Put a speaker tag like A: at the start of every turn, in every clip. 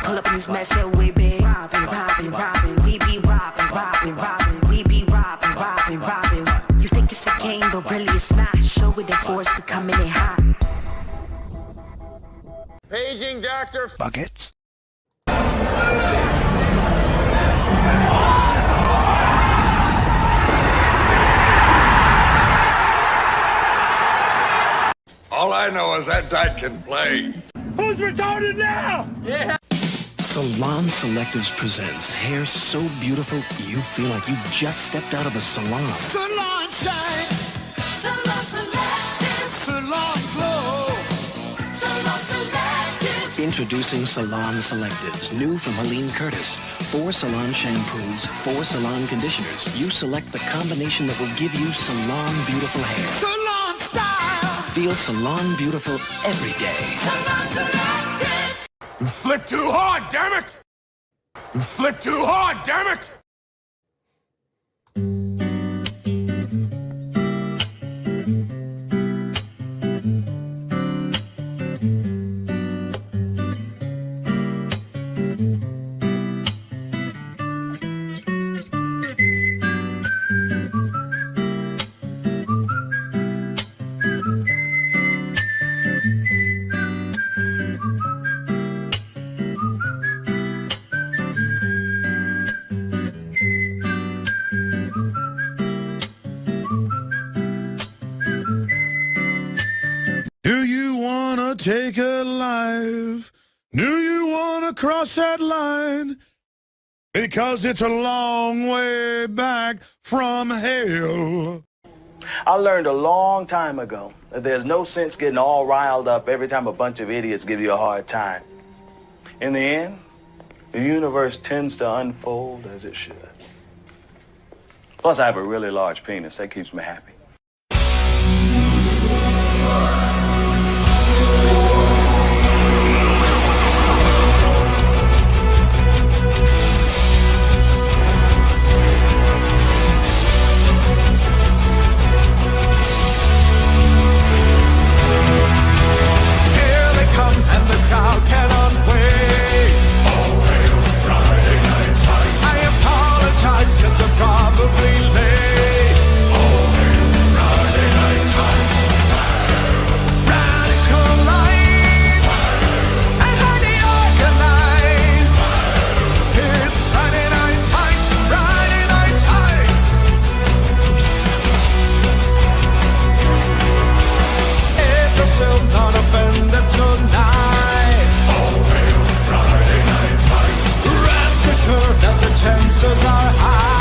A: Pull up in this mess that we be robbing, robbing, robbing. We be robbing, robbing, robbing. We be robbing, robbing, robbing. You think it's a game, but really it's not. Show with the force, we coming in hot.
B: Paging Dr.
C: Buckets.
D: All I know is that dyke can play.
B: Who's retarded now? Yeah.
C: Salon Selectives presents hair so beautiful you feel like you just stepped out of a salon.
E: Salon shine. Salon Selectives. Salon glow. Salon Selectives.
C: Introducing Salon Selectives, new from Helene Curtis. 4 salon shampoos, 4 salon conditioners. You select the combination that will give you salon beautiful hair.
E: Salon style.
C: Feel salon beautiful every day.
E: Salon Selectives.
D: You flick too hard, damn it! You flick too hard, damn it!
F: Take a life. Do you want to cross that line? Because it's a long way back from hell.
G: I learned a long time ago that there's no sense getting all riled up every time a bunch of idiots give you a hard time. In the end, the universe tends to unfold as it should. Plus, I have a really large penis. That keeps me happy.
E: Probably late. Oh, Friday night time. Radical lights and highly organized. It's Friday night tights, Friday night tights. If yourself not offended tonight. Oh, Friday night tights. Rest assured that the chances are high.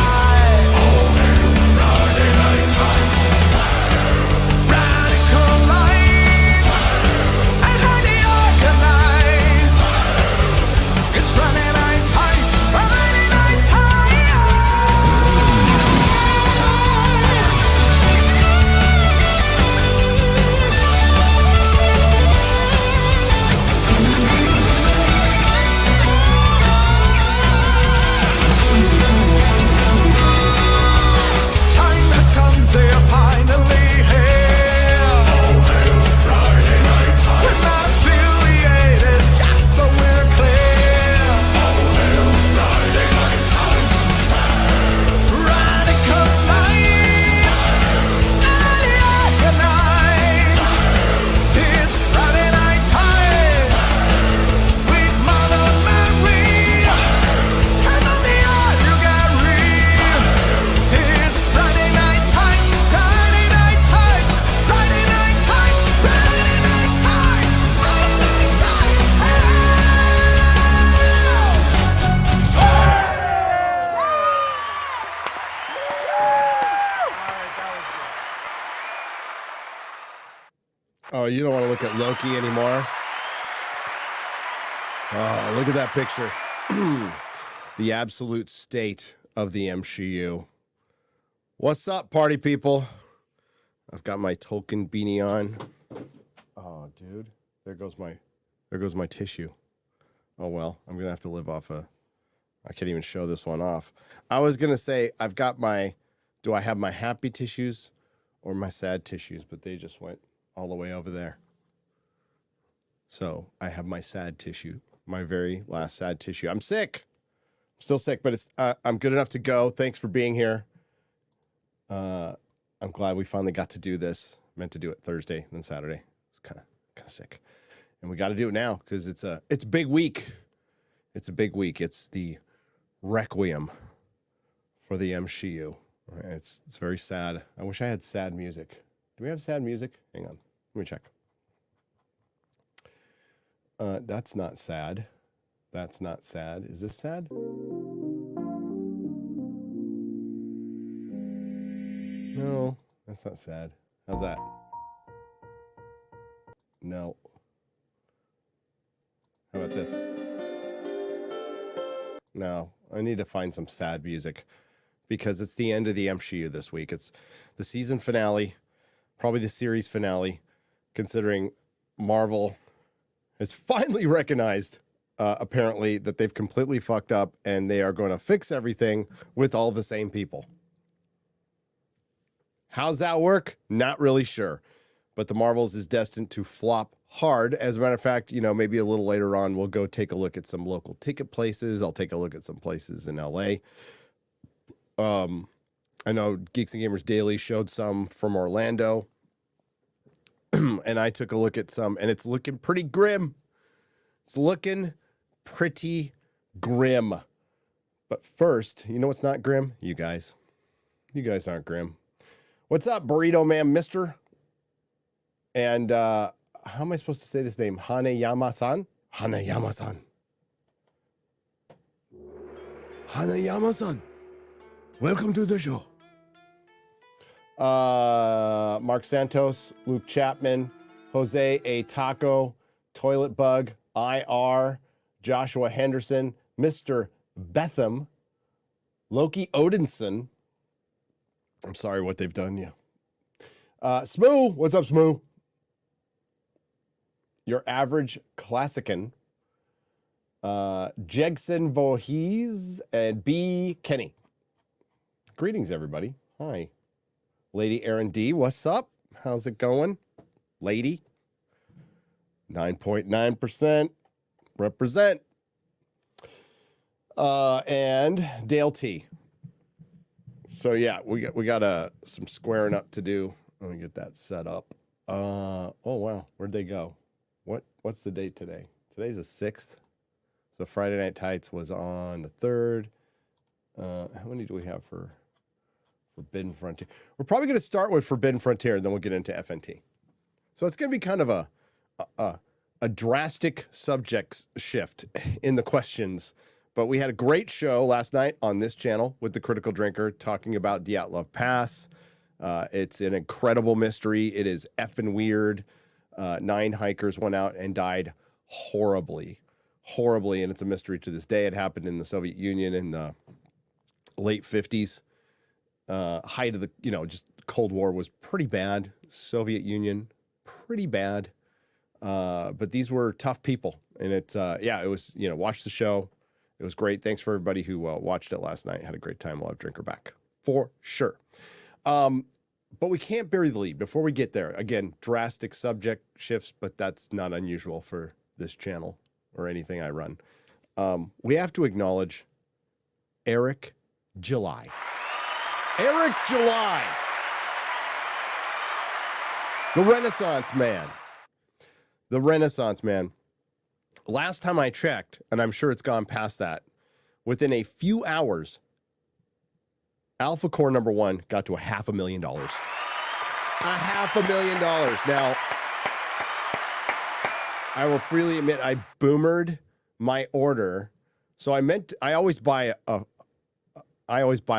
F: Oh, you don't want to look at Loki anymore? Oh, look at that picture. The absolute state of the MCU. What's up, party people? I've got my Tolkien beanie on. Oh, dude. There goes my tissue. Oh, well, I'm going to have to live off I can't even show this one off. I was going to say, do I have my happy tissues or my sad tissues? But they just went all the way over there. So I have my sad tissue My very last sad tissue. I'm sick. I'm still sick, but it's I'm good enough to go. Thanks for being here. I'm glad we finally got to do this. Meant to do it Thursday, then Saturday. It's kind of sick, and we got to do it now because it's a big week. It's a big week. It's the Requiem for the MCU. It's very sad. I wish I had sad music. Do we have sad music? Hang on. Let me check. That's not sad. That's not sad. Is this sad? No, that's not sad. How's that? No. How about this? No, I need to find some sad music because it's the end of the MCU this week. It's the season finale, probably the series finale, considering Marvel has finally recognized, apparently, that they've completely fucked up and they are going to fix everything with all the same people. How's that work? Not really sure. But the Marvels is destined to flop hard. As a matter of fact, maybe a little later on, we'll go take a look at some local ticket places. I'll take a look at some places in LA. I know Geeks and Gamers Daily showed some from Orlando. And I took a look at some, and it's looking pretty grim. It's looking pretty grim. But first, you know what's not grim? You guys. You guys aren't grim. What's up, Burrito Man, mister? And how am I supposed to say this name? Hanayama-san? Hanayama-san. Hanayama-san. Welcome to the show. Mark Santos, Luke Chapman, Jose A. Taco, Toilet Bug, IR, Joshua Henderson, Mr. Betham, Loki Odinson. I'm sorry what they've done, yeah. Smoo, what's up, Smoo? Your average classican, Jegson Voorhees, and B. Kenny. Greetings, everybody. Hi. Lady Aaron D, what's up? How's it going? Lady. 9.9%. Represent. And Dale T. So yeah, we got some squaring up to do. Let me get that set up. Oh wow, where'd they go? What's the date today? Today's the 6th. So Friday Night Tights was on the 3rd. How many do we have for Forbidden Frontier? We're probably going to start with Forbidden Frontier, and then we'll get into FNT. So it's going to be kind of a drastic subject shift in the questions. But we had a great show last night on this channel with the Critical Drinker talking about Dyatlov Pass. It's an incredible mystery. It is effing weird. 9 hikers went out and died horribly, and it's a mystery to this day. It happened in the Soviet Union in the late 50s. Height of the, just Cold War was pretty bad. Soviet Union, pretty bad. But these were tough people. And it was, watch the show. It was great. Thanks for everybody who watched it last night. Had a great time. We'll have Drinker back for sure. But we can't bury the lead before we get there. Again, drastic subject shifts, but that's not unusual for this channel or anything I run. We have to acknowledge Eric July. Eric July. The Renaissance Man. The Renaissance Man. Last time I checked, and I'm sure it's gone past that, within a few hours, Alpha Core number 1 got to $500,000. $500,000. Now, I will freely admit I boomered my order. So I always buy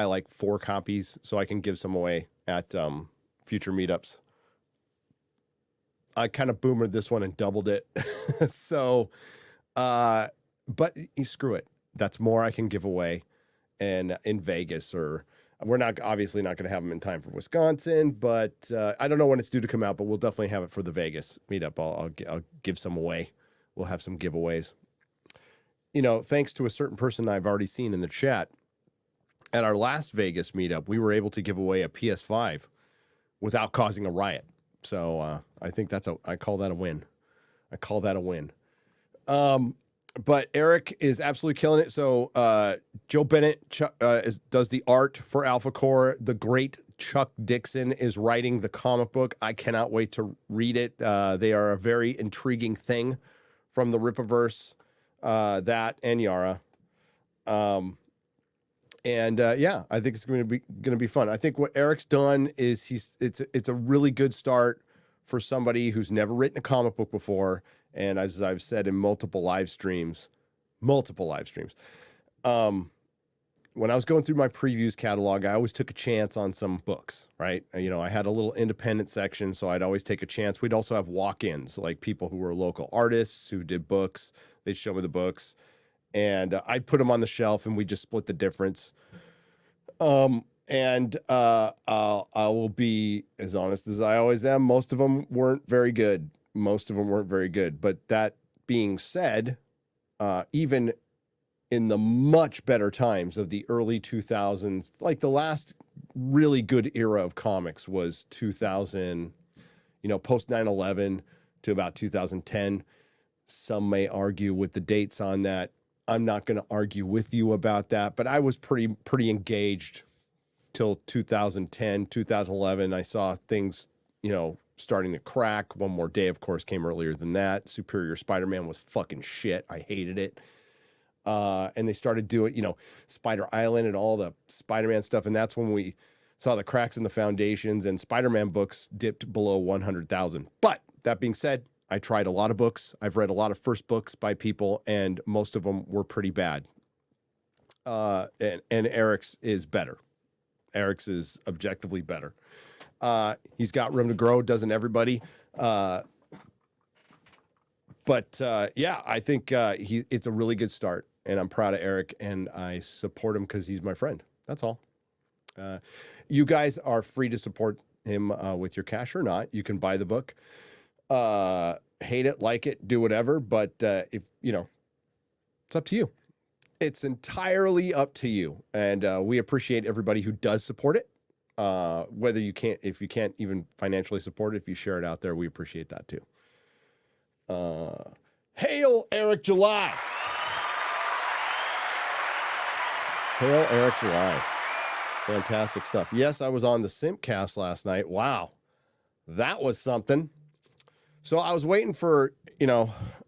F: like 4 copies so I can give some away at future meetups. I kind of boomered this one and doubled it. So, but screw it. That's more I can give away. And in Vegas, or we're obviously not going to have them in time for Wisconsin, but I don't know when it's due to come out, but we'll definitely have it for the Vegas meetup. I'll give some away. We'll have some giveaways. Thanks to a certain person I've already seen in the chat, at our last Vegas meetup, we were able to give away a PS5 without causing a riot. So I think I call that a win. But Eric is absolutely killing it. So Joe Bennett does the art for Alpha Core. The great Chuck Dixon is writing the comic book. I cannot wait to read it. They are a very intriguing thing from the Rippaverse, that and Yara. Yeah, I think it's going to be fun. I think what Eric's done is it's a really good start for somebody who's never written a comic book before. And as I've said in multiple live streams, when I was going through my previews catalog, I always took a chance on some books, right? You know, I had a little independent section, so I'd always take a chance. We'd also have walk-ins, like people who were local artists who did books. They'd show me the books, and I'd put them on the shelf, and we just split the difference. I will be as honest as I always am. Most of them weren't very good. But that being said, even in the much better times of the early 2000s, like the last really good era of comics was 2000, post 9/11 to about 2010. Some may argue with the dates on that. I'm not going to argue with you about that, but I was pretty engaged till 2010, 2011. I saw things, starting to crack. One More Day, of course, came earlier than that. Superior Spider-Man was fucking shit. I hated it. And they started doing, Spider Island and all the Spider-Man stuff. And that's when we saw the cracks in the foundations, and Spider-Man books dipped below 100,000. But that being said, I tried a lot of books. I've read a lot of first books by people, and most of them were pretty bad. And Eric's is better. Eric's is objectively better. He's got room to grow, doesn't everybody? But I think it's a really good start, and I'm proud of Eric, and I support him because he's my friend. That's all. You guys are free to support him with your cash or not. You can buy the book, hate it, like it, do whatever. But if it's up to you. It's entirely up to you, and we appreciate everybody who does support it. Whether if you can't even financially support it, if you share it out there, we appreciate that too. Hail Eric July. Hail Eric July. Fantastic stuff. Yes, I was on the Simpcast last night. Wow. That was something. So I was waiting for,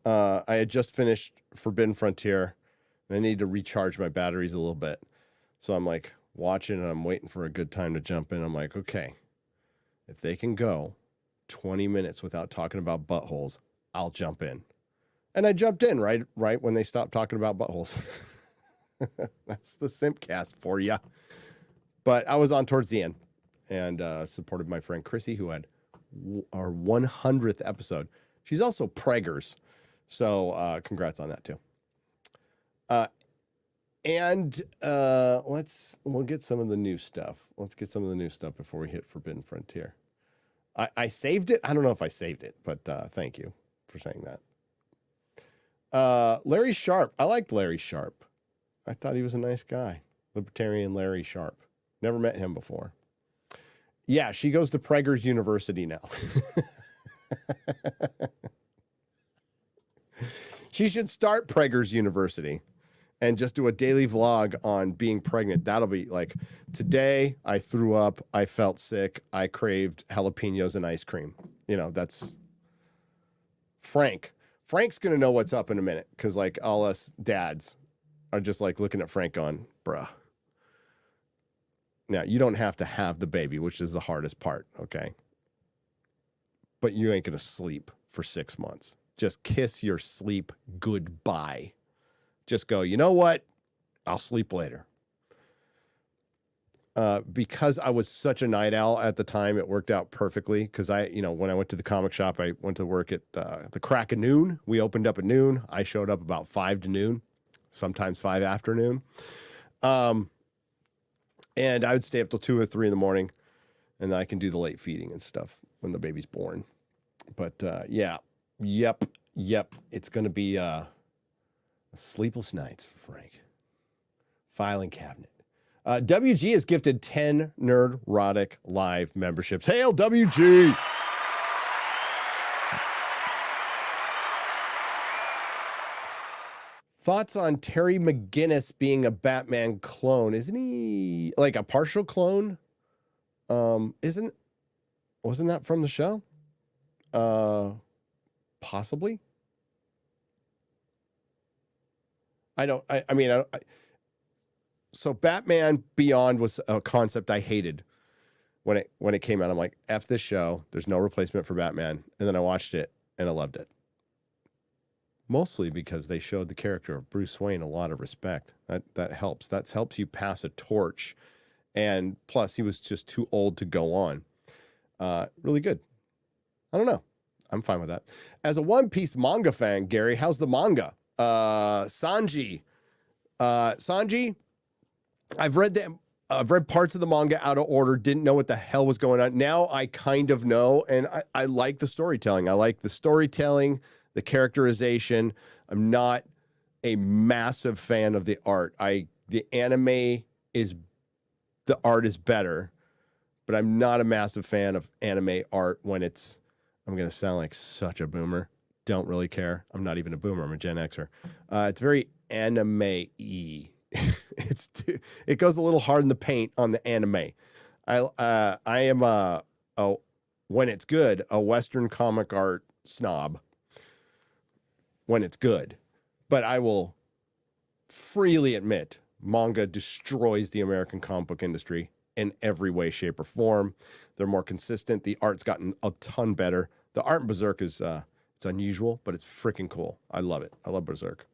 F: I had just finished Forbidden Frontier, and I need to recharge my batteries a little bit. So I'm like watching, and I'm waiting for a good time to jump in. I'm like, okay, if they can go 20 minutes without talking about buttholes, I'll jump in. And I jumped in right when they stopped talking about buttholes. That's the Simpcast for you. But I was on towards the end, and supported my friend Chrissy, who had our 100th episode. She's also preggers, so congrats on that too. We'll get some of the new stuff. Let's get some of the new stuff before we hit Forbidden Frontier. I saved it. I don't know if I saved it, but thank you for saying that. Larry Sharp. I liked Larry Sharp. I thought he was a nice guy. Libertarian Larry Sharp. Never met him before. Yeah, she goes to Preggers University now. She should start Preggers University and just do a daily vlog on being pregnant. That'll be like, today I threw up, I felt sick, I craved jalapenos and ice cream. That's Frank. Frank's going to know what's up in a minute, because like all us dads are just like looking at Frank going, bruh. Now, you don't have to have the baby, which is the hardest part, okay? But you ain't going to sleep for 6 months. Just kiss your sleep goodbye. Just go, you know what? I'll sleep later. Because I was such a night owl at the time, it worked out perfectly. Because when I went to the comic shop, I went to work at the crack of noon. We opened up at noon. I showed up about 5 to noon, sometimes 5 afternoon. And I would stay up till 2 or 3 in the morning, and then I can do the late feeding and stuff when the baby's born. But yep. It's going to be sleepless nights for Frank. Filing cabinet. WG has gifted 10 Nerdrotic live memberships. Hail WG! Thoughts on Terry McGinnis being a Batman clone? Isn't he like a partial clone? Wasn't that from the show? Possibly. So Batman Beyond was a concept I hated when it came out. I'm like, F this show. There's no replacement for Batman. And then I watched it and I loved it. Mostly because they showed the character of Bruce Wayne a lot of respect. That helps. That helps you pass a torch. And plus, he was just too old to go on. Really good. I don't know. I'm fine with that. As a One Piece manga fan, Gary, how's the manga? Sanji, I've read parts of the manga out of order. Didn't know what the hell was going on. Now I kind of know, and I like the storytelling. I like the storytelling. The characterization. I'm not a massive fan of the art. The art is better, but I'm not a massive fan of anime art when it's, I'm going to sound like such a boomer. Don't really care. I'm not even a boomer. I'm a Gen Xer. It's very anime-y. It goes a little hard in the paint on the anime. I am when it's good, a Western comic art snob. When it's good. But I will freely admit manga destroys the American comic book industry in every way, shape, or form. They're more consistent. The art's gotten a ton better. The art in Berserk is it's unusual, but it's freaking cool. I love it. I love Berserk.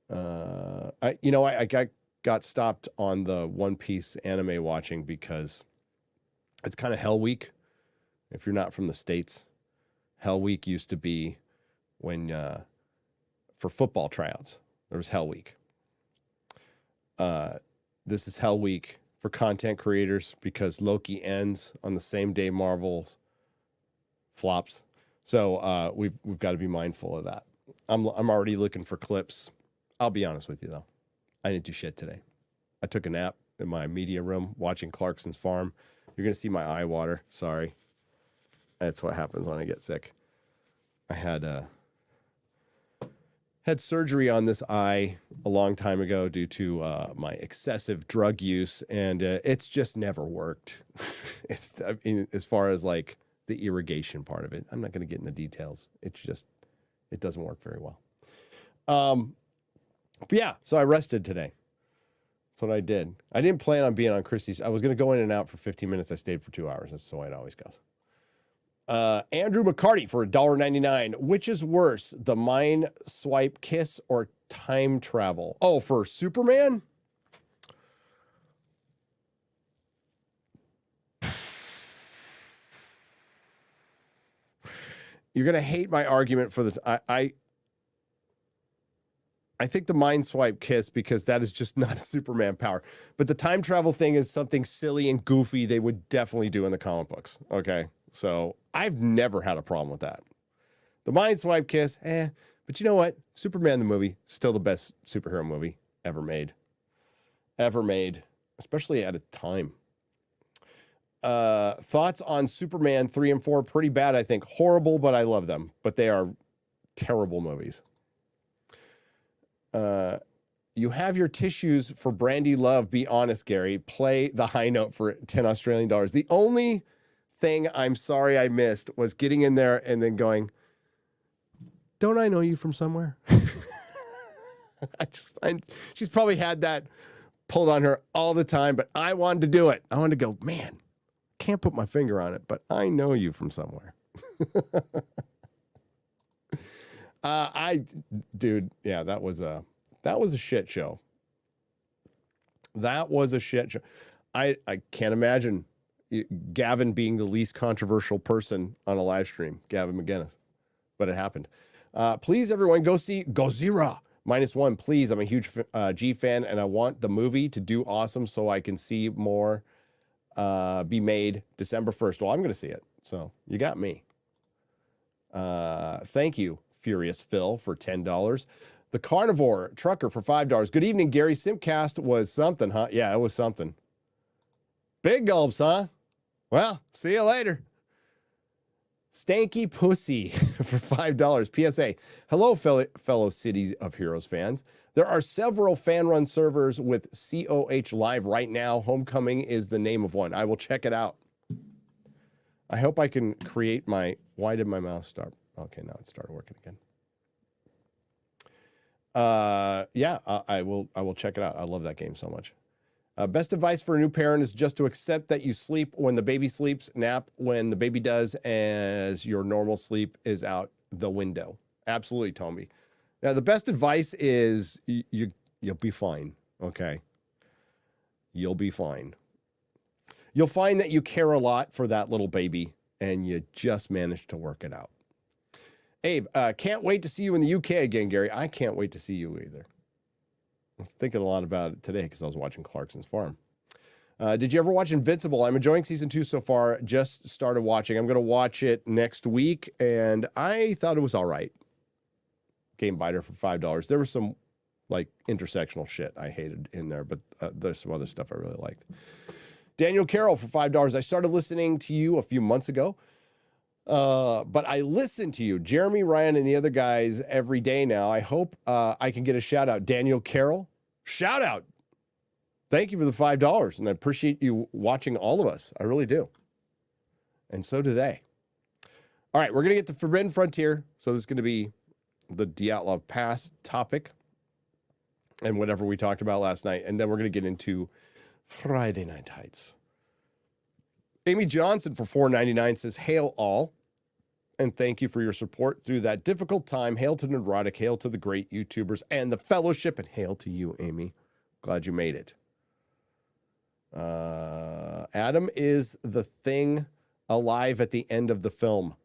F: I got stopped on the One Piece anime watching because it's kind of Hell Week. If you're not from the States, Hell Week used to be when for football tryouts, there was Hell Week. This is Hell Week for content creators because Loki ends on the same day Marvel flops. So we've got to be mindful of that. I'm already looking for clips. I'll be honest with you though, I didn't do shit today. I took a nap in my media room watching Clarkson's Farm. You're gonna see my eye water. Sorry, that's what happens when I get sick. I had surgery on this eye a long time ago due to my excessive drug use, and it's just never worked. As far as like the irrigation part of it, I'm not going to get in the details. It doesn't work very well. But yeah, so I rested today. That's what I did. I didn't plan on being on Christie's. I was going to go in and out for 15 minutes. I stayed for 2 hours. That's the way it always goes. Andrew McCarty for $1.99. Which is worse, the mind swipe kiss or time travel? Oh, for Superman? You're going to hate my argument for this. I think the mind swipe kiss because that is just not a Superman power. But the time travel thing is something silly and goofy they would definitely do in the comic books. Okay? So I've never had a problem with that. The mind swipe kiss, but you know what? Superman the movie, still the best superhero movie ever made. Ever made, especially at a time. Thoughts on Superman 3 and 4? Pretty bad, I think. Horrible, but I love them. But they are terrible movies. You have your tissues for Brandy Love. Be honest, Gary. Play the high note for 10 Australian dollars. The only thing I'm sorry I missed was getting in there and then going, don't I know you from somewhere? She's probably had that pulled on her all the time, but I wanted to do it. I wanted to go, man, can't put my finger on it, but I know you from somewhere. Yeah, that was a shit show. That was a shit show. I can't imagine Gavin being the least controversial person on a live stream, Gavin McGinnis, but it happened. Please, everyone, go see Godzilla -1. Please, I'm a huge G fan, and I want the movie to do awesome so I can see more be made December 1st. Well, I'm going to see it, so you got me. Thank you, Furious Phil, for $10. The Carnivore Trucker for $5. Good evening, Gary. Simpcast was something, huh? Yeah, it was something. Big gulps, huh? Well, see you later. Stanky Pussy for $5. PSA. Hello, fellow City of Heroes fans. There are several fan-run servers with COH Live right now. Homecoming is the name of one. I will check it out. I hope I can create my... Why did my mouse start? Okay, now it started working again. Yeah, I will check it out. I love that game so much. Best advice for a new parent is just to accept that you sleep when the baby sleeps, nap when the baby does, as your normal sleep is out the window. Absolutely, Tommy. Now, the best advice is you'll be fine, okay? You'll be fine. You'll find that you care a lot for that little baby, and you just managed to work it out. Abe, can't wait to see you in the UK again, Gary. I can't wait to see you either. I was thinking a lot about it today because I was watching Clarkson's Farm. Did you ever watch Invincible? I'm enjoying season 2 so far. Just started watching. I'm going to watch it next week, and I thought it was all right. Game Biter for $5. There was some like intersectional shit I hated in there, but there's some other stuff I really liked. Daniel Carroll for $5. I started listening to you a few months ago, but I listen to you, Jeremy, Ryan, and the other guys every day now. I hope I can get a shout out. Daniel Carroll, shout out. Thank you for the $5, and I appreciate you watching all of us. I really do. And so do they. All right, we're going to get to Forbidden Frontier. So this is going to be the Dyatlov Pass topic and whatever we talked about last night. And then we're going to get into Friday Night Heights. Amy Johnson for $4.99 says, hail all, and thank you for your support through that difficult time. Hail to Nerdrotic, hail to the great YouTubers and the fellowship, and hail to you, Amy. Glad you made it. Adam is the thing alive at the end of the film.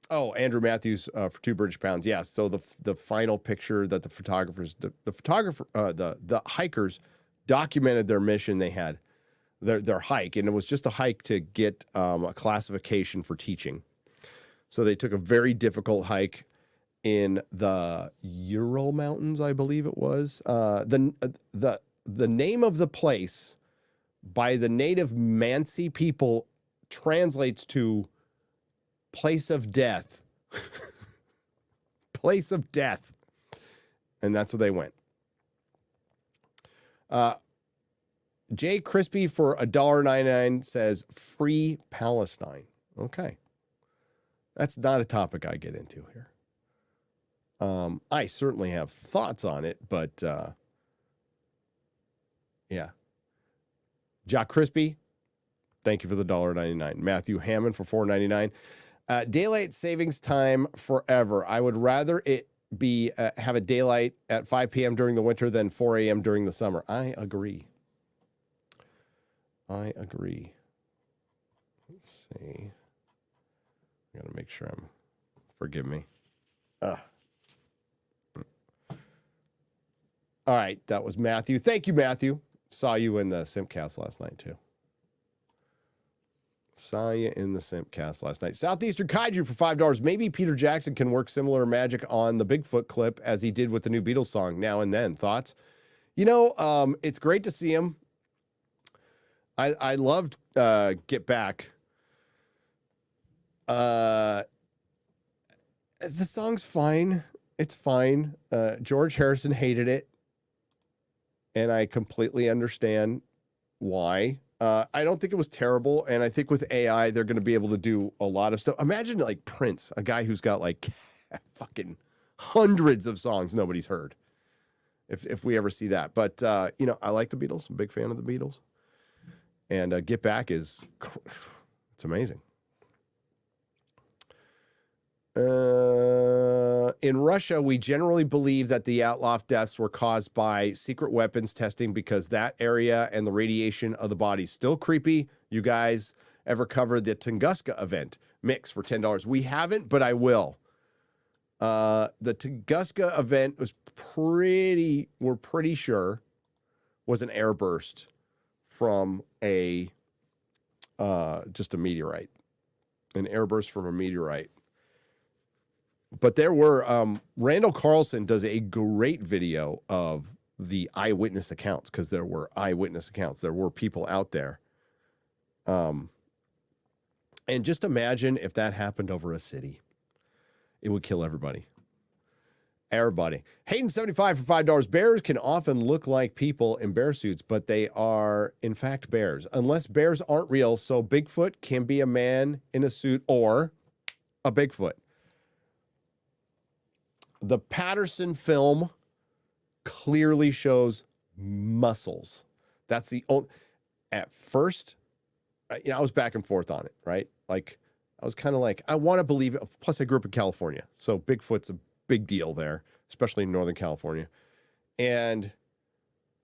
F: Oh, Andrew Matthews for 2 British pounds. Yeah, so the final picture that the hikers documented their mission they had. Their hike, and it was just a hike to get a classification for teaching. So they took a very difficult hike in the Ural Mountains, I believe it was. The name of the place by the native Mansi people translates to place of death. Place of death. And that's where they went. Jay Crispy for $1.99 says free Palestine. Okay. That's not a topic I get into here. I certainly have thoughts on it, but yeah. Jack Crispy, thank you for the $1.99. Matthew Hammond for $4.99. Daylight savings time forever. I would rather it be have a daylight at 5 p.m. during the winter than 4 a.m. during the summer. I agree. Let's see. I gotta make sure forgive me. All right, that was Matthew. Thank you, Matthew. Saw you in the Simpcast last night, too. Southeastern Kaiju for $5. Maybe Peter Jackson can work similar magic on the Bigfoot clip as he did with the new Beatles song, Now and Then. Thoughts? You know, it's great to see him. I loved Get Back. The song's fine. It's fine. George Harrison hated it. And I completely understand why. I don't think it was terrible. And I think with AI, they're going to be able to do a lot of stuff. Imagine like Prince, a guy who's got like fucking hundreds of songs nobody's heard. If we ever see that. But, you know, I like the Beatles. I'm a big fan of the Beatles. And Get Back it's amazing. In Russia, we generally believe that the Dyatlov deaths were caused by secret weapons testing because that area and the radiation of the body still creepy. You guys ever cover the Tunguska event mix for $10? We haven't, but I will. The Tunguska event was we're pretty sure was an airburst from just a meteorite, an airburst from a meteorite. But there were, Randall Carlson does a great video of the eyewitness accounts because there were eyewitness accounts. There were people out there. And just imagine if that happened over a city. It would kill everybody. Everybody. Hayden 75 for $5. Bears can often look like people in bear suits, but they are, in fact, bears. Unless bears aren't real, so Bigfoot can be a man in a suit or a Bigfoot. The Patterson film clearly shows muscles. That's the only... At first, I was back and forth on it, right? Like, I was kind of like, I want to believe it. Plus, I grew up in California, so Bigfoot's a big deal there, especially in Northern California. And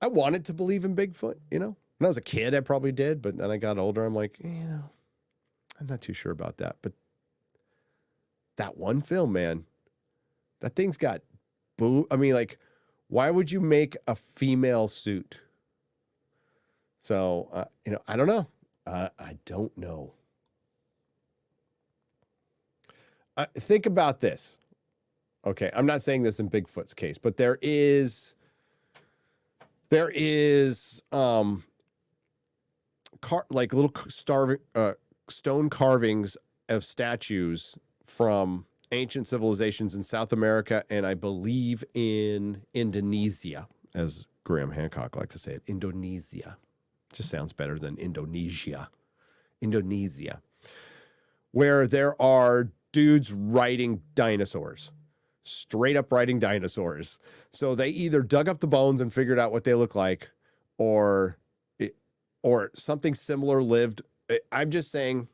F: I wanted to believe in Bigfoot, When I was a kid, I probably did, but then I got older, I'm like, I'm not too sure about that. But that one film, man, that thing's got I mean, like, why would you make a female suit? So, I don't know. I don't know. Think about this. Okay, I'm not saying this in Bigfoot's case, but there is like little stone carvings of statues from ancient civilizations in South America and I believe in Indonesia, as Graham Hancock likes to say it. Indonesia. Just sounds better than Indonesia. Indonesia. Where there are dudes riding dinosaurs. Straight up riding dinosaurs. So they either dug up the bones and figured out what they look like, or something similar lived. I'm just saying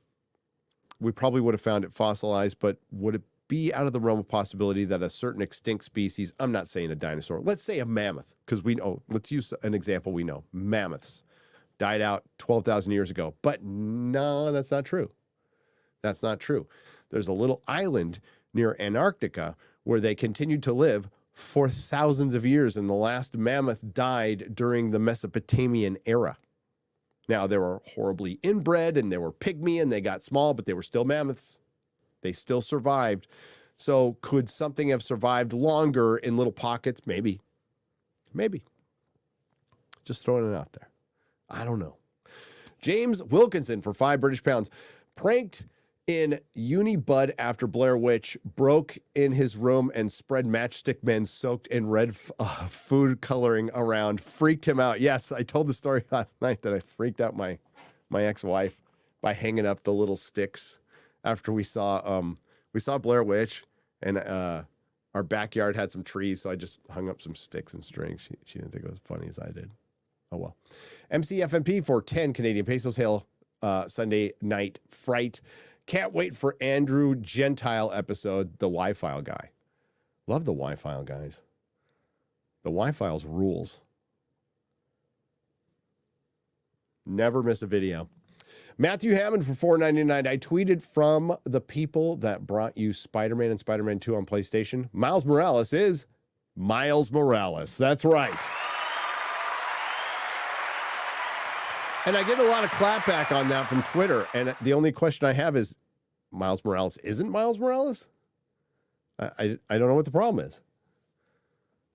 F: we probably would have found it fossilized, but would it be out of the realm of possibility that a certain extinct species, I'm not saying a dinosaur, let's say a mammoth, because we know, let's use an example we know. Mammoths died out 12,000 years ago. But no, that's not true. That's not true. There's a little island near Antarctica where they continued to live for thousands of years, and the last mammoth died during the Mesopotamian era. Now, they were horribly inbred, and they were pygmy, and they got small, but they were still mammoths. They still survived. So could something have survived longer in little pockets? Maybe. Maybe. Just throwing it out there. I don't know. James Wilkinson for £5 pranked in Unibud after Blair Witch broke in his room and spread matchstick men soaked in red food coloring around. Freaked him out. Yes, I told the story last night that I freaked out my ex-wife by hanging up the little sticks after we saw Blair Witch, and our backyard had some trees, so I just hung up some sticks and strings. She didn't think it was as funny as I did. Oh well. MCFMP for 10 Canadian pesos. Hail Sunday Night Fright. Can't wait for Andrew Gentile episode, the Y-File guy. Love the Y-File guys. The Y-Files rules. Never miss a video. Matthew Hammond for $4.99. I tweeted from the people that brought you Spider-Man and Spider-Man 2 on PlayStation. Miles Morales is Miles Morales. That's right. And I get a lot of clapback on that from Twitter. And the only question I have is, Miles Morales isn't Miles Morales? I don't know what the problem is.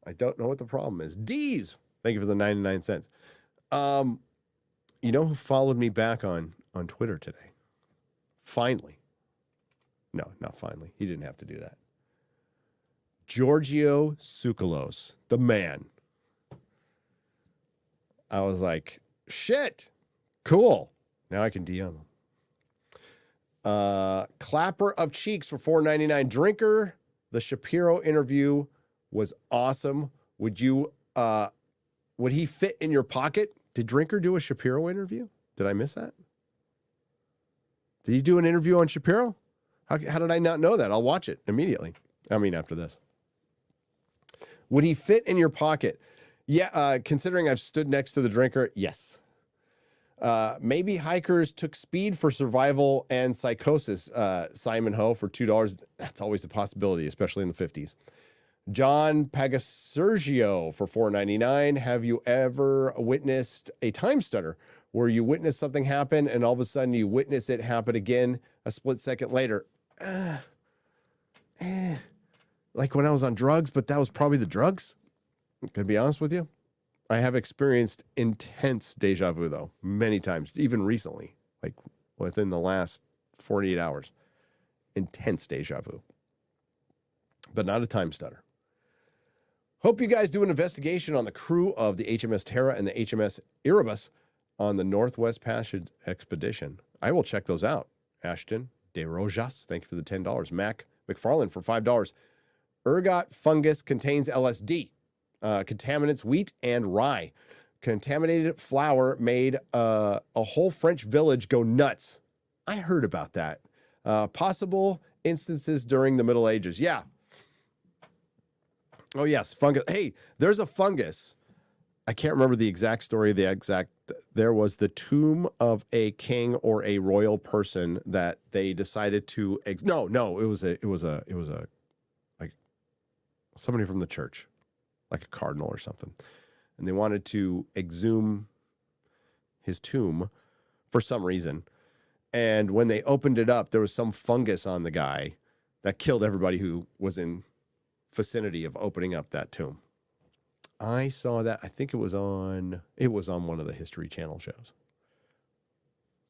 F: I don't know what the problem is. D's, thank you for the 99 cents. You know who followed me back on Twitter today? Finally. No, not finally. He didn't have to do that. Giorgio Tsoukalos, the man. I was like, shit. Cool. Now I can DM him. Clapper of Cheeks for $4.99. Drinker, the Shapiro interview was awesome. Would he fit in your pocket? Did Drinker do a Shapiro interview? Did I miss that? Did he do an interview on Shapiro? How did I not know that? I'll watch it immediately. I mean, after this. Would he fit in your pocket? Yeah, considering I've stood next to the Drinker, yes. Maybe hikers took speed for survival and psychosis. Simon Ho for $2. That's always a possibility, especially in the 50s. John Pagasergio for $4.99. Have you ever witnessed a time stutter where you witness something happen and all of a sudden you witness it happen again a split second later? Like when I was on drugs, but that was probably the drugs. To be honest with you, I have experienced intense deja vu, though, many times, even recently, like within the last 48 hours. Intense deja vu. But not a time stutter. Hope you guys do an investigation on the crew of the HMS Terra and the HMS Erebus on the Northwest Passage expedition. I will check those out. Ashton De Rojas, thank you for the $10. Mac McFarland for $5. Ergot fungus contains LSD. Contaminants wheat and rye. Contaminated flour made a whole French village go nuts. I heard about that. Possible instances during the Middle Ages. Yeah. Oh, yes. Fungus. Hey, there's a fungus. I can't remember the exact story. There was the tomb of a king or a royal person that they decided to. It was a like somebody from the church, like a cardinal or something, and they wanted to exhume his tomb for some reason. And when they opened it up, there was some fungus on the guy that killed everybody who was in vicinity of opening up that tomb. I saw that. I think it was on one of the History Channel shows.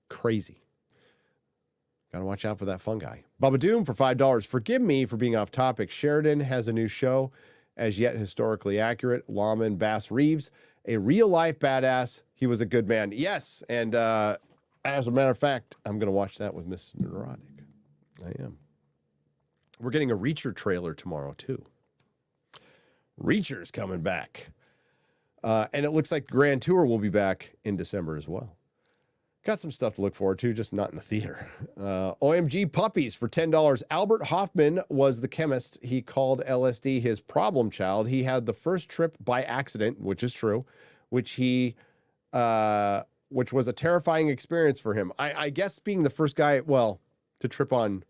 F: Crazy. Got to watch out for that fungi. Bubba Doom for $5. Forgive me for being off topic. Sheridan has a new show, as yet historically accurate. Lawman Bass Reeves, a real-life badass. He was a good man. Yes, and as a matter of fact, I'm going to watch that with Miss Nerdrotic. I am. We're getting a Reacher trailer tomorrow, too. Reacher's coming back. And it looks like Grand Tour will be back in December as well. Got some stuff to look forward to, just not in the theater. OMG Puppies for $10. Albert Hoffman was the chemist. He called LSD his problem child. He had the first trip by accident, which is true, which was a terrifying experience for him. I guess being the first guy, to trip on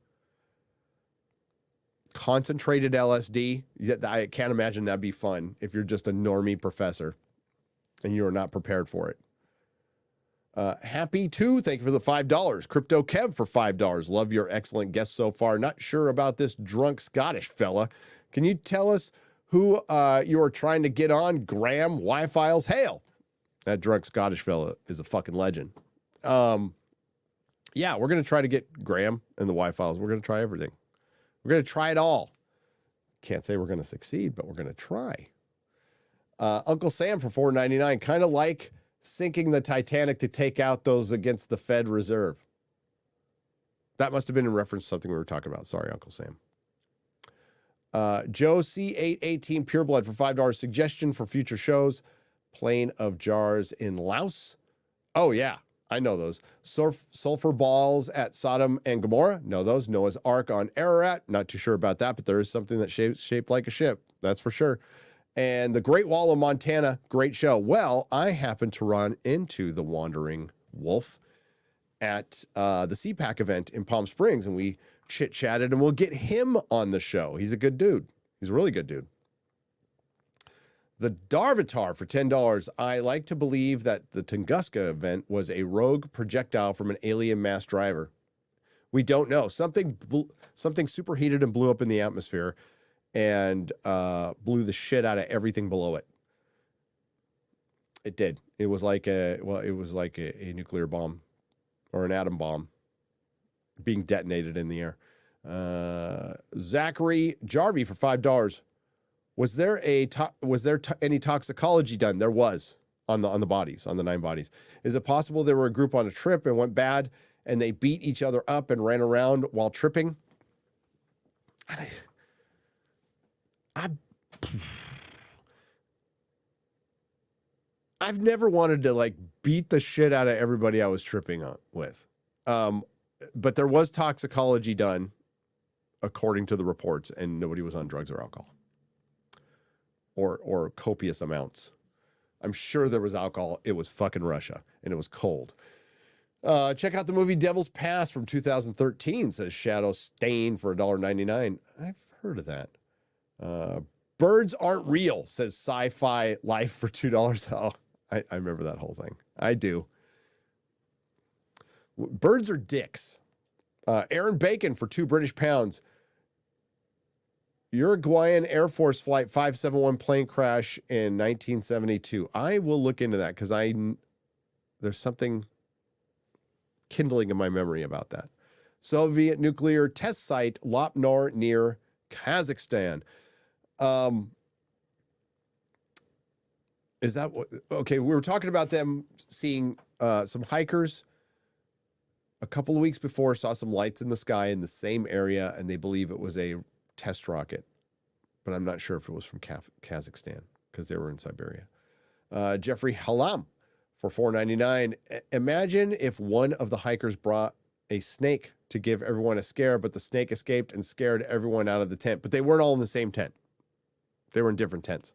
F: concentrated LSD, I can't imagine that'd be fun if you're just a normie professor and you're not prepared for it. Happy too, thank you for the $5. Crypto Kev for $5. Love your excellent guest so far. Not sure about this drunk Scottish fella. Can you tell us who you are trying to get on? Graham, Y-Files, hail. That drunk Scottish fella is a fucking legend. Yeah, we're going to try to get Graham and the Y-Files. We're going to try everything. We're going to try it all. Can't say we're going to succeed, but we're going to try. Uncle Sam for $4.99. Kind of like sinking the Titanic to take out those against the Fed Reserve. That must have been in reference to something we were talking about. Sorry, Uncle Sam. Joe C818 Pureblood for $5. Suggestion for future shows. Plain of Jars in Laos. Oh, yeah. I know those. Sulfur balls at Sodom and Gomorrah. Know those. Noah's Ark on Ararat. Not too sure about that, but there is something that's shaped like a ship. That's for sure. And the Great Wall of Montana. Great show. Well, I happened to run into the Wandering Wolf at the CPAC event in Palm Springs, and we chit-chatted, and we'll get him on the show. He's a good dude. He's a really good dude. The Darvatar for $10. I like to believe that the Tunguska event was a rogue projectile from an alien mass driver. We don't know. Something superheated and blew up in the atmosphere and blew the shit out of everything below it. It did. It was like a nuclear bomb or an atom bomb being detonated in the air. Zachary Jarvie for $5. Was there any toxicology done? There was on the bodies, on the 9 bodies. Is it possible there were a group on a trip and went bad and they beat each other up and ran around while tripping? I've never wanted to beat the shit out of everybody I was tripping with. But there was toxicology done according to the reports, and nobody was on drugs or alcohol. Or copious amounts. I'm sure there was alcohol. It was fucking Russia, and it was cold. Check out the movie Devil's Pass from 2013, says Shadow Stain for $1.99. I've heard of that. Birds Aren't Real, says Sci-Fi Life for $2. Oh, I remember that whole thing. I do. Birds are dicks. Aaron Bacon for £2 British. Uruguayan Air Force Flight 571 plane crash in 1972. I will look into that because there's something kindling in my memory about that. Soviet nuclear test site Lopnor near Kazakhstan. Is that what? Okay, we were talking about them seeing some hikers a couple of weeks before, saw some lights in the sky in the same area, and they believe it was a test rocket. But I'm not sure if it was from Kazakhstan because they were in Siberia. Jeffrey Halam for $4.99. Imagine if one of the hikers brought a snake to give everyone a scare, but the snake escaped and scared everyone out of the tent. But they weren't all in the same tent. They were in different tents.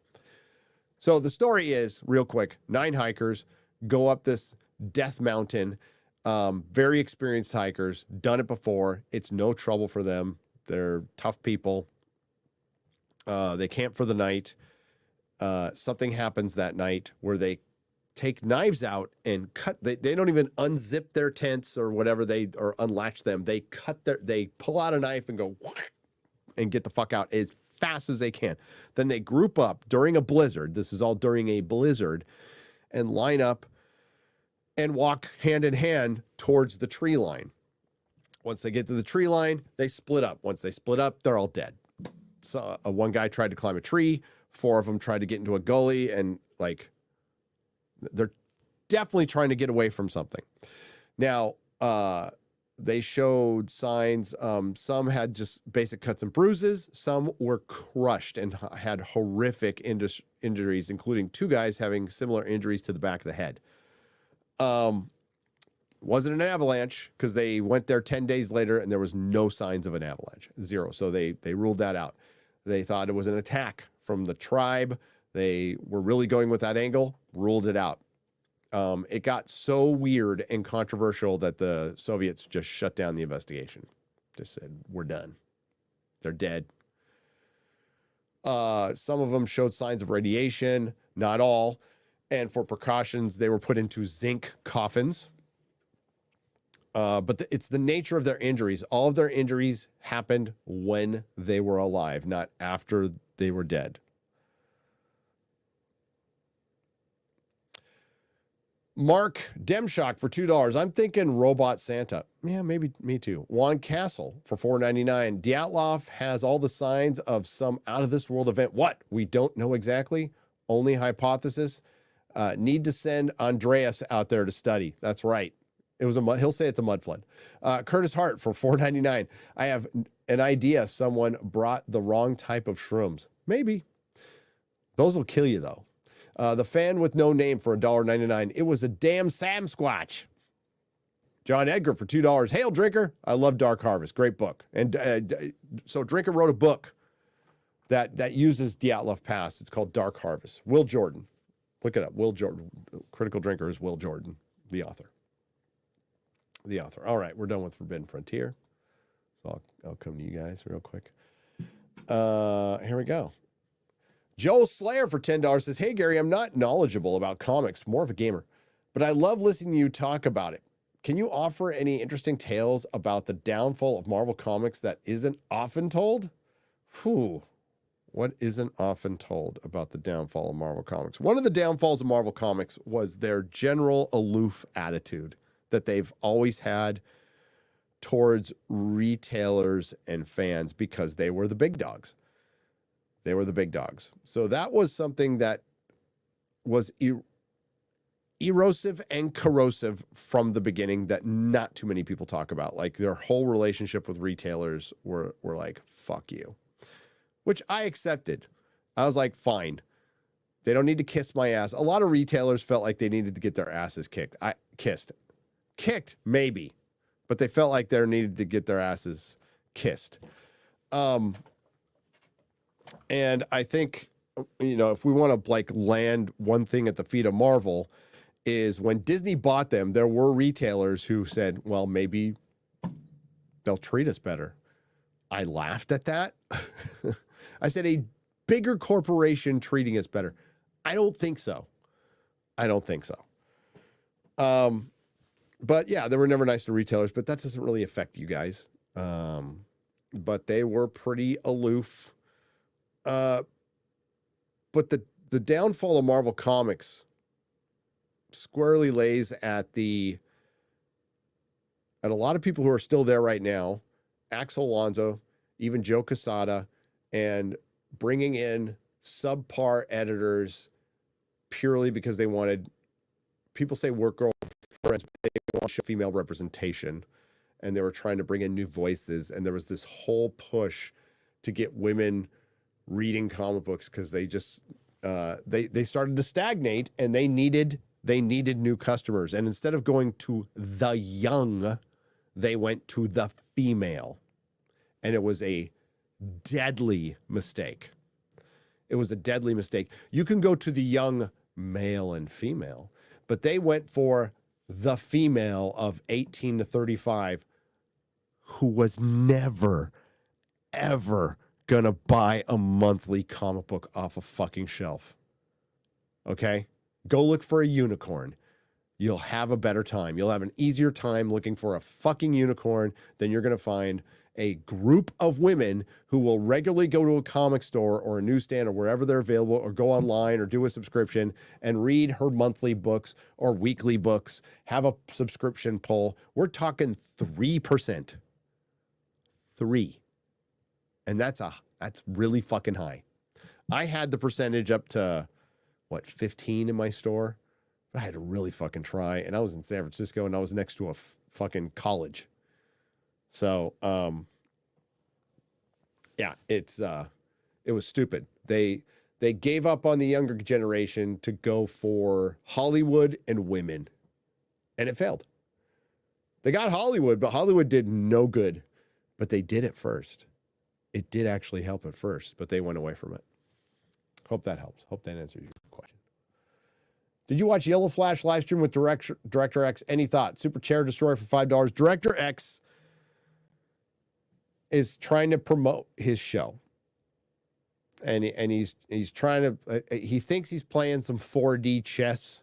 F: So the story is, real quick, 9 hikers go up this death mountain. Very experienced hikers, done it before. It's no trouble for them. They're tough people. They camp for the night. Something happens that night where they take knives out and cut. They don't even unzip their tents or whatever or unlatch them. They pull out a knife and go and get the fuck out as fast as they can. Then they group up during a blizzard. This is all during a blizzard, and line up and walk hand in hand towards the tree line. Once they get to the tree line, they split up. Once they split up, they're all dead. So one guy tried to climb a tree. 4 of them tried to get into a gully, and they're definitely trying to get away from something. Now, they showed signs. Some had just basic cuts and bruises. Some were crushed and had horrific injuries, including 2 guys having similar injuries to the back of the head. Wasn't an avalanche because they went there 10 days later and there was no signs of an avalanche. 0. So they ruled that out. They thought it was an attack from the tribe. They were really going with that angle, ruled it out. It got so weird and controversial that the Soviets just shut down the investigation. Just said, we're done. They're dead. Some of them showed signs of radiation, not all. And for precautions, they were put into zinc coffins. But it's the nature of their injuries. All of their injuries happened when they were alive, not after they were dead. Mark Demshock for $2. I'm thinking Robot Santa. Yeah, maybe me too. Juan Castle for $4.99. Dyatlov has all the signs of some out-of-this-world event. What? We don't know exactly. Only hypothesis. Need to send Andreas out there to study. That's right. It was he'll say it's a mud flood. Curtis Hart for $4.99. I have an idea. Someone brought the wrong type of shrooms. Maybe. Those will kill you, though. The fan with no name for $1.99. It was a damn Sam Squatch. John Edgar for $2. Hail, Drinker. I love Dark Harvest. Great book. And so Drinker wrote a book that uses Dyatlov Pass. It's called Dark Harvest. Will Jordan. Look it up. Will Jordan. Critical Drinker is Will Jordan, the author. The author. All right, we're done with Forbidden Frontier. So I'll come to you guys real quick. Here we go. Joel Slayer for $10 says, hey, Gary, I'm not knowledgeable about comics, more of a gamer, but I love listening to you talk about it. Can you offer any interesting tales about the downfall of Marvel Comics that isn't often told? Whew. What isn't often told about the downfall of Marvel Comics? One of the downfalls of Marvel Comics was their general aloof attitude that they've always had towards retailers and fans because they were the big dogs. They were the big dogs. So that was something that was erosive and corrosive from the beginning that not too many people talk about. Like their whole relationship with retailers were like, fuck you, which I accepted. I was like, fine. They don't need to kiss my ass. A lot of retailers felt like they needed to get their asses kicked. Kicked, maybe, but they felt like they needed to get their asses kissed. And I think, if we want to land one thing at the feet of Marvel is when Disney bought them, there were retailers who said, well, maybe they'll treat us better. I laughed at that. I said a bigger corporation treating us better. I don't think so. But yeah, they were never nice to retailers, but that doesn't really affect you guys. But they were pretty aloof. But the downfall of Marvel Comics squarely lays at the and a lot of people who are still there right now, Axel Alonso, even Joe Quesada, and bringing in subpar editors purely because they wanted, people say work girlfriends, but they want to show female representation, and they were trying to bring in new voices, and there was this whole push to get women reading comic books because they just they started to stagnate, and they needed new customers. And instead of going to the young, they went to the female, and it was a deadly mistake. It was a deadly mistake. You can go to the young male and female, but they went for the female of 18 to 35 who was never, ever going to buy a monthly comic book off a fucking shelf. Okay? Go look for a unicorn. You'll have a better time. You'll have an easier time looking for a fucking unicorn than you're going to find a group of women who will regularly go to a comic store or a newsstand or wherever they're available, or go online or do a subscription and read her monthly books or weekly books, have a subscription pull. We're talking 3%. 3%. And that's really fucking high. I had the percentage up to, 15 in my store? But I had to really fucking try. And I was in San Francisco, and I was next to a fucking college. So, yeah, it was stupid. They gave up on the younger generation to go for Hollywood and women, and it failed. They got Hollywood, but Hollywood did no good, but they did it first. It did actually help at first, but they went away from it. Hope that helps. Hope that answers your question. Did you watch Yellow Flash live stream with Director X? Any thoughts? Super Chair Destroyer for $5. Director X is trying to promote his show. And he's trying to, he thinks he's playing some 4D chess.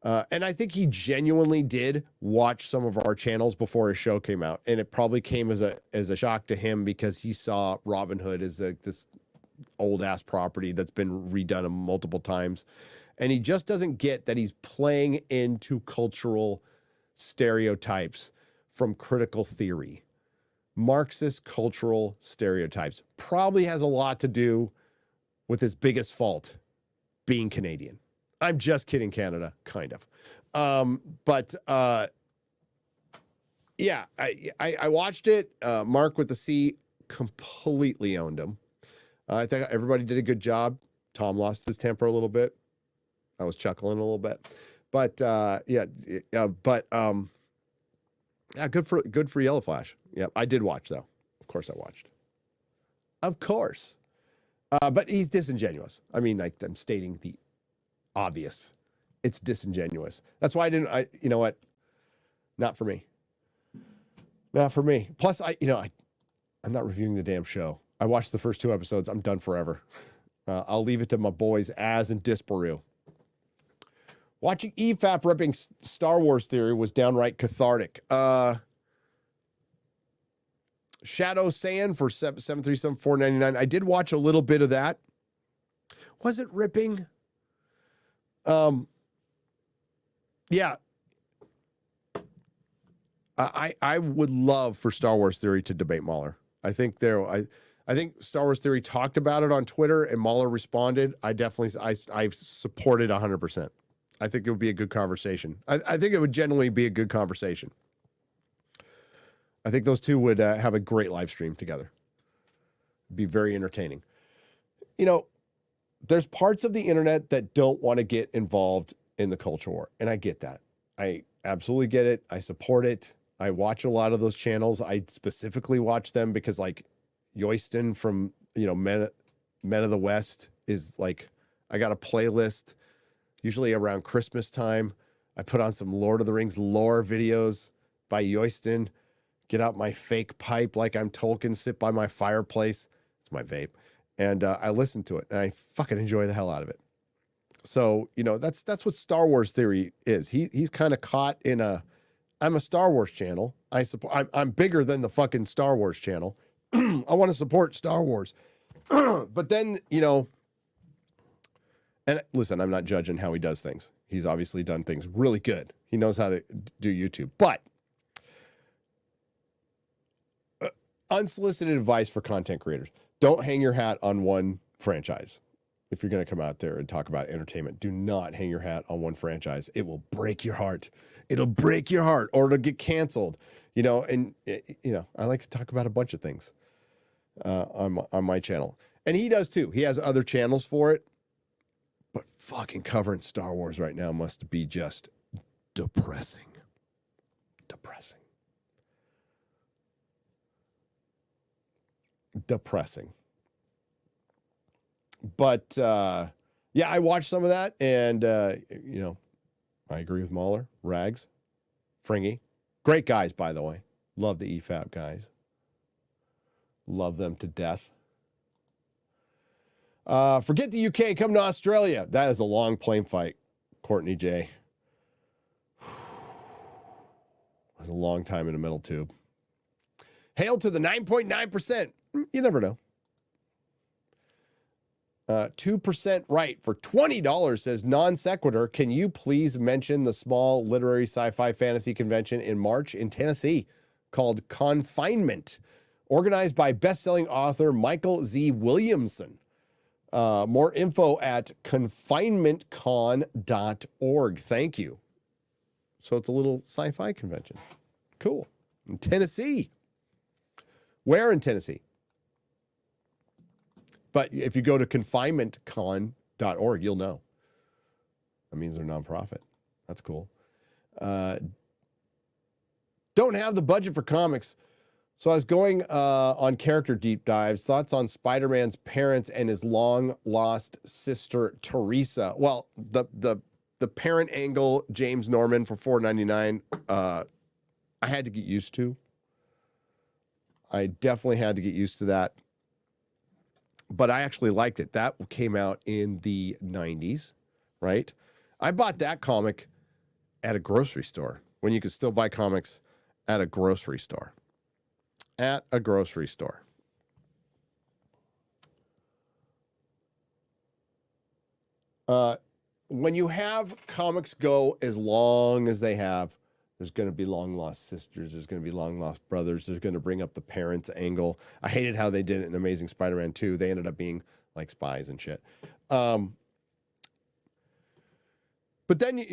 F: And I think he genuinely did watch some of our channels before his show came out. And it probably came as a shock to him because he saw Robin Hood as this old ass property that's been redone multiple times. And he just doesn't get that he's playing into cultural stereotypes from critical theory. Marxist cultural stereotypes probably has a lot to do with his biggest fault, being Canadian. I'm just kidding, Canada, kind of. Yeah, I watched it. Mark with the C completely owned him. I think everybody did a good job. Tom lost his temper a little bit. I was chuckling a little bit, but yeah, good for Yellow Flash. Yeah, I did watch though. Of course, I watched. Of course, but he's disingenuous. I mean, I'm stating the obvious. It's disingenuous. That's why you know what? Not for me. Not for me. Plus, I'm not reviewing the damn show. I watched the first 2 episodes. I'm done forever. I'll leave it to my boys, Az and Disparu. Watching EFAP ripping Star Wars Theory was downright cathartic. Shadow Sand for $737,499. I did watch a little bit of that. Was it ripping? Yeah. I would love for Star Wars Theory to debate Mahler. I think Star Wars Theory talked about it on Twitter and Mahler responded. I support it 100%. I think it would be a good conversation. I think it would genuinely be a good conversation. I think those two would have a great live stream together. Be very entertaining. There's parts of the internet that don't want to get involved in the culture war, and I get that. I absolutely get it. I support it. I watch a lot of those channels. I specifically watch them because, like, Yoiston from, Men of the West is like, I got a playlist, usually around Christmas time. I put on some Lord of the Rings lore videos by Yoiston, get out my fake pipe like I'm Tolkien, sit by my fireplace. It's my vape. And I listen to it, and I fucking enjoy the hell out of it. So, that's what Star Wars Theory is. He's kind of caught in I'm a Star Wars channel. I'm bigger than the fucking Star Wars channel. I want to support Star Wars. But then, and listen, I'm not judging how he does things. He's obviously done things really good. He knows how to do YouTube. But unsolicited advice for content creators. Don't hang your hat on one franchise. If you're going to come out there and talk about entertainment, do not hang your hat on one franchise. It will break your heart. It'll break your heart, or it'll get canceled. And I like to talk about a bunch of things on my channel. And he does too. He has other channels for it. But fucking covering Star Wars right now must be just depressing. Depressing. But, yeah, I watched some of that, and, I agree with Mahler, Rags, Fringy. Great guys, by the way. Love the EFAP guys. Love them to death. Forget the UK, come to Australia. That is a long plane fight, Courtney J. It was a long time in the middle tube. Hail to the 9.9%. You never know. 2% right for $20 says non sequitur. Can you please mention the small literary sci-fi fantasy convention in March in Tennessee called Confinement, organized by best-selling author Michael Z. Williamson? More info at confinementcon.org. Thank you. So it's a little sci-fi convention. Cool. In Tennessee. Where in Tennessee? But if you go to confinementcon.org, you'll know. That means they're nonprofit. That's cool. Don't have the budget for comics. So I was going on character deep dives. Thoughts on Spider-Man's parents and his long-lost sister, Teresa. Well, the parent angle, James Norman for $4.99, I had to get used to. I definitely had to get used to that. But I actually liked it. That came out in the 90s, right? I bought that comic at a grocery store when you could still buy comics at a grocery store. At a grocery store. When you have comics go as long as they have, there's going to be long-lost sisters. There's going to be long-lost brothers. There's going to bring up the parents angle. I hated how they did it in Amazing Spider-Man 2. They ended up being like spies and shit. But then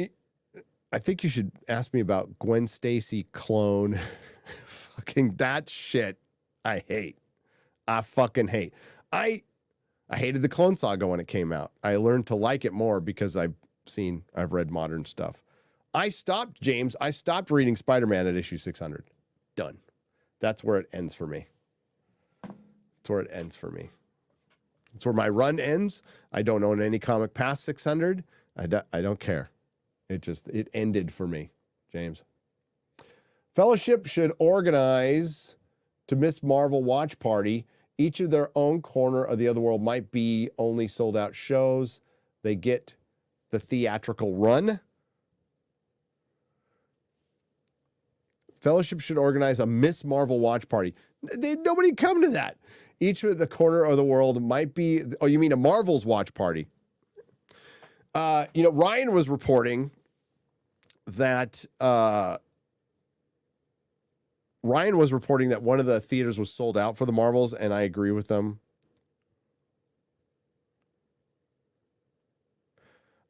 F: I think you should ask me about Gwen Stacy clone. Fucking that shit I hate. I fucking hate. I hated the Clone Saga when it came out. I learned to like it more because I've read modern stuff. I stopped reading Spider-Man at issue 600. Done. That's where it ends for me. That's where it ends for me. It's where my run ends. I don't own any comic past 600. I don't care. It ended for me, James. Fellowship should organize to Miss Marvel watch party. Each of their own corner of the other world might be only sold out shows. They get the theatrical run. Fellowship should organize a Miss Marvel watch party. Nobody come to that. Each of the corner of the world might be, oh, you mean a Marvel's watch party? Ryan was reporting that one of the theaters was sold out for the Marvels, and I agree with them.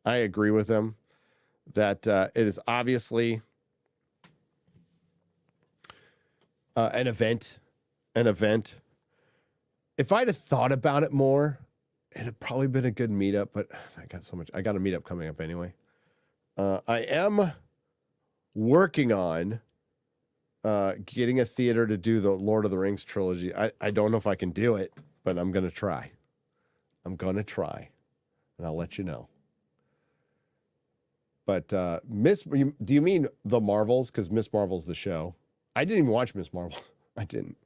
F: I agree with them that it is obviously an event. If I'd have thought about it more, it'd have probably been a good meetup, but I got a meetup coming up anyway. I am working on getting a theater to do the Lord of the Rings trilogy. I don't know if I can do it, but I'm going to try. And I'll let you know. But do you mean the Marvels? Because Miss Marvel's the show. I didn't even watch Miss Marvel. I didn't.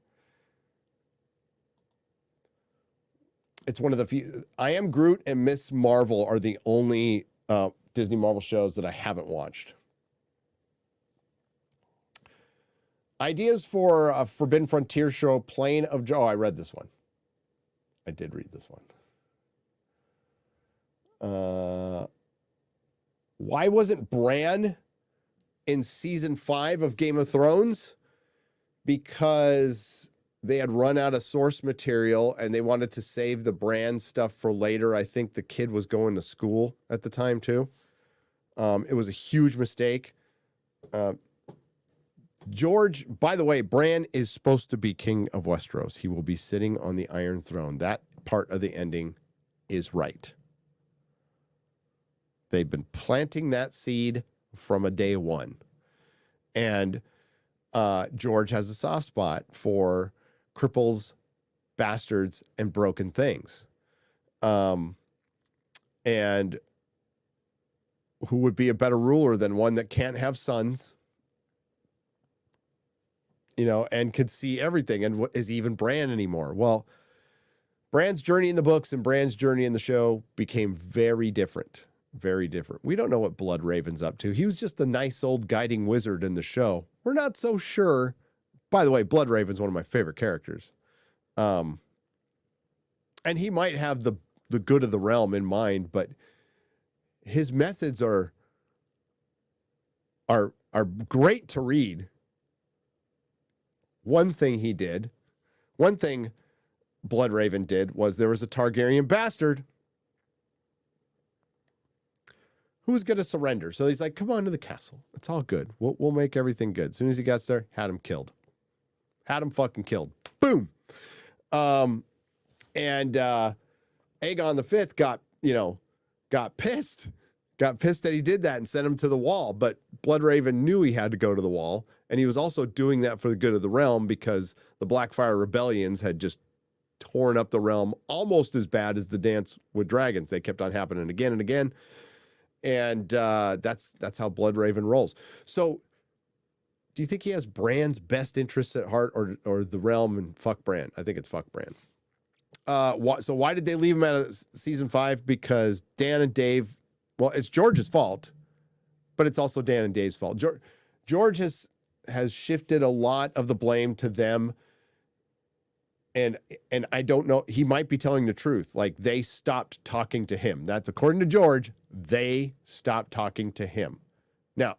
F: It's one of the few. I Am Groot and Miss Marvel are the only Disney Marvel shows that I haven't watched. Ideas for a Forbidden Frontier show, Plane of Joy. Oh, I read this one. I did read this one. Why wasn't Bran in season 5 of Game of Thrones? Because they had run out of source material and they wanted to save the brand stuff for later. I think the kid was going to school at the time too. It was a huge mistake. George, by the way, Bran is supposed to be king of Westeros. He will be sitting on the Iron Throne. That part of the ending is right. They've been planting that seed from a day one. And George has a soft spot for cripples, bastards, and broken things. And who would be a better ruler than one that can't have sons, you know, and could see everything and is even Bran anymore? Well, Bran's journey in the books and Bran's journey in the show became very different. Very different. We don't know what Bloodraven's up to. He was just a nice old guiding wizard in the show. We're not so sure. By the way, Bloodraven's one of my favorite characters. And he might have the good of the realm in mind, but his methods are great to read. One thing Bloodraven did was there was a Targaryen bastard who was going to surrender. So he's like, come on to the castle. It's all good. We'll make everything good. As soon as he gets there, had him killed. Had him fucking killed. Boom. And Aegon V got pissed. Got pissed that he did that and sent him to the wall. But Bloodraven knew he had to go to the wall. And he was also doing that for the good of the realm because the Blackfyre rebellions had just torn up the realm almost as bad as the Dance with Dragons. They kept on happening again and again. And that's how Bloodraven rolls. So do you think he has Bran's best interests at heart or the realm and fuck Bran? I think it's fuck Bran. So why did they leave him out of season 5? Because Dan and Dave, well, it's George's fault, but it's also Dan and Dave's fault. George has shifted a lot of the blame to them. And I don't know, he might be telling the truth. Like, they stopped talking to him. That's according to George. They stopped talking to him. Now,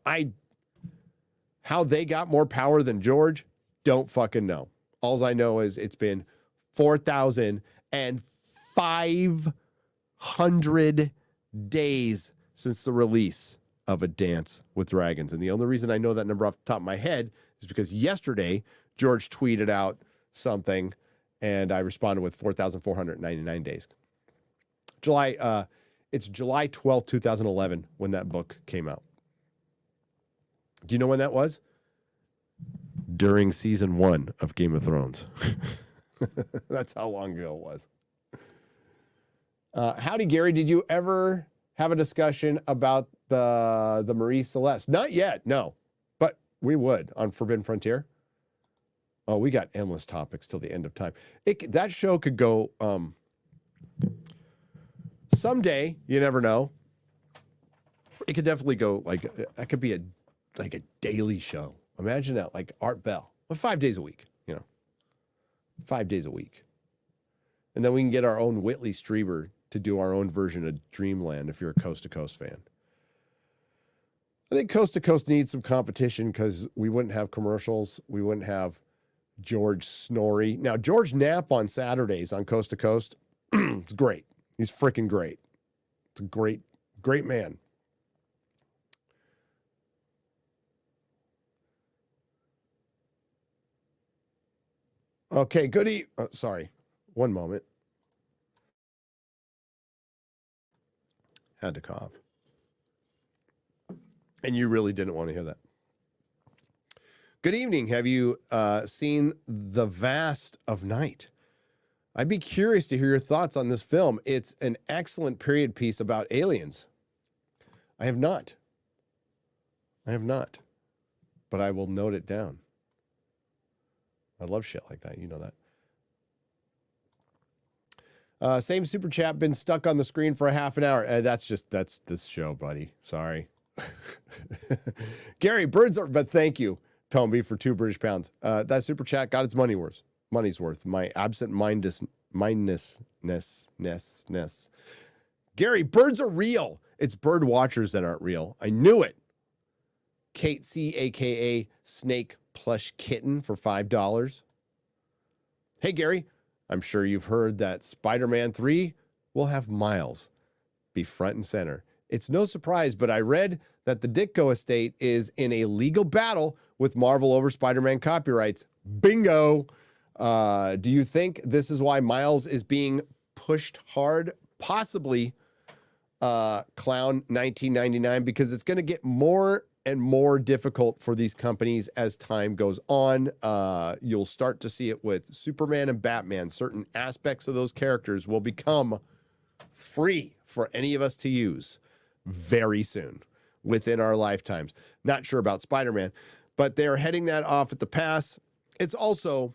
F: how they got more power than George, don't fucking know. All I know is it's been 4,500 days since the release of A Dance with Dragons. And the only reason I know that number off the top of my head is because yesterday George tweeted out something and I responded with 4,499 days. It's July 12th, 2011 when that book came out. Do you know when that was? During season 1 of Game of Thrones. That's how long ago it was. Howdy, Gary. Did you ever have a discussion about the Marie Celeste? Not yet, no. But we would on Forbidden Frontier. Oh, we got endless topics till the end of time. That show could go someday. You never know. It could definitely go that could be a daily show. Imagine that, like Art Bell, 5 days a week. 5 days a week, and then we can get our own Whitley Strieber to do our own version of Dreamland. If you're a Coast to Coast fan, I think Coast to Coast needs some competition because we wouldn't have commercials. We wouldn't have George Snorri. Now, George Knapp on Saturdays on Coast to Coast, it's great. He's freaking great. It's a great, great man. Okay, goody. Sorry, one moment. Had to cough. And you really didn't want to hear that. Good evening. Have you seen The Vast of Night? I'd be curious to hear your thoughts on this film. It's an excellent period piece about aliens. I have not. But I will note it down. I love shit like that. You know that. Same super chat, been stuck on the screen for a half an hour. That's this show, buddy. Sorry. Gary, but thank you, Tomby, for 2 British pounds. That super chat got its money's worth. My absent-mindedness. Gary, birds are real. It's bird watchers that aren't real. I knew it. Kate C, a.k.a. Snake Plush Kitten for $5. Hey, Gary, I'm sure you've heard that Spider-Man 3 will have Miles be front and center. It's no surprise, but I read that the Ditko estate is in a legal battle with Marvel over Spider-Man copyrights. Bingo! Do you think this is why Miles is being pushed hard? Possibly, Clown 1999, because it's going to get more and more difficult for these companies as time goes on. You'll start to see it with Superman and Batman. Certain aspects of those characters will become free for any of us to use very soon within our lifetimes. Not sure about Spider-Man, but they're heading that off at the pass. It's also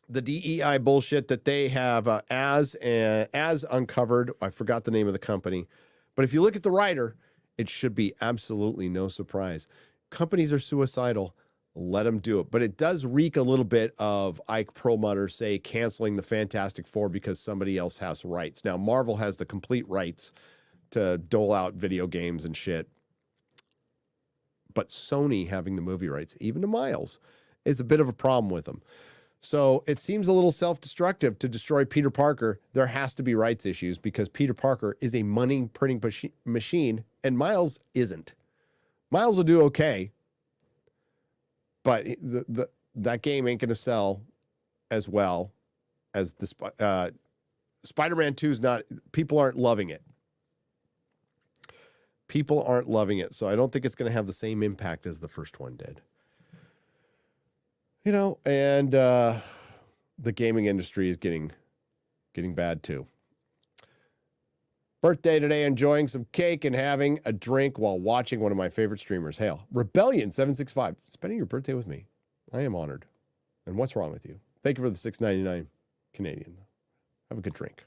F: the DEI bullshit that they have as uncovered. I forgot the name of the company, but if you look at the writer, it should be absolutely no surprise. Companies are suicidal. Let them do it. But it does reek a little bit of Ike Perlmutter, say, canceling the Fantastic Four because somebody else has rights. Now, Marvel has the complete rights to dole out video games and shit. But Sony having the movie rights, even to Miles, is a bit of a problem with them. So it seems a little self-destructive to destroy Peter Parker. There has to be rights issues because Peter Parker is a money printing machine and Miles isn't. Miles will do okay, but that game ain't going to sell as well as the Spider-Man 2 is not. People aren't loving it. People aren't loving it, so I don't think it's going to have the same impact as the first one did. You know, and the gaming industry is getting bad too. Birthday today, enjoying some cake and having a drink while watching one of my favorite streamers. Hail. Rebellion765, spending your birthday with me. I am honored. And what's wrong with you? Thank you for the $6.99 Canadian. Have a good drink.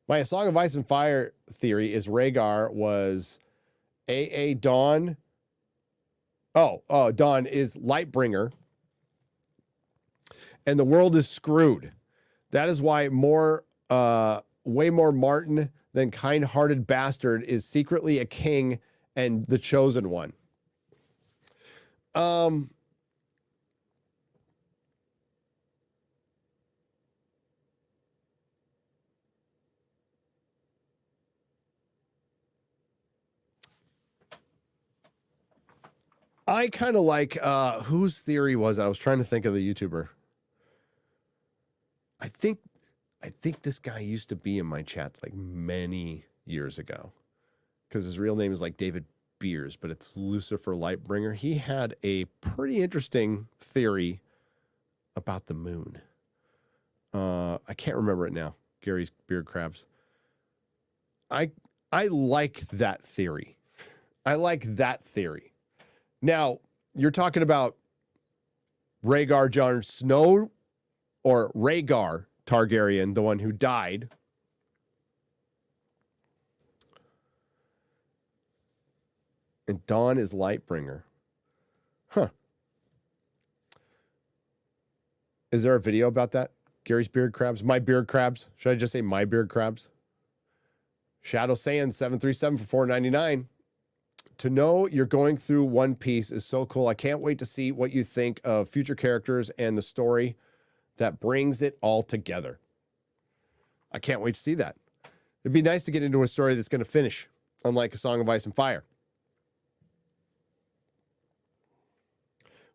F: My Song of Ice and Fire theory is Rhaegar was A.A. Dawn. Dawn is Lightbringer. And the world is screwed. That is why way more Martin than kind-hearted bastard is secretly a king and the chosen one. I kind of like whose theory was it? I was trying to think of the YouTuber. I think this guy used to be in my chats like many years ago because his real name is like David Beers, but it's Lucifer Lightbringer. He had a pretty interesting theory about the moon. I can't remember it now. Gary's Beard Crabs. I like that theory. Now, you're talking about Rhaegar Jon Snow or Rhaegar Targaryen, the one who died. And Dawn is Lightbringer. Huh. Is there a video about that? Gary's Beard Crabs? My Beard Crabs? Should I just say My Beard Crabs? Shadow Sand 737 for $4.99. To know you're going through One Piece is so cool. I can't wait to see what you think of future characters and the story that brings it all together. I can't wait to see that. It'd be nice to get into a story that's going to finish, unlike A Song of Ice and Fire.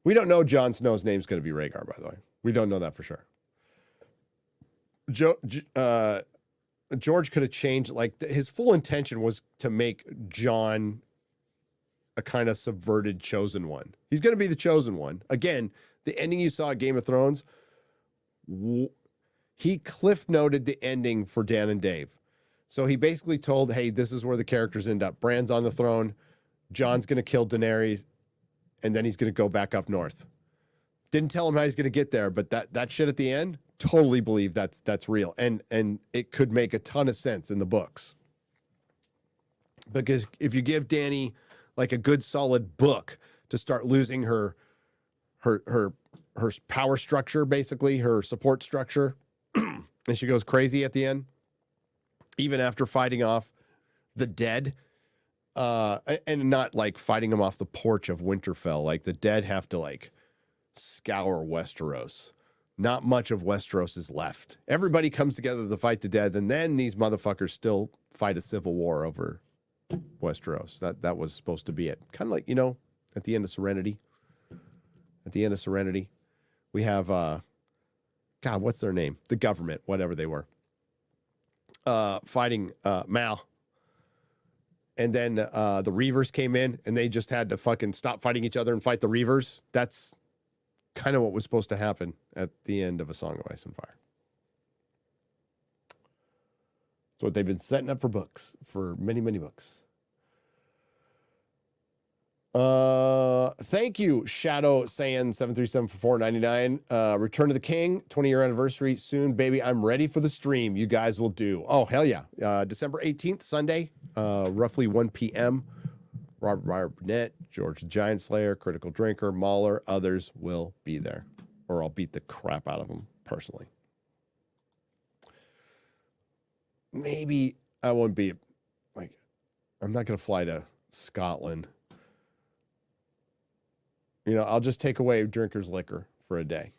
F: We don't know Jon Snow's name's going to be Rhaegar, by the way. We don't know that for sure. George could have changed, like, his full intention was to make Jon a kind of subverted chosen one. He's going to be the chosen one. Again, the ending you saw at Game of Thrones, he cliff noted the ending for Dan and Dave. So he basically told, hey, this is where the characters end up. Bran's on the throne. Jon's going to kill Daenerys. And then he's going to go back up north. Didn't tell him how he's going to get there, but that shit at the end, totally believe that's real. And it could make a ton of sense in the books. Because if you give Dany like a good solid book to start losing her power structure, basically, her support structure, and she goes crazy at the end, even after fighting off the dead, and not like fighting them off the porch of Winterfell. Like the dead have to like scour Westeros not much of Westeros is left. Everybody comes together to fight the dead, and then these motherfuckers still fight a civil war over Westeros. That was supposed to be it. Kind of like, you know, at the end of Serenity. At the end of Serenity, we have, God, what's their name? The government, whatever they were, fighting Mal. And then the Reavers came in, and they just had to fucking stop fighting each other and fight the Reavers. That's kind of what was supposed to happen at the end of A Song of Ice and Fire. It's what they've been setting up for books, for many, many books. Thank you, Shadow Saiyan 737 for $4.99. Return to the King, 20-year anniversary soon, baby. I'm ready for the stream. You guys will do. Oh, hell yeah. December 18th, Sunday, roughly 1 p.m. Robert Burnett, George the Giant Slayer, Critical Drinker, Mauler, others will be there. Or I'll beat the crap out of them personally. Maybe I won't be, like, I'm not going to fly to Scotland. You know, I'll just take away drinkers' liquor for a day.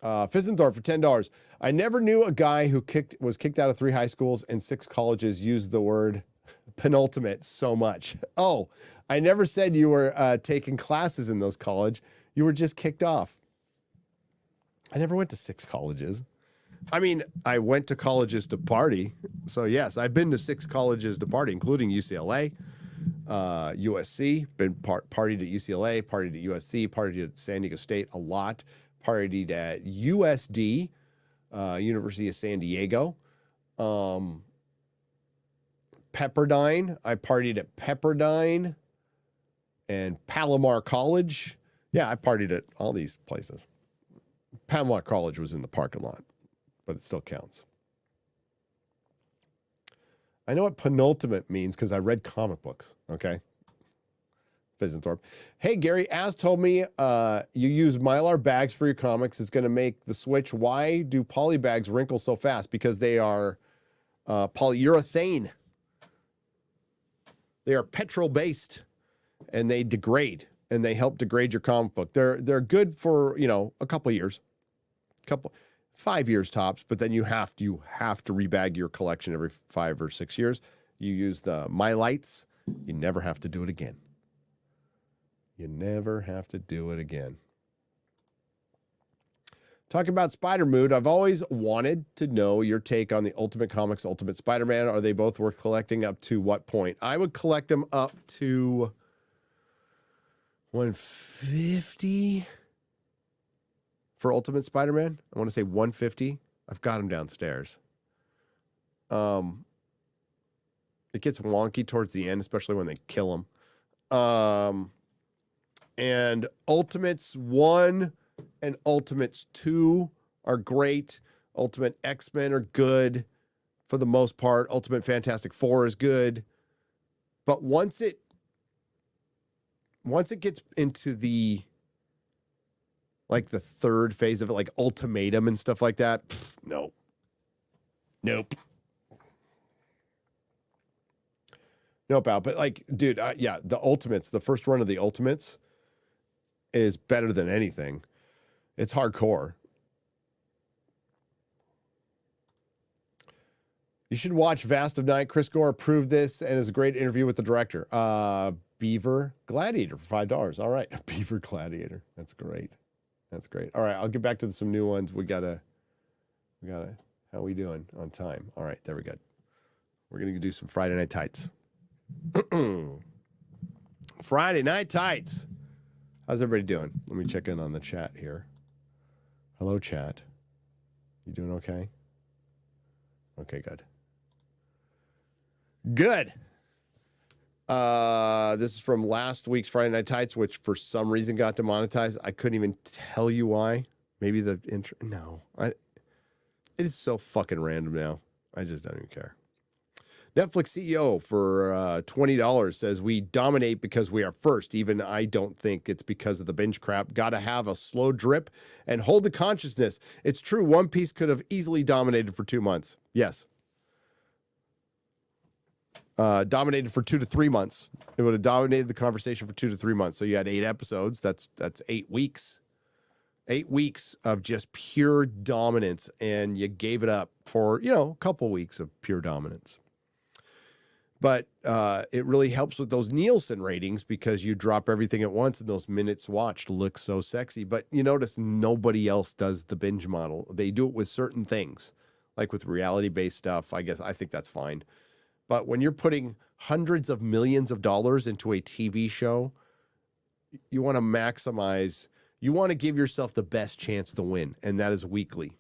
F: Fizzendorf for $10. I never knew a guy who was kicked out of 3 high schools and 6 colleges used the word penultimate so much. Oh, I never said you were taking classes in those college. You were just kicked off. I never went to 6 colleges. I mean, I went to colleges to party. So, yes, I've been to 6 colleges to party, including UCLA. USC, been partied at UCLA, partied at USC, partied at San Diego State a lot, partied at USD, University of San Diego, Pepperdine. I partied at Pepperdine and Palomar College. Yeah, I partied at all these places. Palomar College was in the parking lot, but it still counts. I know what penultimate means because I read comic books, okay? Fizzenthorpe. Hey, Gary, Az told me you use Mylar bags for your comics. It's going to make the switch. Why do poly bags wrinkle so fast? Because they are polyurethane. They are petrol-based, and they degrade, and they help degrade your comic book. They're good for, you know, a couple of years. 5 years tops, but then you have to rebag your collection every 5 or 6 years. You use the Mylites, you never have to do it again. You never have to do it again. Talking about Spider Mood, I've always wanted to know your take on the Ultimate Comics Ultimate Spider-Man. Are they both worth collecting? Up to what point? I would collect them up to 150. For Ultimate Spider-Man, I want to say 150. I've got them downstairs. It gets wonky towards the end, especially when they kill him. And Ultimates 1 and Ultimates 2 are great. Ultimate X-Men are good for the most part. Ultimate Fantastic Four is good. But once it gets into the like the third phase of it, like Ultimatum and stuff like that. Nope. Nope, Al. But like, dude, yeah, the Ultimates, the first run of the Ultimates is better than anything. It's hardcore. You should watch Vast of Night. Chris Gore approved this and is a great interview with the director. Beaver Gladiator for $5. All right. Beaver Gladiator. That's great. That's great. All right, I'll get back to some new ones. We gotta. How are we doing on time? All right, there we go. We're gonna do some Friday Night Tights. Friday Night Tights. How's everybody doing? Let me check in on the chat here. Hello, chat. You doing okay? Okay, good. Good. This is from last week's Friday Night Tights, which for some reason got demonetized. I couldn't even tell you why. Maybe the intro. No, it is so fucking random now. I just don't even care. Netflix CEO for $20 says we dominate because we are first. Even I don't think it's because of the binge crap. Got to have a slow drip and hold the consciousness. It's true. One Piece could have easily dominated for 2 months. Yes. Dominated for 2 to 3 months. It would have dominated the conversation for 2 to 3 months. So you had 8 episodes. That's 8 weeks. 8 weeks of just pure dominance, and you gave it up for, a couple weeks of pure dominance. But it really helps with those Nielsen ratings because you drop everything at once and those minutes watched look so sexy. But you notice nobody else does the binge model. They do it with certain things, like with reality-based stuff. I think that's fine. But when you're putting hundreds of millions of dollars into a TV show, you want to maximize, you want to give yourself the best chance to win, and that is weekly.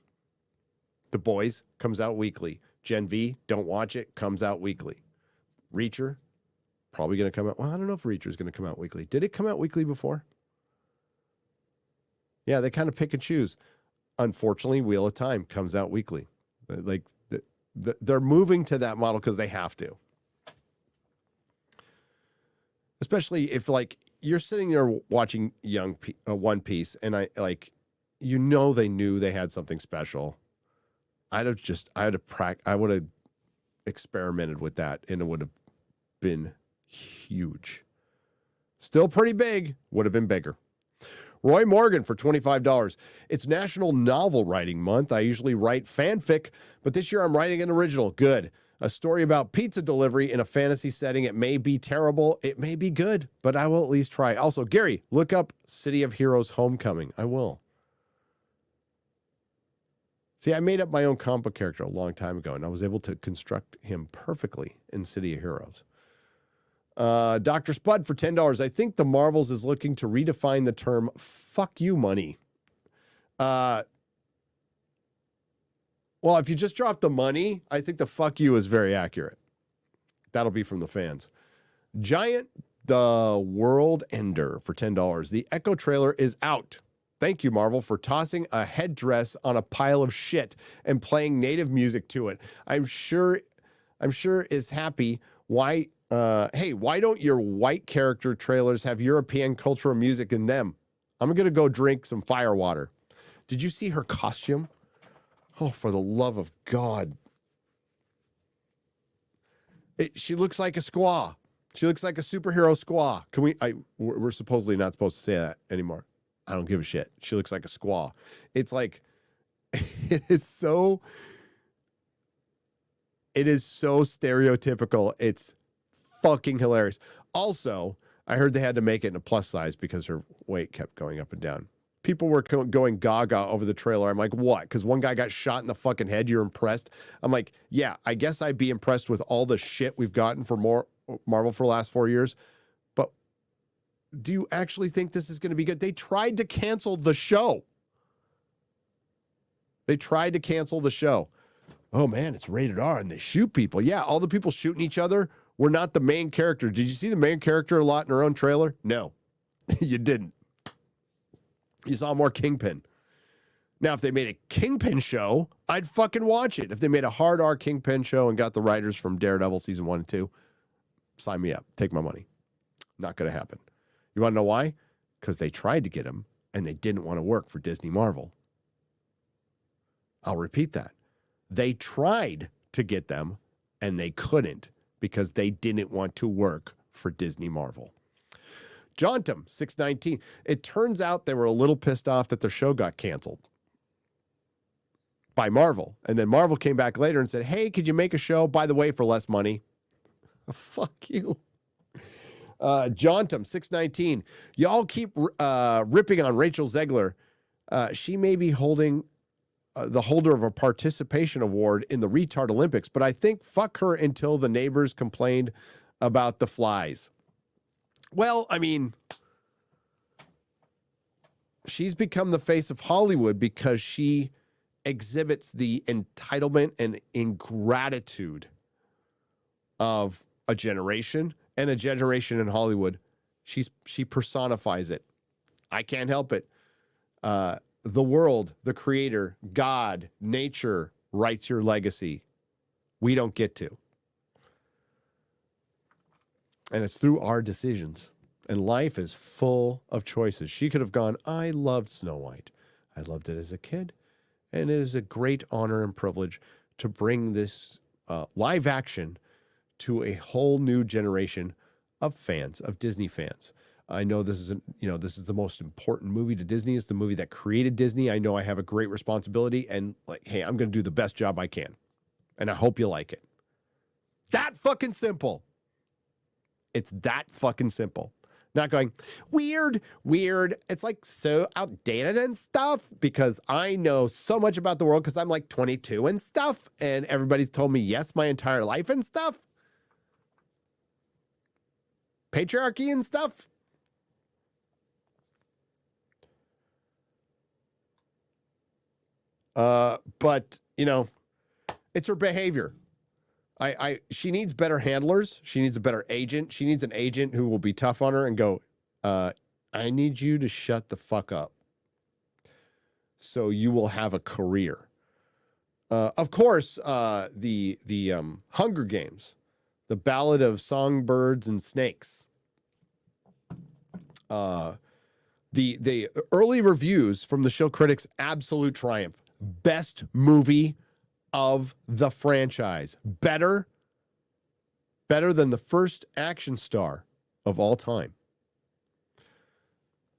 F: The Boys comes out weekly. Gen V, don't watch it, comes out weekly. Reacher, probably going to come out. Well, I don't know if Reacher is going to come out weekly. Did it come out weekly before? Yeah, they kind of pick and choose. Unfortunately, Wheel of Time comes out weekly. Like they're moving to that model because they have to. Especially if like you're sitting there watching One Piece, and I they knew they had something special. I would have experimented with that, and it would have been huge. Still pretty big, would have been bigger. Roy Morgan for $25. It's National Novel Writing Month. I usually write fanfic, but this year I'm writing an original. Good. A story about pizza delivery in a fantasy setting. It may be terrible. It may be good, but I will at least try. Also, Gary, look up City of Heroes Homecoming. I will. See, I made up my own comic book character a long time ago, and I was able to construct him perfectly in City of Heroes. Dr. Spud for $10. I think the Marvels is looking to redefine the term fuck you money. Well, if you just drop the money, I think the fuck you is very accurate. That'll be from the fans. Giant the World Ender for $10. The Echo trailer is out. Thank you, Marvel, for tossing a headdress on a pile of shit and playing native music to it. I'm sure is happy. Why don't your white character trailers have European cultural music in them? I'm going to go drink some fire water. Did you see her costume? Oh, for the love of God. She looks like a squaw. She looks like a superhero squaw. We're supposedly not supposed to say that anymore. I don't give a shit. She looks like a squaw. It's like, it is so stereotypical. It's fucking hilarious. Also, I heard they had to make it in a plus size because her weight kept going up and down. People were going gaga over the trailer. I'm like, what? Because one guy got shot in the fucking head. You're impressed? I'm like, yeah, I guess I'd be impressed with all the shit we've gotten for more Marvel for the last 4 years. But do you actually think this is going to be good? They tried to cancel the show. Oh, man, it's rated R and they shoot people. Yeah, all the people shooting each other were not the main character. Did you see the main character a lot in her own trailer? No, you didn't. You saw more Kingpin. Now, if they made a Kingpin show, I'd fucking watch it. If they made a hard R Kingpin show and got the writers from Daredevil season 1 and 2, sign me up. Take my money. Not going to happen. You want to know why? Because they tried to get him and they didn't want to work for Disney Marvel. I'll repeat that. They tried to get them and they couldn't because they didn't want to work for Disney Marvel. Jontum, 619. It turns out they were a little pissed off that their show got canceled by Marvel. And then Marvel came back later and said, hey, could you make a show, by the way, for less money? Fuck you. Jontum, 619. Y'all keep ripping on Rachel Zegler. She may be holding the holder of a participation award in the Retard Olympics, but I think fuck her until the neighbors complained about the flies. Well, I mean, she's become the face of Hollywood because she exhibits the entitlement and ingratitude of a generation, and a generation in Hollywood. She personifies it. I can't help it. The world, the creator, God, nature writes your legacy. We don't get to. And it's through our decisions. And life is full of choices. She could have gone, I loved Snow White. I loved it as a kid. And it is a great honor and privilege to bring this live action to a whole new generation of fans, of Disney fans. I know this is, this is the most important movie to Disney. It's the movie that created Disney. I know I have a great responsibility, and like, hey, I'm going to do the best job I can, and I hope you like it. That fucking simple. It's that fucking simple. Not going, weird. It's like so outdated and stuff, because I know so much about the world because I'm like 22 and stuff, and everybody's told me yes my entire life and stuff. Patriarchy and stuff. But it's her behavior. She needs better handlers. She needs a better agent. She needs an agent who will be tough on her and go, I need you to shut the fuck up so you will have a career. Of course, the Hunger Games, the Ballad of Songbirds and Snakes. The early reviews from the show critics, absolute triumph. Best movie of the franchise. Better than the first action star of all time.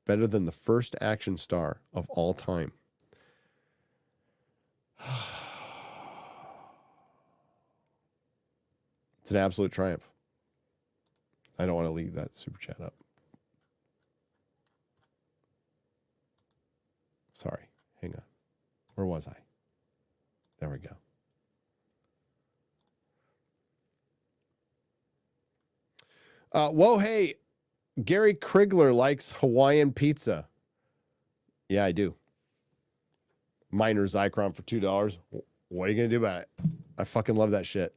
F: Better than the first action star of all time. It's an absolute triumph. I don't want to leave that super chat up. Sorry, hang on. Where was I? There we go. Whoa, hey, Gary Krigler likes Hawaiian pizza. Yeah, I do. Miner's Icon for $2. What are you going to do about it? I fucking love that shit.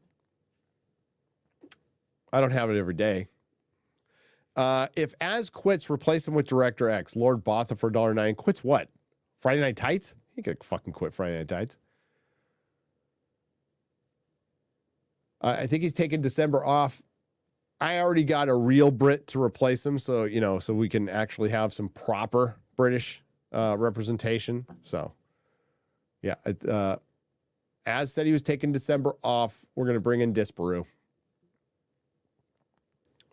F: I don't have it every day. If Az quits, replace him with Director X. Lord Botha for $1.09. Quits what? Friday Night Tights? He could fucking quit Friday Night Tights. I think he's taking December off. I already got a real Brit to replace him, so so we can actually have some proper British representation. So, yeah, Az said he was taking December off. We're gonna bring in Disparu.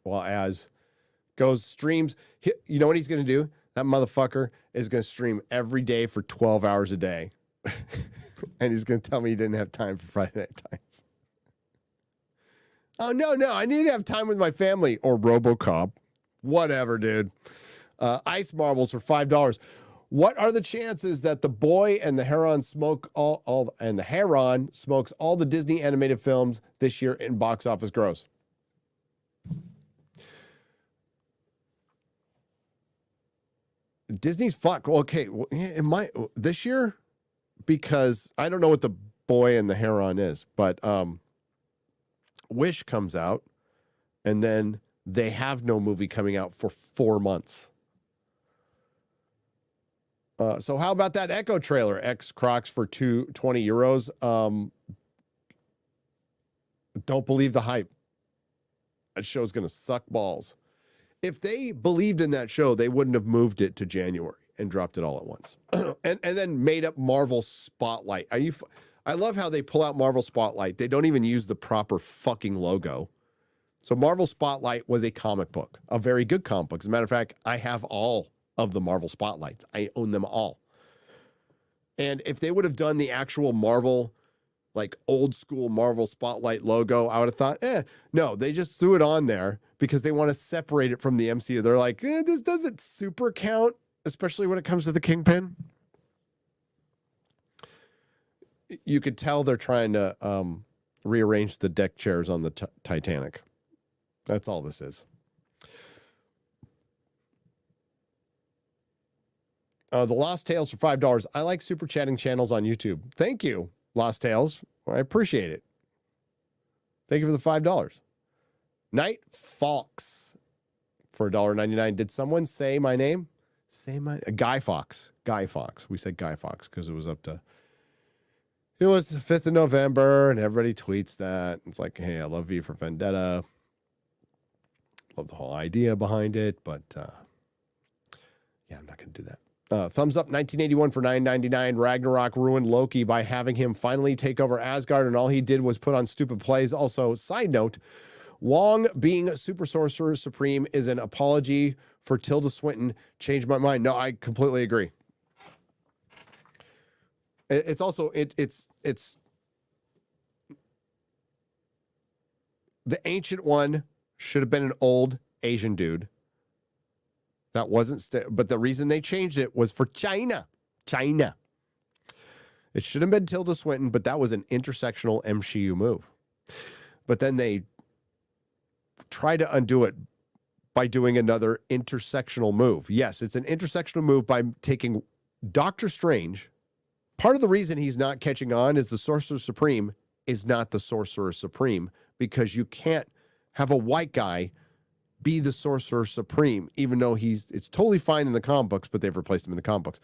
F: While Az goes streams, you know what he's gonna do? That motherfucker is gonna stream every day for 12 hours a day, and he's gonna tell me he didn't have time for Friday Night Tights. Oh, no, I need to have time with my family. Or RoboCop. Whatever, dude. Ice marbles for $5. What are the chances that the boy and the heron smoke and the heron smokes all the Disney animated films this year in box office gross? Disney's fuck. Okay, this year, because I don't know what the boy and the heron is, but Wish comes out, and then they have no movie coming out for 4 months. So how about that Echo trailer? X Crocs for €20. Don't believe the hype. That show's going to suck balls. If they believed in that show, they wouldn't have moved it to January and dropped it all at once. and then made up Marvel Spotlight. I love how they pull out Marvel Spotlight. They don't even use the proper fucking logo. So Marvel Spotlight was a comic book, a very good comic book. As a matter of fact, I have all of the Marvel Spotlights. I own them all. And if they would have done the actual Marvel, like old school Marvel Spotlight logo, I would have thought, no, they just threw it on there because they want to separate it from the MCU. They're like, this doesn't super count, especially when it comes to the Kingpin. You could tell they're trying to rearrange the deck chairs on the Titanic. That's all this is. The Lost Tales for $5. I like super chatting channels on YouTube. Thank you, Lost Tales. I appreciate it. Thank you for the $5. Night Fox for $1.99. Did someone say my name? Guy Fawkes. Guy Fawkes. We said Guy Fawkes because it was up to... It was the 5th of November, and everybody tweets that. It's like, hey, I love V for Vendetta. Love the whole idea behind it, but yeah, I'm not going to do that. Thumbs up 1981 for $9.99. Ragnarok ruined Loki by having him finally take over Asgard, and all he did was put on stupid plays. Also, side note, Wong being Super Sorcerer Supreme is an apology for Tilda Swinton. Changed my mind. No, I completely agree. It's also it's the ancient one should have been an old Asian dude. That wasn't, but the reason they changed it was for China. China. It should have been Tilda Swinton, but that was an intersectional MCU move. But then they tried to undo it by doing another intersectional move. Yes, it's an intersectional move by taking Doctor Strange. Part of the reason he's not catching on is the Sorcerer Supreme is not the Sorcerer Supreme, because you can't have a white guy be the Sorcerer Supreme, even though it's totally fine in the comic books, but they've replaced him in the comic books.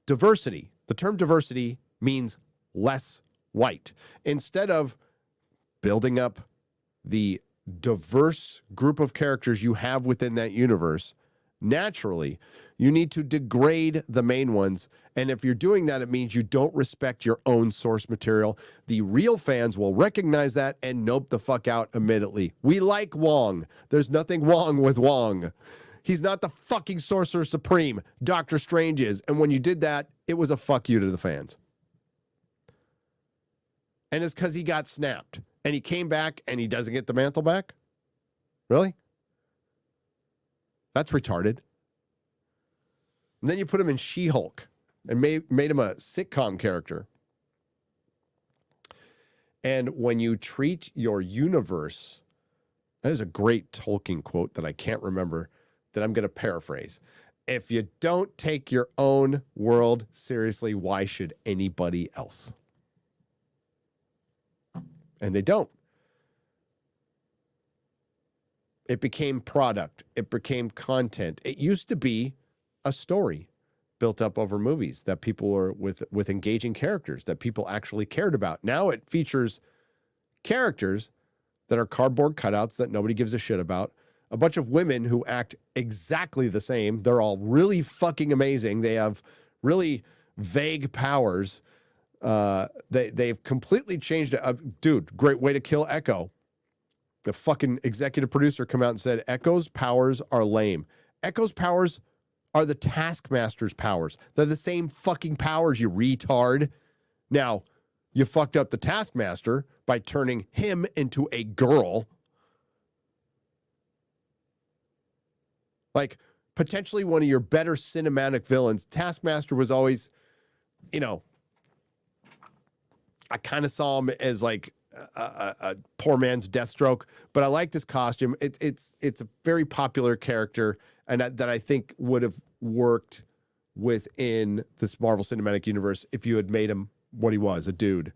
F: Diversity. The term diversity means less white. Instead of building up the diverse group of characters you have within that universe, naturally, you need to degrade the main ones. And if you're doing that, it means you don't respect your own source material. The real fans will recognize that and nope the fuck out immediately. We like Wong. There's nothing wrong with Wong. He's not the fucking Sorcerer Supreme. Doctor Strange is. And when you did that, it was a fuck you to the fans. And it's because he got snapped. And he came back and he doesn't get the mantle back? Really? That's retarded. And then you put him in She-Hulk and made him a sitcom character. And when you treat your universe, that is a great Tolkien quote that I can't remember, that I'm going to paraphrase. If you don't take your own world seriously, why should anybody else? And they don't. It became product. It became content. It used to be a story built up over movies that people are with engaging characters that people actually cared about. Now it features characters that are cardboard cutouts that nobody gives a shit about. A bunch of women who act exactly the same. They're all really fucking amazing. They have really vague powers. They've completely changed it. Dude, great way to kill Echo. The fucking executive producer come out and said, Echo's powers are lame. Echo's powers are the Taskmaster's powers. They're the same fucking powers, you retard. Now, you fucked up the Taskmaster by turning him into a girl. Like, potentially one of your better cinematic villains. Taskmaster was always, I kind of saw him as like a poor man's Deathstroke, but I liked his costume. It's a very popular character, and that I think would have worked within this Marvel Cinematic Universe if you had made him what he was, a dude.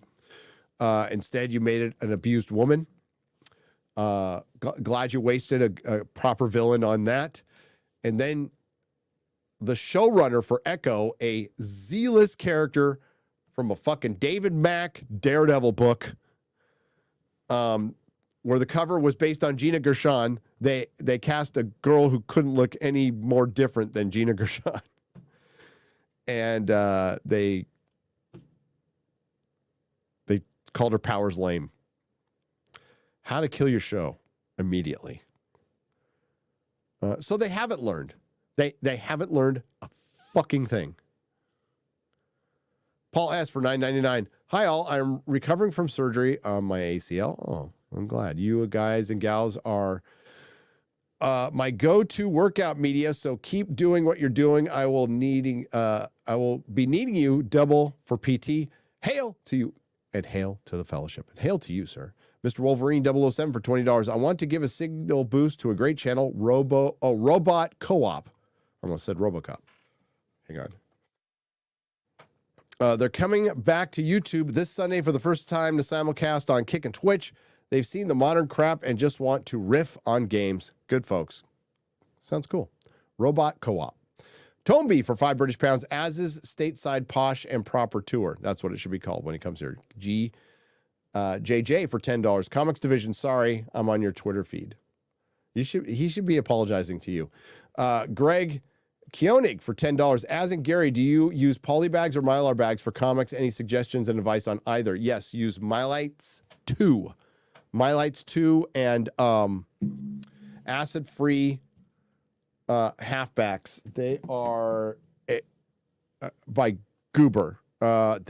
F: Instead, you made it an abused woman. Glad you wasted a proper villain on that. And then the showrunner for Echo, a zealous character from a fucking David Mack Daredevil book, where the cover was based on Gina Gershon. They cast a girl who couldn't look any more different than Gina Gershon. And they called her powers lame. How to kill your show immediately. So they haven't learned. They haven't learned a fucking thing. Paul S. for $9.99. Hi, all. I'm recovering from surgery on my ACL. Oh, I'm glad. You guys and gals are my go-to workout media, so keep doing what you're doing. I will be needing you double for PT. Hail to you, and hail to the fellowship. And hail to you, sir. Mr. Wolverine 007 for $20. I want to give a signal boost to a great channel, Robot Co-op. I almost said RoboCop. Hang on. They're coming back to YouTube this Sunday for the first time to simulcast on Kick and Twitch. They've seen the modern crap and just want to riff on games. Good folks. Sounds cool. Robot Co-op. Tomby for £5 British pounds, as is Stateside Posh and Proper Tour. That's what it should be called when he comes here. JJ for $10. Comics Division, sorry, I'm on your Twitter feed. He should be apologizing to you. Greg Koenig for $10. As in Gary, do you use poly bags or Mylar bags for comics? Any suggestions and advice on either? Yes, use Mylites 2. My Lights 2 and acid-free halfbacks. They are by Goober. I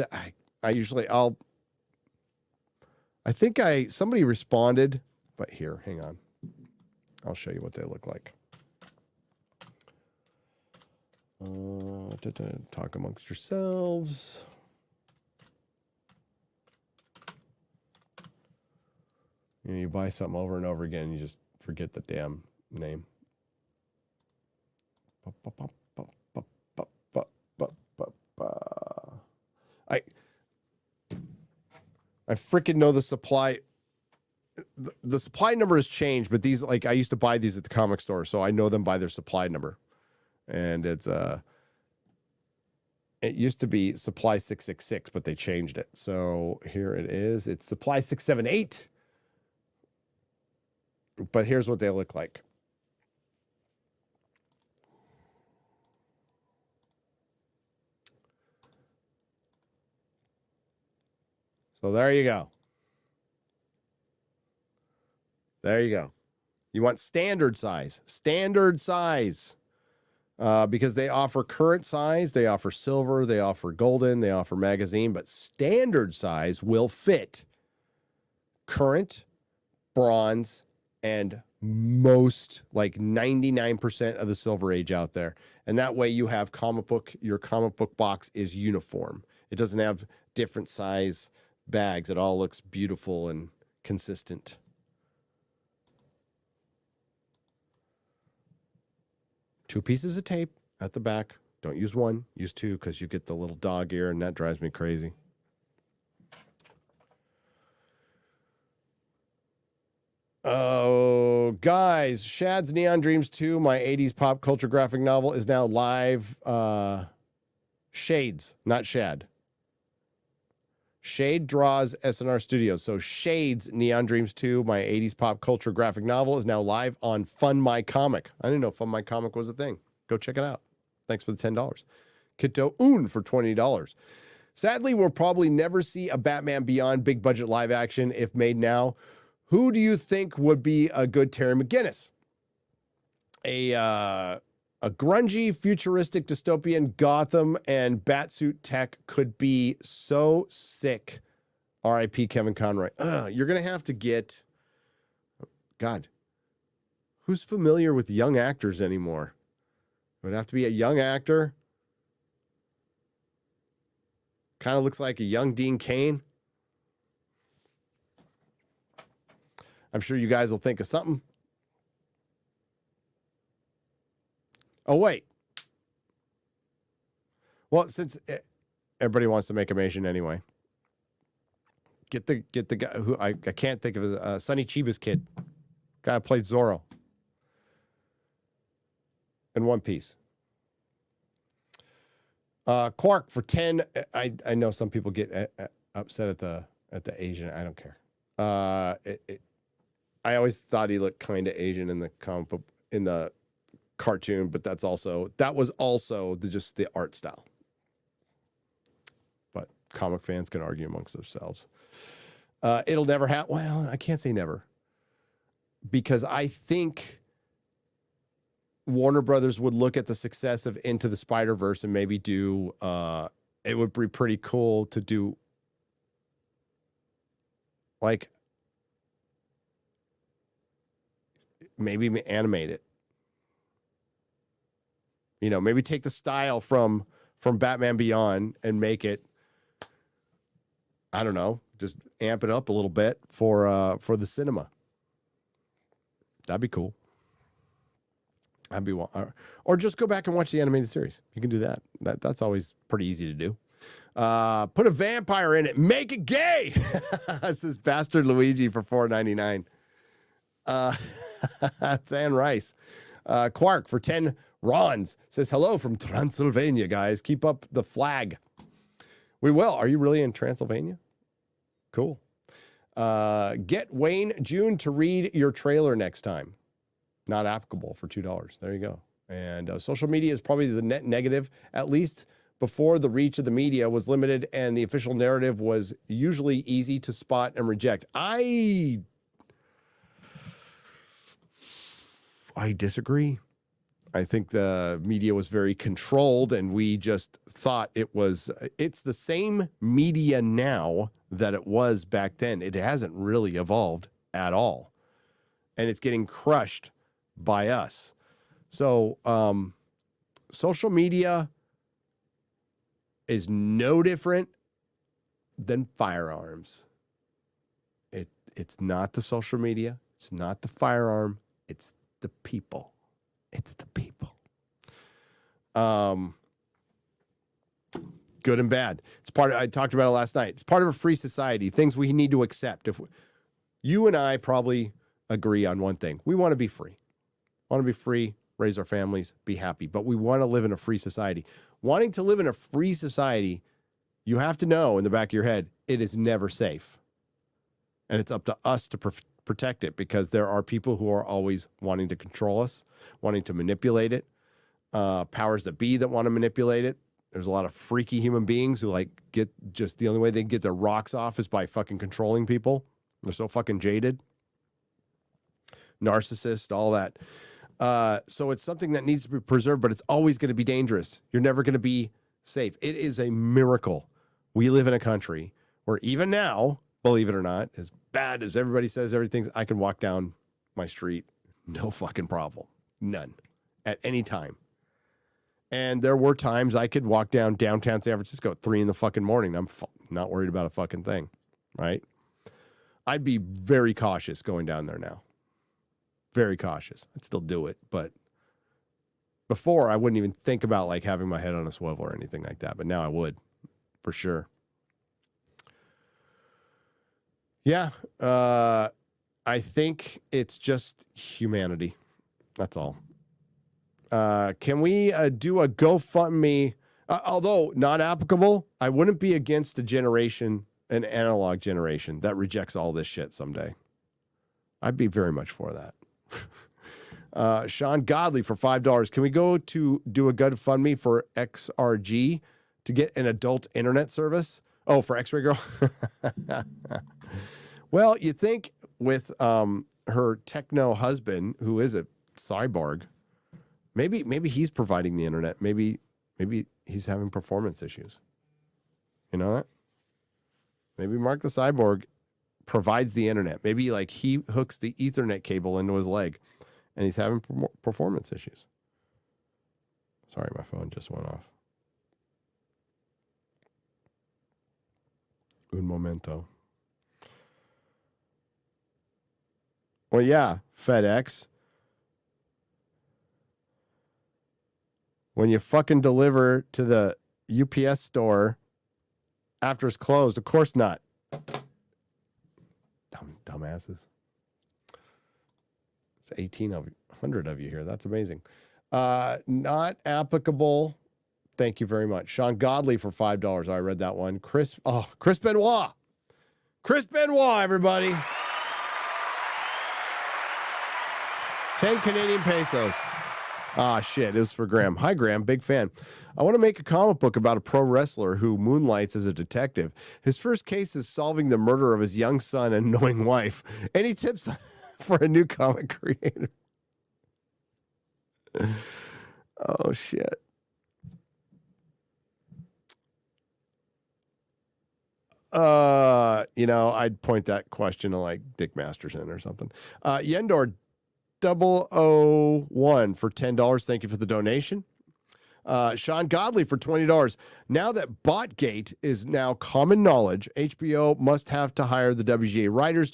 F: think somebody responded, but here, hang on. I'll show you what they look like. Talk amongst yourselves. You buy something over and over again, you just forget the damn name. I freaking know the supply. The supply number has changed, but these, like, I used to buy these at the comic store, so I know them by their supply number. And it used to be supply 666, but they changed it. So here it is. It's supply 678. But here's what they look like. So there you go. There you go. You want standard size. Standard size. Because they offer current size, they offer silver, they offer golden, they offer magazine, but standard size will fit current, bronze, and most, like 99% of the Silver Age out there. And that way you have your comic book box is uniform. It doesn't have different size bags. It all looks beautiful and consistent. Two pieces of tape at the back. Don't use one, use two, because you get the little dog ear, and that drives me crazy. Oh, guys, Shad's Neon Dreams 2, my 80s pop culture graphic novel, is now live. Shades, not Shad. Shade draws SNR Studios. So Shades Neon Dreams 2, my 80s pop culture graphic novel, is now live on Fun My Comic. I didn't know Fun My Comic was a thing. Go check it out. Thanks for the $10. Kito Un for $20. Sadly, we'll probably never see a Batman Beyond big budget live action if made now. Who do you think would be a good Terry McGinnis? A grungy, futuristic, dystopian Gotham and Batsuit tech could be so sick. R.I.P. Kevin Conroy. You're going to have to get... God. Who's familiar with young actors anymore? It would have to be a young actor. Kind of looks like a young Dean Cain. I'm sure you guys will think of something. Oh, wait. Well, since everybody wants to make a mention anyway, get the guy who I can't think of his Sonny Chiba's kid. Guy who played Zorro in One Piece. Quark for 10. I know some people get upset at the Asian. I don't care. I always thought he looked kind of Asian in the comic book, in the cartoon, but that was also just the art style. But comic fans can argue amongst themselves. It'll never happen. Well, I can't say never, because I think Warner Brothers would look at the success of Into the Spider-Verse and maybe do. It would be pretty cool to do, like, maybe animate it. You know, maybe take the style from Batman Beyond and make it, I don't know, just amp it up a little bit for the cinema. That'd be cool. That'd be or just go back and watch the animated series. You can do that. That's always pretty easy to do. Put a vampire in it, make it gay. Says Bastard Luigi for $4.99. That's Ann Rice. Quark for 10 Rons says, hello from Transylvania, guys. Keep up the flag. We will. Are you really in Transylvania? Cool. Get Wayne June to read your trailer next time. Not applicable for $2. There you go. And social media is probably the net negative, at least before the reach of the media was limited and the official narrative was usually easy to spot and reject. I I disagree. I think the media was very controlled, and we just thought it's the same media now that it was back then. It hasn't really evolved at all. And it's getting crushed by us. So, social media is no different than firearms. It's not the social media. It's not the firearm. It's the people. It's the people. Good and bad. I talked about it last night. It's part of a free society. Things we need to accept. You and I probably agree on one thing. We want to be free. Want to be free, raise our families, be happy. But we want to live in a free society. Wanting to live in a free society, you have to know in the back of your head, it is never safe. And it's up to us to protect it, because there are people who are always wanting to control us, wanting to manipulate it, powers that be that want to manipulate it. There's a lot of freaky human beings who get just the only way they can get their rocks off is by fucking controlling people. They're so fucking jaded. Narcissist, all that. So it's something that needs to be preserved, but it's always going to be dangerous. You're never going to be safe. It is a miracle. We live in a country where even now, believe it or not, as bad as everybody says everything, I can walk down my street, no fucking problem. None. At any time. And there were times I could walk down downtown San Francisco at 3 a.m. I'm not worried about a fucking thing, right? I'd be very cautious going down there now. Very cautious. I'd still do it, but before I wouldn't even think about having my head on a swivel or anything like that, but now I would, for sure. Yeah, I think it's just humanity. That's all. Can we do a GoFundMe? Although not applicable, I wouldn't be against an analog generation that rejects all this shit someday. I'd be very much for that. Sean Godley for $5. Can we go to do a GoFundMe for XRG to get an adult internet service? Oh, for X-Ray Girl? Well, you think with her techno husband, who is a cyborg, maybe he's providing the internet. Maybe he's having performance issues. You know that? Maybe Mark the Cyborg provides the internet. Maybe he hooks the Ethernet cable into his leg, and he's having performance issues. Sorry, my phone just went off. Un momento. Well, yeah, FedEx. When you fucking deliver to the UPS store after it's closed, of course not. Dumbasses. It's 1,800 of you here. That's amazing. Not applicable. Thank you very much. Sean Godley for $5. I read that one. Chris Benoit. Chris Benoit, everybody. 10 Canadian pesos. Ah, shit. It was for Graham. Hi, Graham. Big fan. I want to make a comic book about a pro wrestler who moonlights as a detective. His first case is solving the murder of his young son and knowing wife. Any tips for a new comic creator? Oh, shit. I'd point that question to Dick Masterson or something. Yendor 001 for $10. Thank you for the donation. Sean Godley for $20. Now that Botgate is now common knowledge, HBO must have to hire the WGA writers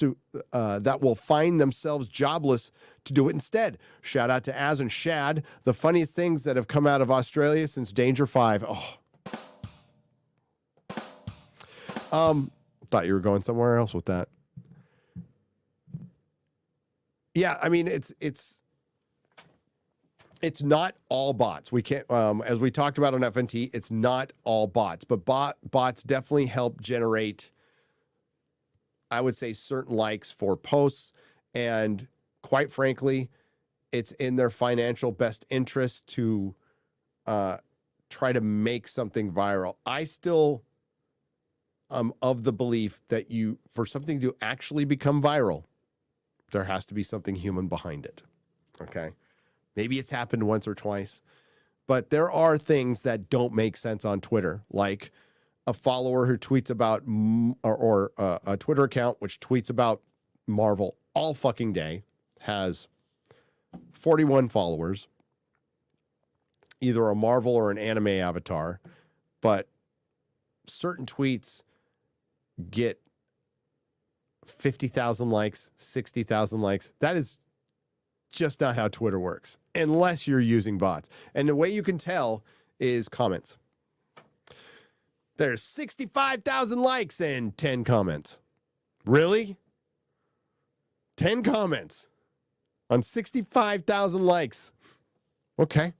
F: that will find themselves jobless to do it instead. Shout out to Az and Shad, the funniest things that have come out of Australia since Danger 5. Thought you were going somewhere else with that. Yeah, I mean it's not all bots. We can't, as we talked about on FNT, it's not all bots, but bots definitely help generate, I would say, certain likes for posts, and quite frankly, it's in their financial best interest to try to make something viral. I still am of the belief that for something to actually become viral, there has to be something human behind it. Okay. Maybe it's happened once or twice. But there are things that don't make sense on Twitter, like a follower who tweets about, or a Twitter account which tweets about Marvel all fucking day, has 41 followers, either a Marvel or an anime avatar, but certain tweets get 50,000 likes, 60,000 likes. That is just not how Twitter works, unless you're using bots. And the way you can tell is comments. There's 65,000 likes and 10 comments. Really? 10 comments on 65,000 likes. Okay.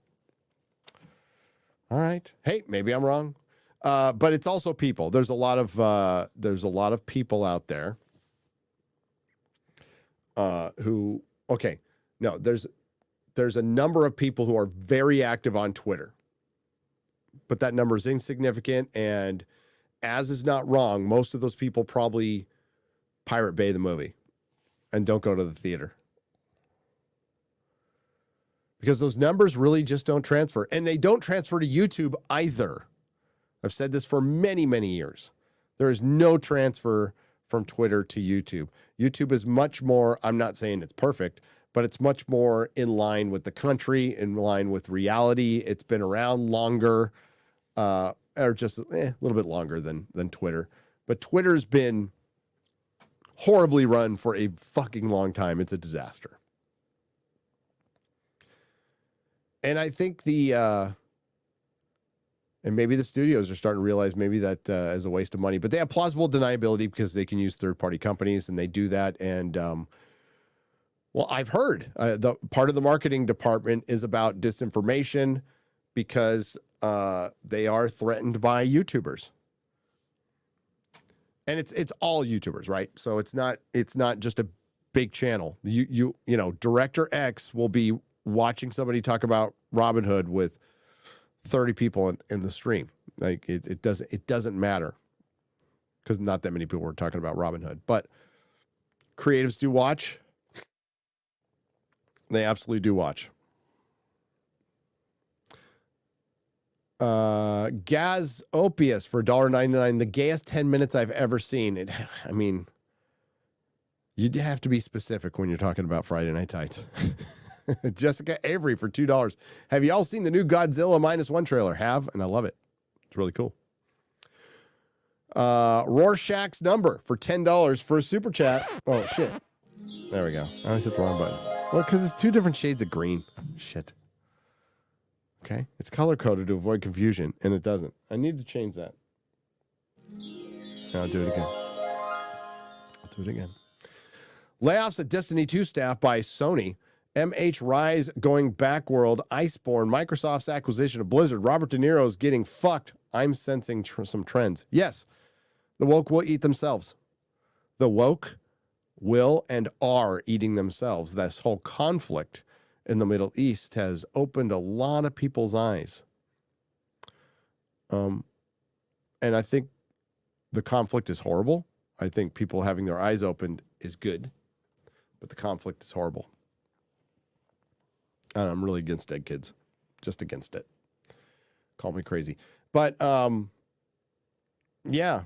F: All right. Hey, maybe I'm wrong. But it's also people. There's a lot of people out there who, okay. No, there's a number of people who are very active on Twitter, but that number is insignificant. And as is not wrong, most of those people probably Pirate Bay the movie and don't go to the theater because those numbers really just don't transfer, and they don't transfer to YouTube either. I've said this for many, many years. There is no transfer from Twitter to YouTube. YouTube is much more, I'm not saying it's perfect, but it's much more in line with the country, in line with reality. It's been around longer, or just a little bit longer than Twitter. But Twitter's been horribly run for a fucking long time. It's a disaster. And I think and maybe the studios are starting to realize maybe that is a waste of money, but they have plausible deniability because they can use third-party companies, and they do that. And, well, I've heard the part of the marketing department is about disinformation because they are threatened by YouTubers. And it's all YouTubers, right? So it's not just a big channel. You know, Director X will be watching somebody talk about Robin Hood with 30 people in the stream. Like it doesn't matter because not that many people were talking about Robin Hood, but creatives do watch. They absolutely do watch. Gaz Opius for $1.99, the gayest 10 minutes I've ever seen. I mean, you'd have to be specific when you're talking about Friday Night Tights. Jessica Avery for $2. Have you all seen the new Godzilla -1 trailer? Have, and I love it. It's really cool. Rorschach's number for $10 for a super chat. Oh, shit. There we go. I always hit the wrong button. Well, because it's two different shades of green. Shit. Okay. It's color-coded to avoid confusion, and it doesn't. I need to change that. I'll do it again. Layoffs at Destiny 2 staff by Sony. MH Rise going backworld. Iceborne. Microsoft's acquisition of Blizzard. Robert De Niro's getting fucked. I'm sensing some trends. Yes. The woke will eat themselves. The woke will and are eating themselves. This whole conflict in the Middle East has opened a lot of people's eyes. And I think the conflict is horrible. I think people having their eyes opened is good, but the conflict is horrible. And I'm really against dead kids. Just against it. Call me crazy. But, yeah.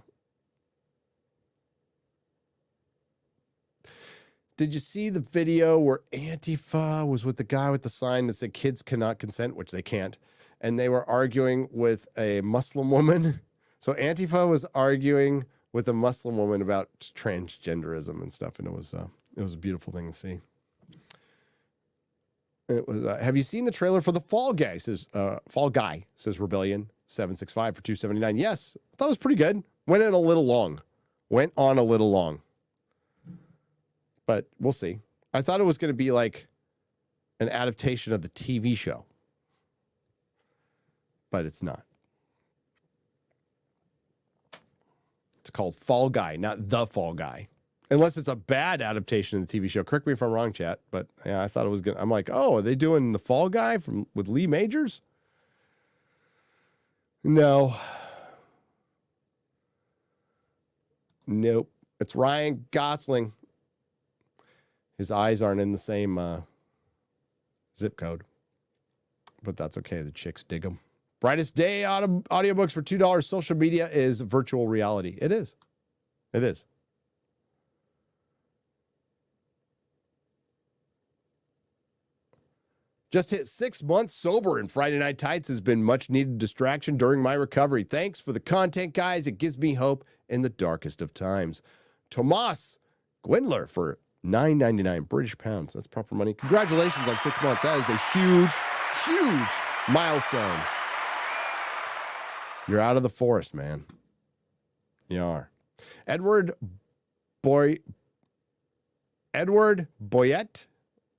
F: Did you see the video where Antifa was with the guy with the sign that said kids cannot consent, which they can't, and they were arguing with a Muslim woman? So Antifa was arguing with a Muslim woman about transgenderism and stuff, and it was a beautiful thing to see. It was. Have you seen the trailer for the Fall Guy? Says Rebellion 765 for $2.79. Yes, I thought it was pretty good. Went on a little long. But we'll see. I thought it was going to be like an adaptation of the TV show. But it's not. It's called Fall Guy, not The Fall Guy. Unless it's a bad adaptation of the TV show. Correct me if I'm wrong, chat. But yeah, I thought it was good. I'm like, oh, are they doing The Fall Guy with Lee Majors? No. Nope. It's Ryan Gosling. His eyes aren't in the same zip code. but that's okay. The chicks dig them. Brightest day audiobooks for $2. Social media is virtual reality. It is. It is. Just hit 6 months sober, and Friday Night Tights has been much needed distraction during my recovery. Thanks for the content, guys. It gives me hope in the darkest of times. Tomas Gwendler for $9.99 British pounds. That's proper money. Congratulations on 6 months. That is a huge, huge milestone. You're out of the forest, man. You are. Edward Boyette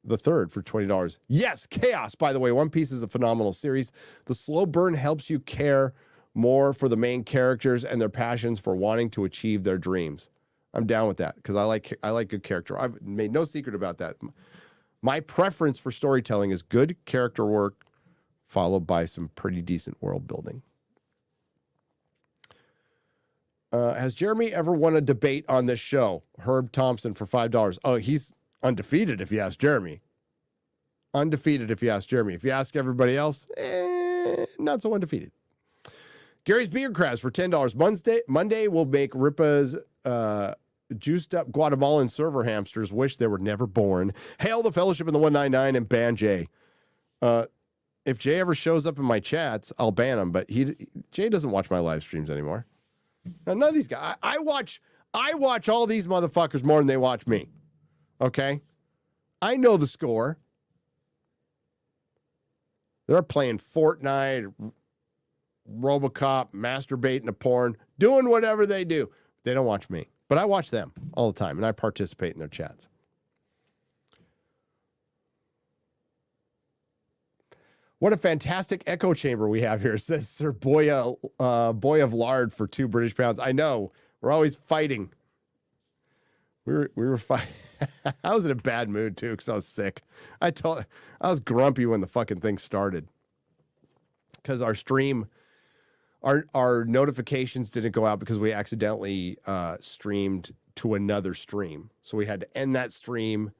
F: the third for $20. Yes, Chaos, by the way. One Piece is a phenomenal series. The slow burn helps you care more for the main characters and their passions for wanting to achieve their dreams. I'm down with that because I like good character. I've made no secret about that. My preference for storytelling is good character work followed by some pretty decent world building. Has Jeremy ever won a debate on this show? Herb Thompson for $5. Oh, he's undefeated if you ask Jeremy. Undefeated if you ask Jeremy. If you ask everybody else, not so undefeated. Gary's Beer Crabs for $10. Monday will make Ripa's juiced up Guatemalan server hamsters wish they were never born. Hail the Fellowship in the 199 and ban Jay. If Jay ever shows up in my chats, I'll ban him, but Jay doesn't watch my live streams anymore. Now, none of these guys. I watch all these motherfuckers more than they watch me. Okay? I know the score. They're playing Fortnite, RoboCop, masturbating to porn, doing whatever they do. They don't watch me. But I watch them all the time, and I participate in their chats. What a fantastic echo chamber we have here, says Sir Boy of Lard for $2 British pounds. I know. We're always fighting. We were fighting. I was in a bad mood, too, because I was sick. I was grumpy when the fucking thing started. Because our stream, our notifications didn't go out because we accidentally streamed to another stream. So we had to end that stream.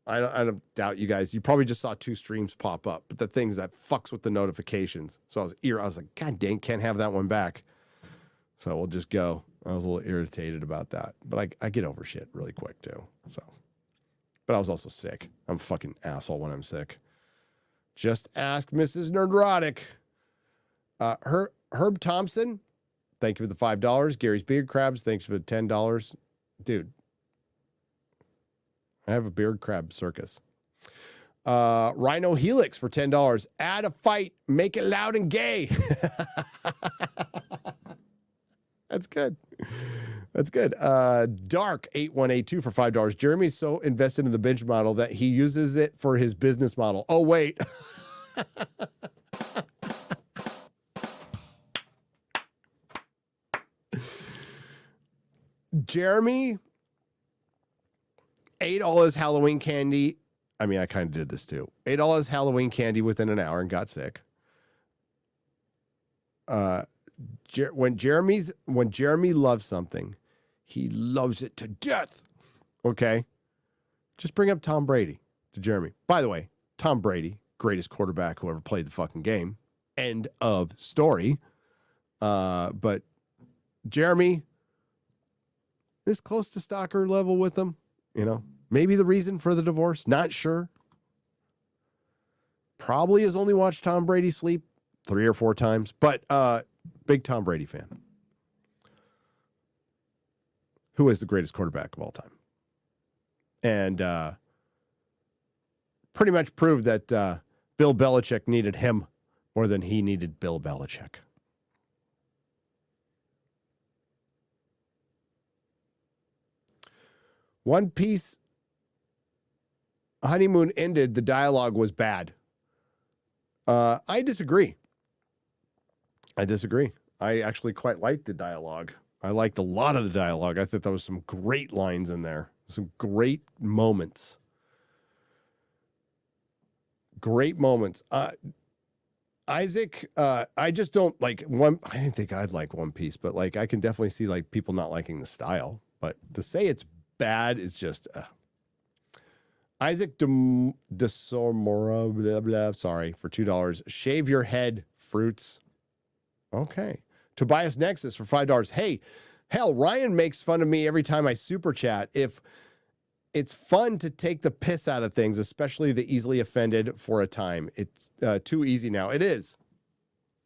F: I don't doubt you guys. You probably just saw 2 streams pop up, but the things that fucks with the notifications. So I was like, God dang, can't have that one back. So we'll just go. I was a little irritated about that, but I get over shit really quick too. So, but I was also sick. I'm a fucking asshole when I'm sick. Just ask Mrs. Nerdrotic. Herb Thompson, thank you for the $5. Gary's Beard Crabs, thanks for the $10. Dude. I have a beard crab circus. Rhino Helix for $10. Add a fight. Make it loud and gay. That's good. That's good. Dark 8182 for $5. Jeremy's so invested in the binge model that he uses it for his business model. Oh, wait. Jeremy ate all his Halloween candy. I mean, I kind of did this too. Ate all his Halloween candy within an hour and got sick. When Jeremy loves something, he loves it to death. Okay? Just bring up Tom Brady to Jeremy. By the way, Tom Brady, greatest quarterback who ever played the fucking game. End of story. But Jeremy is close to stalker level with him. You know, maybe the reason for the divorce, not sure. Probably has only watched Tom Brady sleep 3 or 4 times, but big Tom Brady fan. Who is the greatest quarterback of all time? And pretty much proved that Bill Belichick needed him more than he needed Bill Belichick. One Piece honeymoon ended. The dialogue was bad. I disagree. I actually quite liked the dialogue. I liked a lot of the dialogue. I thought there was some great lines in there. Some great moments. Isaac, I just don't like I didn't think I'd like One Piece, but like I can definitely see like people not liking the style. But to say it's bad is just Isaac DeSormora, blah, blah, sorry, for $2. Shave your head, fruits. Okay. Tobias Nexus for $5. Hey, hell, Ryan makes fun of me every time I super chat. If it's fun to take the piss out of things, especially the easily offended for a time. It's too easy now. It is.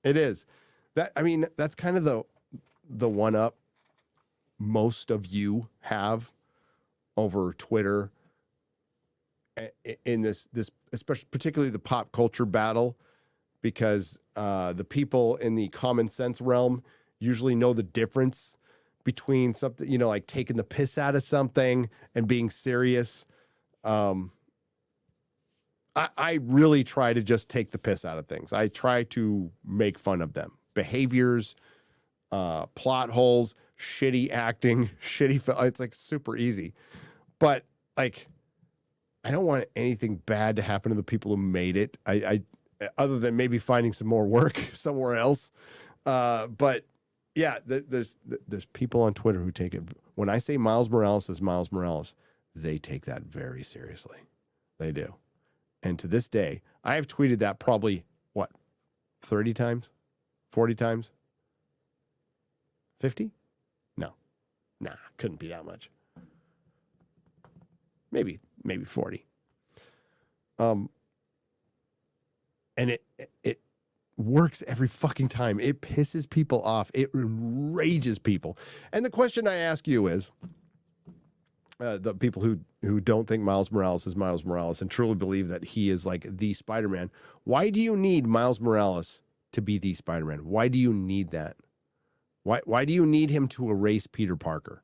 F: It is. That's kind of the one up most of you have over Twitter in this especially particularly the pop culture battle, because the people in the common sense realm usually know the difference between something, like taking the piss out of something and being serious. I really try to just take the piss out of things. I try to make fun of them. Behaviors, plot holes, shitty acting, it's like super easy. But like, I don't want anything bad to happen to the people who made it. I other than maybe finding some more work somewhere else. But yeah, there's people on Twitter who take it. When I say Miles Morales is Miles Morales, they take that very seriously. They do. And to this day, I have tweeted that probably, 30 times? 40 times? 50? No. Nah, couldn't be that much. Maybe 40. And it works every fucking time. It pisses people off. It enrages people. And the question I ask you is, the people who don't think Miles Morales is Miles Morales and truly believe that he is like the Spider-Man, why do you need Miles Morales to be the Spider-Man? Why do you need that? Why do you need him to erase Peter Parker?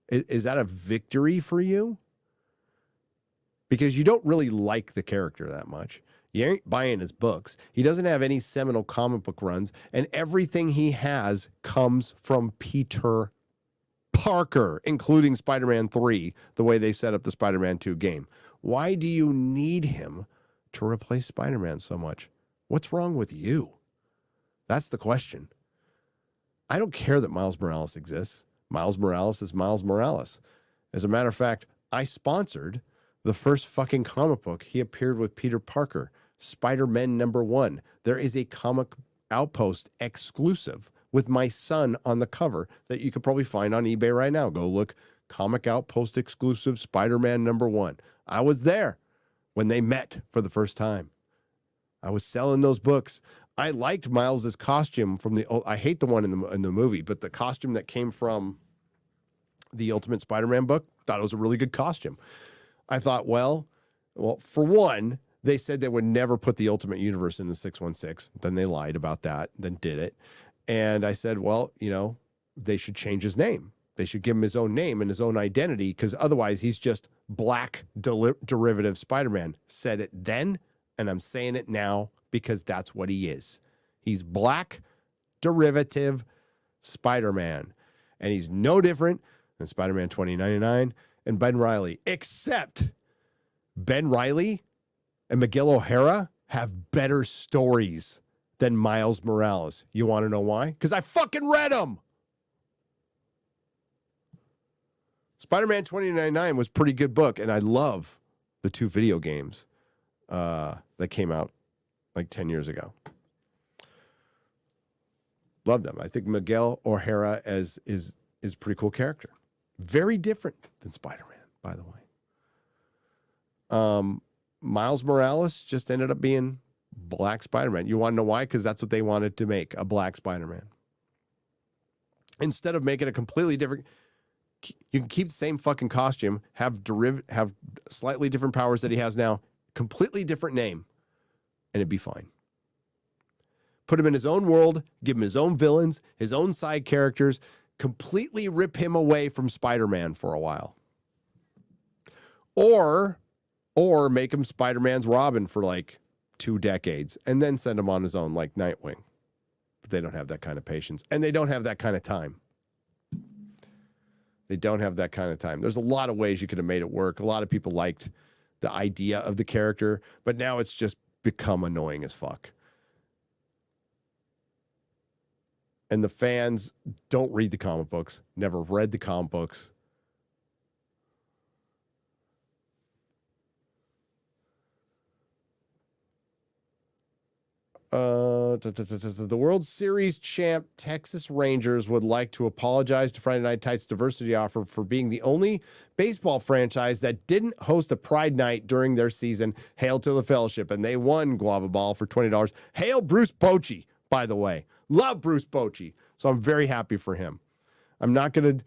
F: Is that a victory for you? Because you don't really like the character that much. You ain't buying his books. He doesn't have any seminal comic book runs, and everything he has comes from Peter Parker, including Spider-Man 3, the way they set up the Spider-Man 2 game. Why do you need him to replace Spider-Man so much? What's wrong with you? That's the question. I don't care that Miles Morales exists. Miles Morales is Miles Morales. As a matter of fact, I sponsored the first fucking comic book he appeared with Peter Parker, Spider-Man #1. There is a Comic Outpost exclusive with my son on the cover that you could probably find on eBay right now. Go look, Comic Outpost exclusive Spider-Man #1. I was there when they met for the first time. I was selling those books. I liked Miles's costume from I hate the one in the movie, but the costume that came from the Ultimate Spider-Man book, thought it was a really good costume. I thought, well, for one, they said they would never put the Ultimate Universe in the 616. Then they lied about that, then did it. And I said, well, they should change his name. They should give him his own name and his own identity, because otherwise he's just black derivative Spider-Man. Said it then, and I'm saying it now because that's what he is. He's black derivative Spider-Man. And he's no different than Spider-Man 2099 and Ben Reilly, except Ben Reilly and Miguel O'Hara have better stories than Miles Morales. You want to know why? Because I fucking read them. Spider-Man 2099 was a pretty good book, and I love the 2 video games that came out like 10 years ago. Love them. I think Miguel O'Hara is a pretty cool character. Very different than Spider-Man, by the way. Miles Morales just ended up being black Spider-Man. You want to know why? Because that's what they wanted to make, a black Spider-Man. Instead of making a completely different, you can keep the same fucking costume, have slightly different powers that he has now, completely different name, and it'd be fine. Put him in his own world, give him his own villains, his own side characters, completely rip him away from Spider-Man for a while. Or make him Spider-Man's Robin for like 2 decades and then send him on his own like Nightwing. But they don't have that kind of patience, and they don't have that kind of time. They don't have that kind of time. There's a lot of ways you could have made it work. A lot of people liked the idea of the character, but now it's just become annoying as fuck. And the fans don't read the comic books, never read the comic books. The World Series champ Texas Rangers would like to apologize to Friday Night Tights Diversity Offer for being the only baseball franchise that didn't host a Pride Night during their season. Hail to the fellowship. And they won Guava Ball for $20. Hail Bruce Bochy, by the way. Love Bruce Bochy. So I'm very happy for him. I'm not a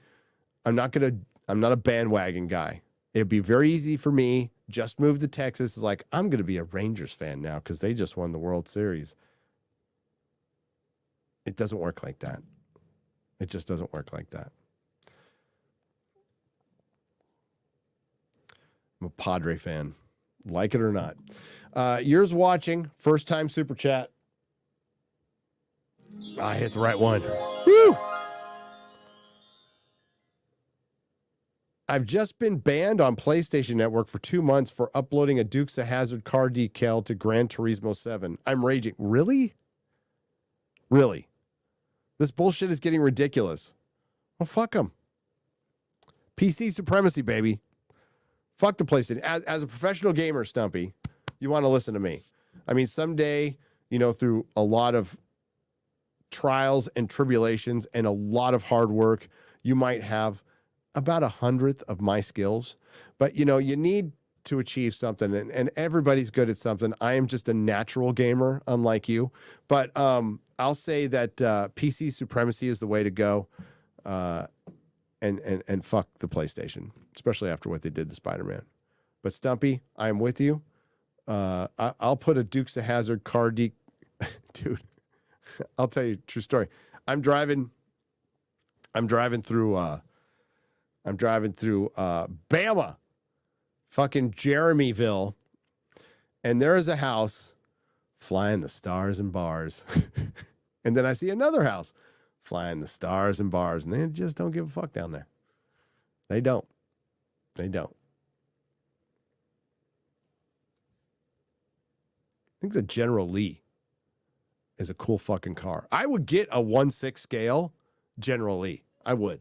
F: bandwagon guy. It'd be very easy for me. Just moved to Texas. It's like, I'm going to be a Rangers fan now because they just won the World Series. It doesn't work like that. It just doesn't work like that. I'm a Padre fan. Like it or not. Yours watching. First time super chat. I hit the right one. Woo! I've just been banned on PlayStation Network for 2 months for uploading a Dukes of Hazzard car decal to Gran Turismo 7. I'm raging. Really? Really? This bullshit is getting ridiculous. Well, fuck them. PC supremacy, baby. Fuck the PlayStation. As a professional gamer, Stumpy, you want to listen to me. I mean, someday, through a lot of trials and tribulations and a lot of hard work, you might have about 100th of my skills, but you need to achieve something, and everybody's good at something. I am just a natural gamer, unlike you, but I'll say that PC supremacy is the way to go, and fuck the PlayStation, especially after what they did to Spider-Man. But Stumpy, I am with you. I'll put a Dukes of Hazzard car dude. I'll tell you a true story. I'm driving through Bama, fucking Jeremyville, and there is a house flying the stars and bars. And then I see another house flying the stars and bars, and they just don't give a fuck down there. They don't. I think the General Lee is a cool fucking car. I would get a 1/6 scale General Lee. I would.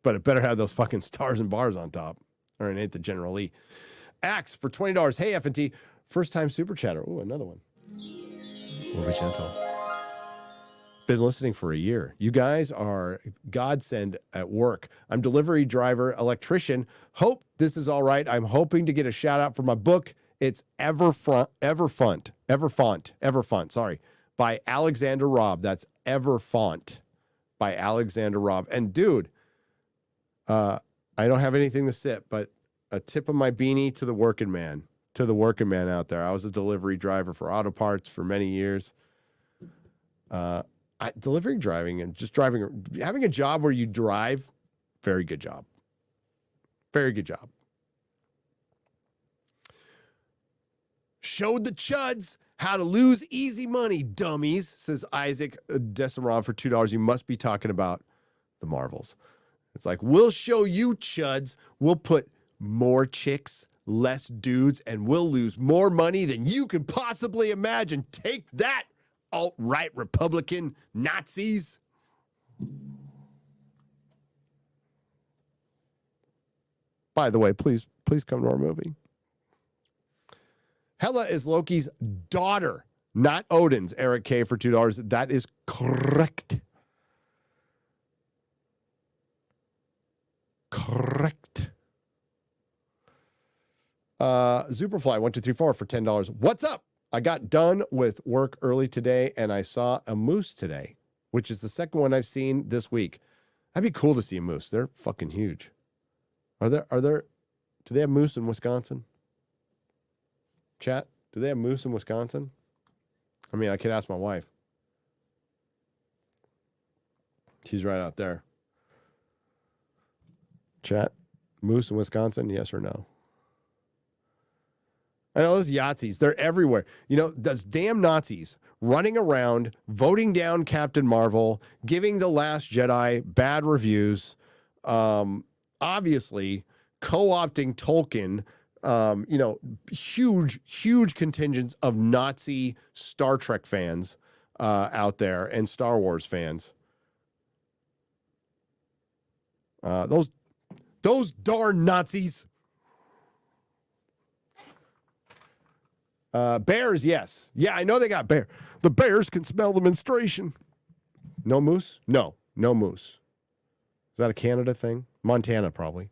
F: But it better have those fucking stars and bars on top, or it ain't the General Lee. Axe for $20. Hey, FNT. First time super chatter. Ooh, another one. We'll be gentle. Been listening for a year. You guys are godsend at work. I'm delivery driver, electrician. Hope this is all right. I'm hoping to get a shout out for my book. It's Everfont, sorry, by Alexander Robb. That's Everfont by Alexander Robb. And dude, I don't have anything to sip, but a tip of my beanie to the working man out there. I was a delivery driver for auto parts for many years. Delivering, driving, and just driving, having a job where you drive, very good job. Very good job. Showed the chuds how to lose easy money, dummies, says Isaac Desimov for $2. You must be talking about the Marvels. It's like, we'll show you chuds. We'll put more chicks, less dudes, and we'll lose more money than you can possibly imagine. Take that, alt-right Republican Nazis. By the way, please come to our movie. Hela is Loki's daughter, not Odin's. Eric K for $2. That is correct. Correct. Superfly1234 for $10. What's up? I got done with work early today and I saw a moose today, which is the second one I've seen this week. That'd be cool to see a moose. They're fucking huge. Do they have moose in Wisconsin? Chat, do they have moose in Wisconsin? I mean, I could ask my wife. She's right out there. Chat, moose in Wisconsin, yes or no? I know those Yahtzees, they're everywhere. Those damn Nazis running around, voting down Captain Marvel, giving The Last Jedi bad reviews, obviously co-opting Tolkien, huge contingents of Nazi Star Trek fans out there and Star Wars fans. Those darn Nazis. Bears, yes. Yeah, I know they got bear. The bears can smell the menstruation. No moose? No moose. Is that a Canada thing? Montana, probably.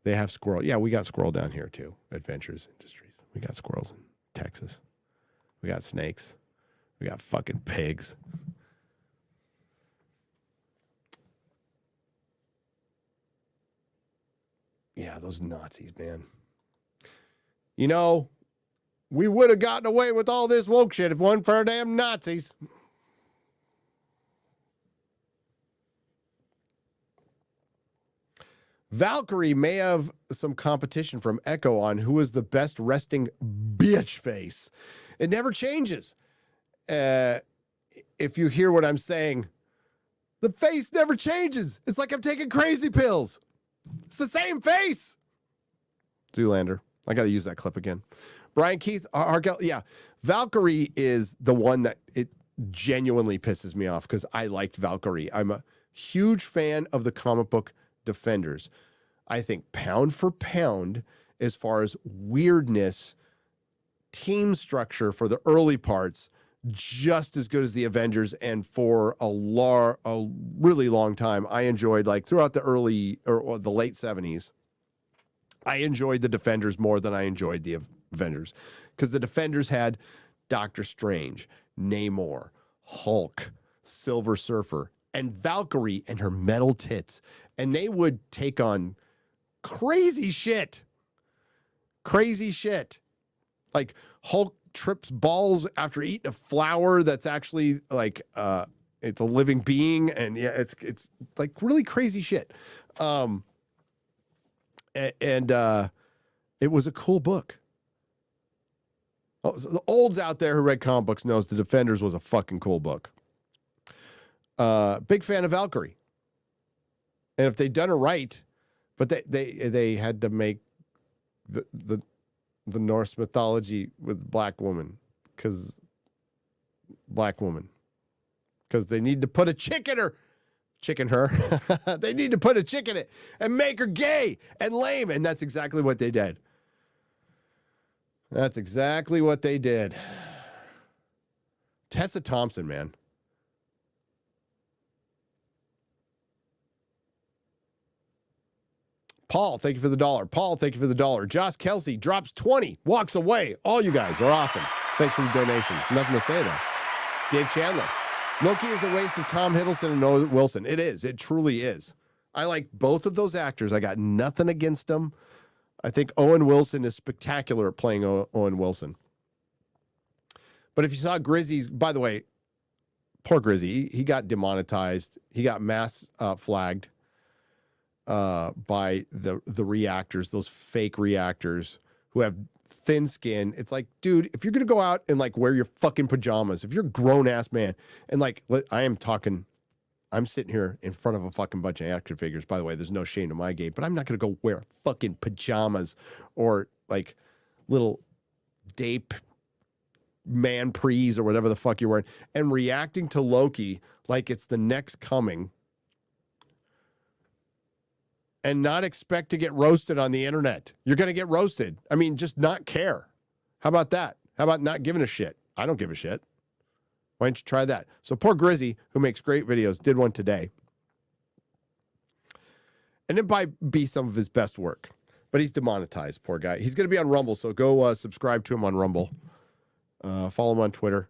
F: They have squirrel. Yeah, we got squirrel down here, too. Adventures Industries. We got squirrels in Texas. We got snakes. We got fucking pigs. Yeah, those Nazis, man. You know, we would have gotten away with all this woke shit if it wasn't for our damn Nazis. Valkyrie may have some competition from Echo on who is the best resting bitch face. It never changes. If you hear what I'm saying, the face never changes. It's like I'm taking crazy pills. It's the same face. Zoolander. I got to use that clip again. Brian Keith, yeah. Valkyrie is the one that it genuinely pisses me off because I liked Valkyrie. I'm a huge fan of the comic book Defenders. I think pound for pound, as far as weirdness, team structure for the early parts, just as good as the Avengers. And for a really long time, I enjoyed, like throughout the early or the late 70s, I enjoyed the Defenders more than I enjoyed the Avengers, because the Defenders had Doctor Strange, Namor, Hulk, Silver Surfer, and Valkyrie and her metal tits. And they would take on crazy shit. Crazy shit. Like Hulk trips balls after eating a flower that's actually like it's a living being, and yeah, it's like really crazy shit. And it was a cool book. Oh, so the olds out there who read comic books knows the Defenders was a fucking cool book. Big fan of Valkyrie. And if they'd done it right, but they had to make the Norse mythology with black woman, because they need to put a chick in her. They need to put a chick in it and make her gay and lame. And that's exactly what they did. Tessa Thompson, man. Paul, thank you for the $1. Josh Kelsey drops 20, walks away. All you guys are awesome. Thanks for the donations. Nothing to say, though. Dave Chandler. Loki is a waste of Tom Hiddleston and Owen Wilson. It is. It truly is. I like both of those actors. I got nothing against them. I think Owen Wilson is spectacular at playing Owen Wilson. But if you saw Grizzy's, by the way, poor Grizzy, he got demonetized. He got mass flagged by the reactors, those fake reactors who have thin skin. It's like, dude, if you're going to go out and like wear your fucking pajamas, if you're a grown ass man, and like, I'm sitting here in front of a fucking bunch of action figures. By the way, there's no shame to my game, but I'm not going to go wear fucking pajamas or like little Dape man prees or whatever the fuck you're wearing and reacting to Loki like it's the next coming and not expect to get roasted on the internet. You're going to get roasted. I mean, just not care. How about that? How about not giving a shit? I don't give a shit. Why don't you try that? So poor Grizzy, who makes great videos, did one today. And it might be some of his best work. But he's demonetized, poor guy. He's going to be on Rumble, so go subscribe to him on Rumble. Follow him on Twitter.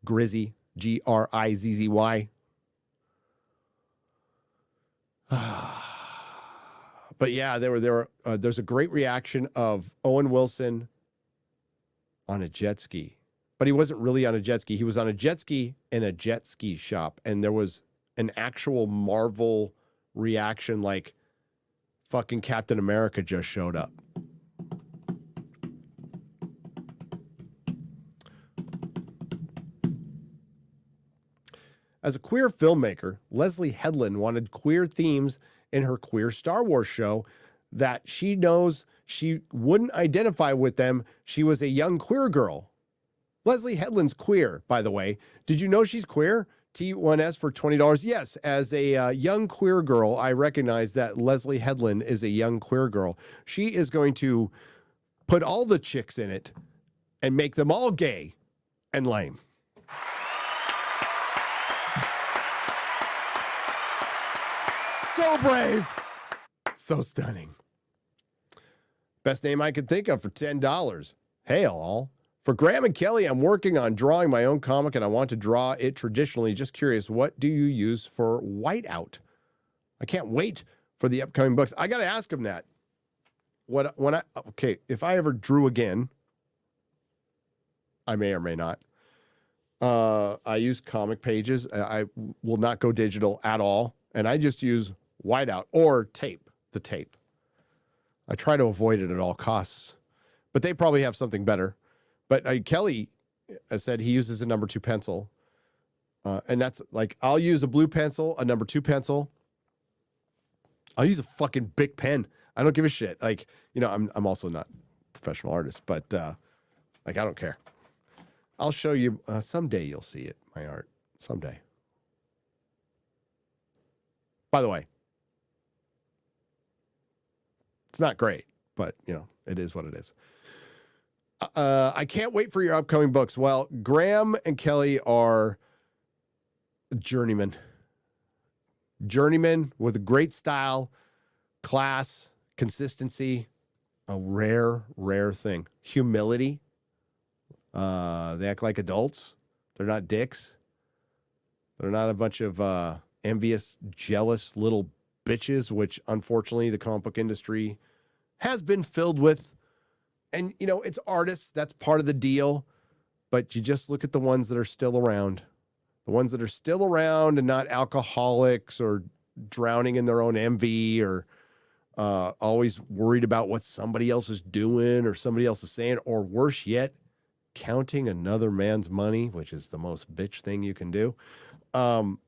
F: Grizzy, Grizzy. But yeah, there's a great reaction of Owen Wilson on a jet ski. But he wasn't really on a jet ski. He was on a jet ski in a jet ski shop. And there was an actual Marvel reaction like fucking Captain America just showed up. As a queer filmmaker, Leslie Headland wanted queer themes in her queer Star Wars show that she knows she wouldn't identify with them. She was a young queer girl. Leslie Headland's queer, by the way. Did you know she's queer? T1S for $20. Yes, as a young queer girl, I recognize that Leslie Headland is a young queer girl. She is going to put all the chicks in it and make them all gay and lame. So brave. So stunning. Best name I could think of for $10. Hail all. For Graham and Kelly, I'm working on drawing my own comic and I want to draw it traditionally. Just curious, what do you use for whiteout? I can't wait for the upcoming books. I got to ask him that. If I ever drew again, I may or may not. I use comic pages. I will not go digital at all. And I just use whiteout or tape, the tape. I try to avoid it at all costs. But they probably have something better. But Kelly said he uses a number 2 pencil. And that's like, I'll use a blue pencil, a number 2 pencil. I'll use a fucking big pen. I don't give a shit. Like, you know, I'm also not a professional artist, but like, I don't care. I'll show you someday. You'll see it, my art someday. By the way, it's not great, but you know, it is what it is. I can't wait for your upcoming books. Well, Graham and Kelly are journeymen with a great style, class, consistency, a rare thing. Humility. They act like adults. They're not dicks. They're not a bunch of envious, jealous little bitches, which unfortunately the comic book industry has been filled with. And, you know, it's artists. That's part of the deal. But you just look at the ones that are still around. The ones that are still around and not alcoholics or drowning in their own envy or always worried about what somebody else is doing or somebody else is saying, or worse yet, counting another man's money, which is the most bitch thing you can do. No,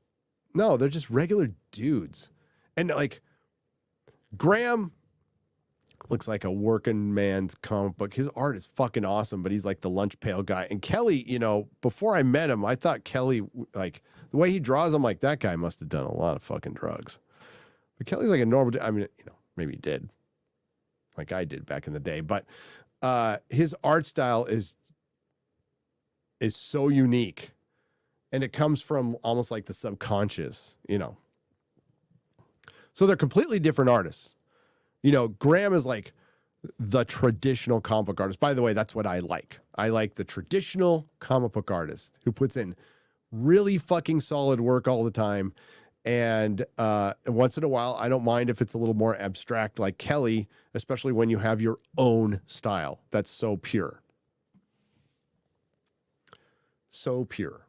F: they're just regular dudes. And like Graham looks like a working man's comic book. His art is fucking awesome, but he's like the lunch pail guy. And Kelly, you know, before I met him, I thought Kelly, like the way he draws, I'm like, that guy must have done a lot of fucking drugs. But Kelly's like a normal, I mean, you know, maybe he did, like I did back in the day. But his art style is so unique. And it comes from almost like the subconscious, you know. So they're completely different artists. You know, Graham is like the traditional comic book artist. By the way, that's what I like. I like the traditional comic book artist who puts in really fucking solid work all the time. And once in a while, I don't mind if it's a little more abstract like Kelly, especially when you have your own style. That's so pure. So pure.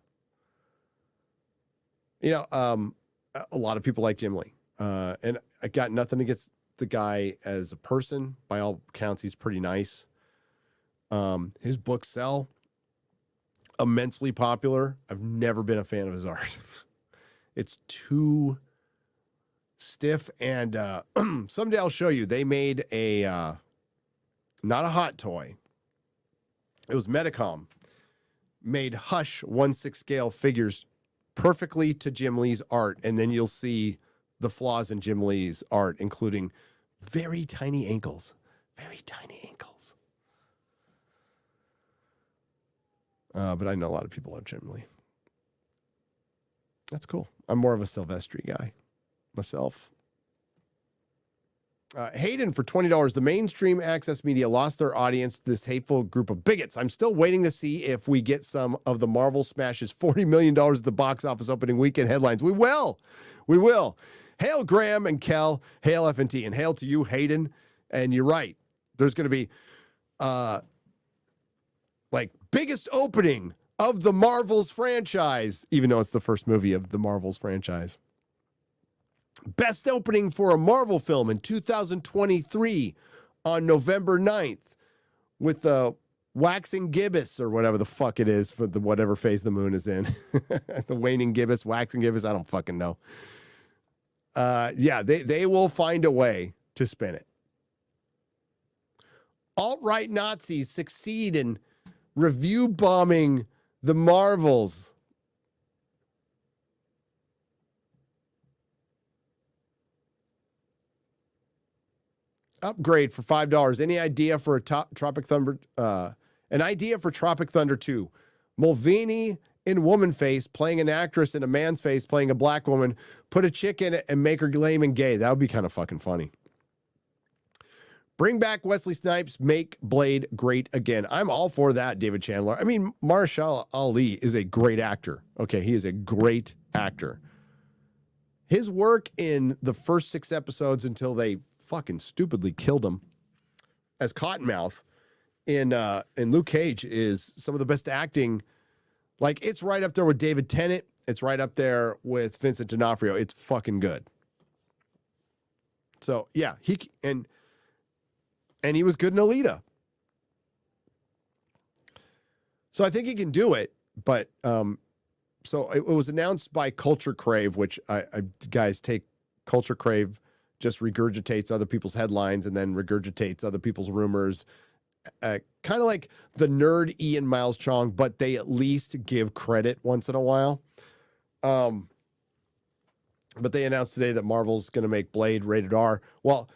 F: You know, a lot of people like Jim Lee. And I got nothing against the guy as a person. By all accounts, he's pretty nice. His books sell. Immensely popular. I've never been a fan of his art. It's too stiff. And someday I'll show you. They made a, not a hot toy. It was Medicom. Made Hush 1/6 scale figures perfectly to Jim Lee's art. And then you'll see the flaws in Jim Lee's art, including very tiny ankles. Very tiny ankles. But I know a lot of people love Jim Lee. That's cool. I'm more of a Silvestri guy myself. Hayden for $20. The mainstream access media lost their audience to this hateful group of bigots. I'm still waiting to see if we get some of the Marvel smashes $40 million at the box office opening weekend headlines. We will. We will. Hail Graham and Kel. Hail FNT. And hail to you, Hayden. And you're right. There's going to be like biggest opening of the Marvels franchise, even though it's the first movie of the Marvels franchise. Best opening for a Marvel film in 2023 on November 9th with the waxing gibbous or whatever the fuck it is for the whatever phase the moon is in. The waning gibbous, waxing gibbous, I don't fucking know. Yeah, they will find a way to spin it. Alt-right Nazis succeed in review bombing the Marvels. upgrade for $5. Any idea for a Tropic Thunder? An idea for Tropic Thunder 2. Mulvaney in woman face playing an actress in a man's face playing a black woman. Put a chick in it and make her lame and gay. That would be kind of fucking funny. Bring back Wesley Snipes. Make Blade great again. I'm all for that, David Chandler. I mean, Marshall Ali is a great actor. Okay, he is a great actor. His work in the first 6 episodes until they fucking stupidly killed him as Cottonmouth in Luke Cage is some of the best acting. Like, it's right up there with David Tennant. It's right up there with Vincent D'Onofrio. It's fucking good. So, yeah, and he was good in Alita. So I think he can do it, but so it was announced by Culture Crave, which I guys take Culture Crave just regurgitates other people's headlines and then regurgitates other people's rumors. Kind of like the nerd Ian Miles Chong, but they at least give credit once in a while. But they announced today that Marvel's going to make Blade rated R. Well,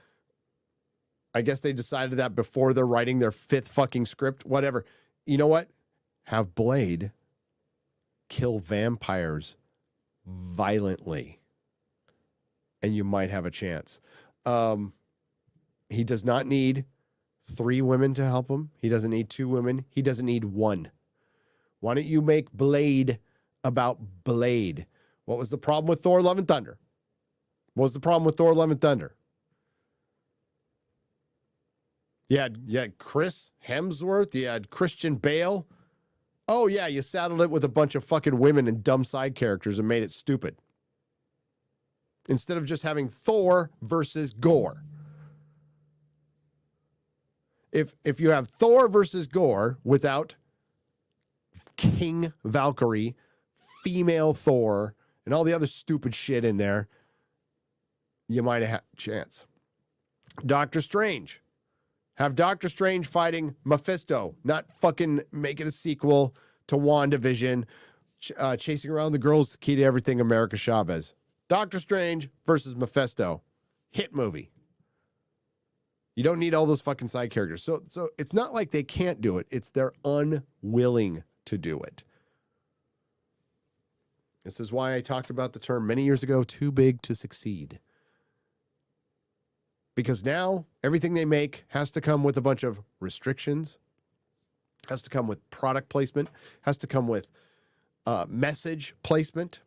F: I guess they decided that before they're writing their 5th fucking script. Whatever. You know what? Have Blade kill vampires violently, and you might have a chance. He does not need 3 women to help him. He doesn't need 2 women. He doesn't need 1. Why don't you make Blade about Blade? What was the problem with Thor: Love and Thunder? What was the problem with Thor: Love and Thunder? You had Chris Hemsworth. You had Christian Bale. Oh, yeah, you saddled it with a bunch of fucking women and dumb side characters and made it stupid. Instead of just having Thor versus Gore. If you have Thor versus Gore without King Valkyrie, female Thor, and all the other stupid shit in there, you might have had a chance. Doctor Strange. Have Doctor Strange fighting Mephisto, not fucking make it a sequel to WandaVision, chasing around the girls, key to everything, America Chavez. Doctor Strange versus Mephisto. Hit movie. You don't need all those fucking side characters. So it's not like they can't do it. It's they're unwilling to do it. This is why I talked about the term many years ago, too big to succeed. Because now everything they make has to come with a bunch of restrictions, has to come with product placement, has to come with message placement,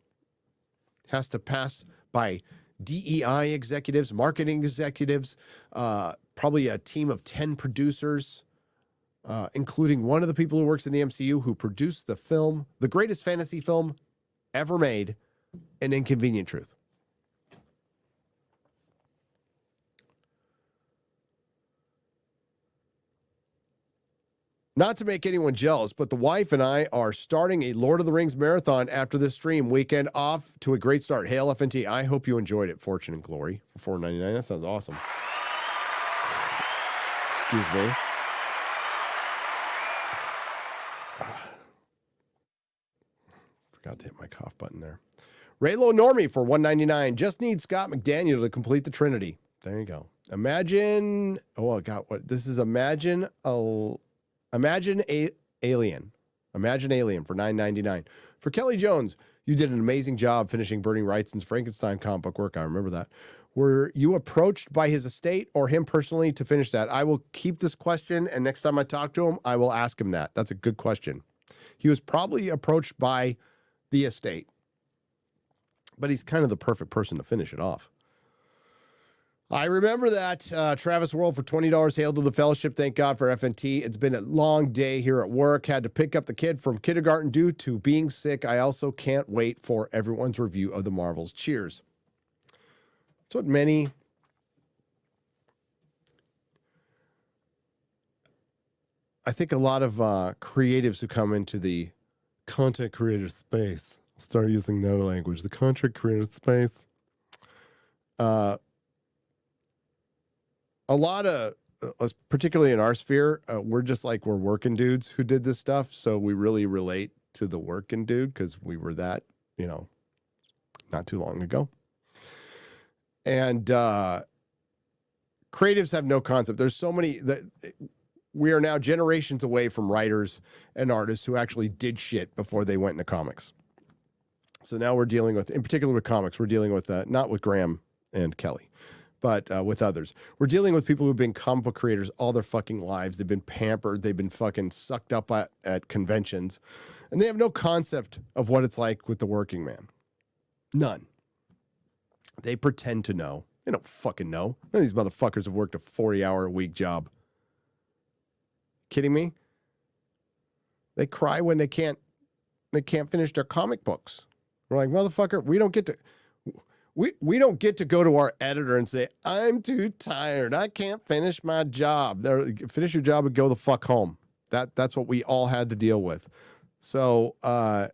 F: has to pass by DEI executives, marketing executives, probably a team of 10 producers, including one of the people who works in the MCU who produced the film, the greatest fantasy film ever made, An Inconvenient Truth. Not to make anyone jealous, but the wife and I are starting a Lord of the Rings marathon after this stream. Weekend off to a great start. Hail FNT. I hope you enjoyed it. Fortune and Glory for $4.99. That sounds awesome. Excuse me. Forgot to hit my cough button there. Raylo Normie for $1.99. Just need Scott McDaniel to complete the Trinity. There you go. Imagine. Oh, God. What? This is Imagine Alien. Imagine Alien for $9.99. For Kelly Jones, you did an amazing job finishing Bernie Wrightson's Frankenstein comic book work. I remember that. Were you approached by his estate or him personally to finish that? I will keep this question, and next time I talk to him, I will ask him that. That's a good question. He was probably approached by the estate, but he's kind of the perfect person to finish it off. I remember that. Travis World for $20. Hail to the fellowship. Thank God for FNT. It's been a long day here at work. Had to pick up the kid from kindergarten due to being sick. I also can't wait for everyone's review of the Marvels. Cheers. That's what many... I think a lot of creatives who come into the content creator space, I'll start using that language, the content creator space, a lot of, particularly in our sphere, we're working dudes who did this stuff. So we really relate to the working dude because we were that, not too long ago. And creatives have no concept. There's so many that we are now generations away from writers and artists who actually did shit before they went into comics. So now we're dealing with, in particular with comics, we're dealing with, not with Graham and Kelly, but with others. We're dealing with people who've been comic book creators all their fucking lives. They've been pampered. They've been fucking sucked up at conventions. And they have no concept of what it's like with the working man. None. They pretend to know. They don't fucking know. None of these motherfuckers have worked a 40-hour-a-week job. Kidding me? They cry when they can't finish their comic books. We're like, motherfucker, we don't get to go to our editor and say, I'm too tired. I can't finish my job. Finish your job and go the fuck home. That's what we all had to deal with. So I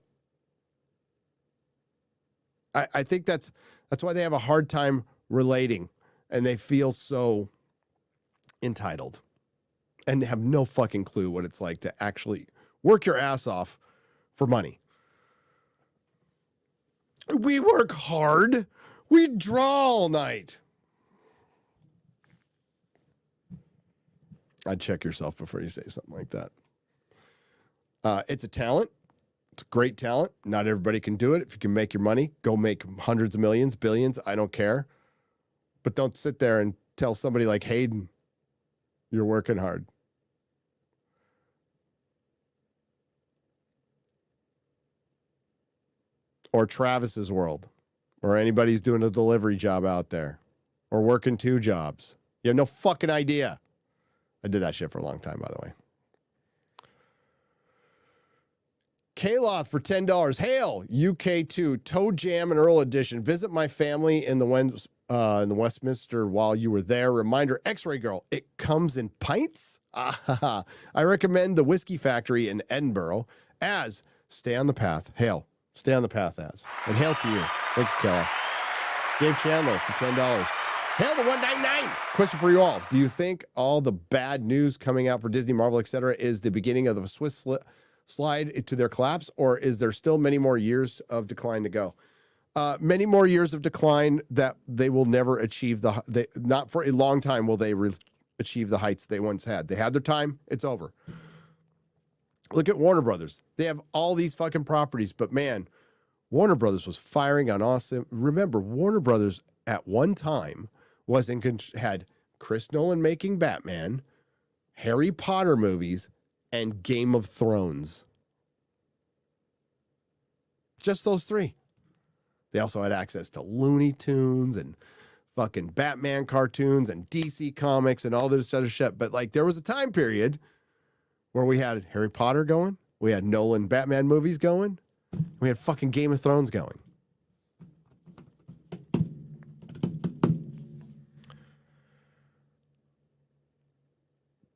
F: think that's why they have a hard time relating, and they feel so entitled and have no fucking clue what it's like to actually work your ass off for money. We work hard. We draw all night. I'd check yourself before you say something like that. It's a talent. It's a great talent. Not everybody can do it. If you can make your money, go make hundreds of millions, billions. I don't care. But don't sit there and tell somebody like Hayden, you're working hard. Or Travis's World, or anybody's doing a delivery job out there, or working 2 jobs. You have no fucking idea. I did that shit for a long time, by the way. Kaloth for $10. Hail, UK2, Toe Jam and Earl Edition. Visit my family in the Westminster while you were there. Reminder, X-Ray Girl, it comes in pints? I recommend the Whiskey Factory in Edinburgh. As, stay on the path. Hail. Stay on the path, as. And hail to you. Thank you, Keller. Dave Chandler for $10. Hail the 199. Question for you all. Do you think all the bad news coming out for Disney, Marvel, etc. is the beginning of the Swiss slide to their collapse, or is there still many more years of decline to go? Many more years of decline that they will never achieve not for a long time will they achieve the heights they once had. They had their time. It's over. Look at Warner Brothers. They have all these fucking properties, but man, Warner Brothers was firing on awesome. Remember, Warner Brothers at one time had Chris Nolan making Batman, Harry Potter movies, and Game of Thrones. Just those 3. They also had access to Looney Tunes and fucking Batman cartoons and DC comics and all this other shit. But like, there was a time period where we had Harry Potter going, we had Nolan Batman movies going, we had fucking Game of Thrones going.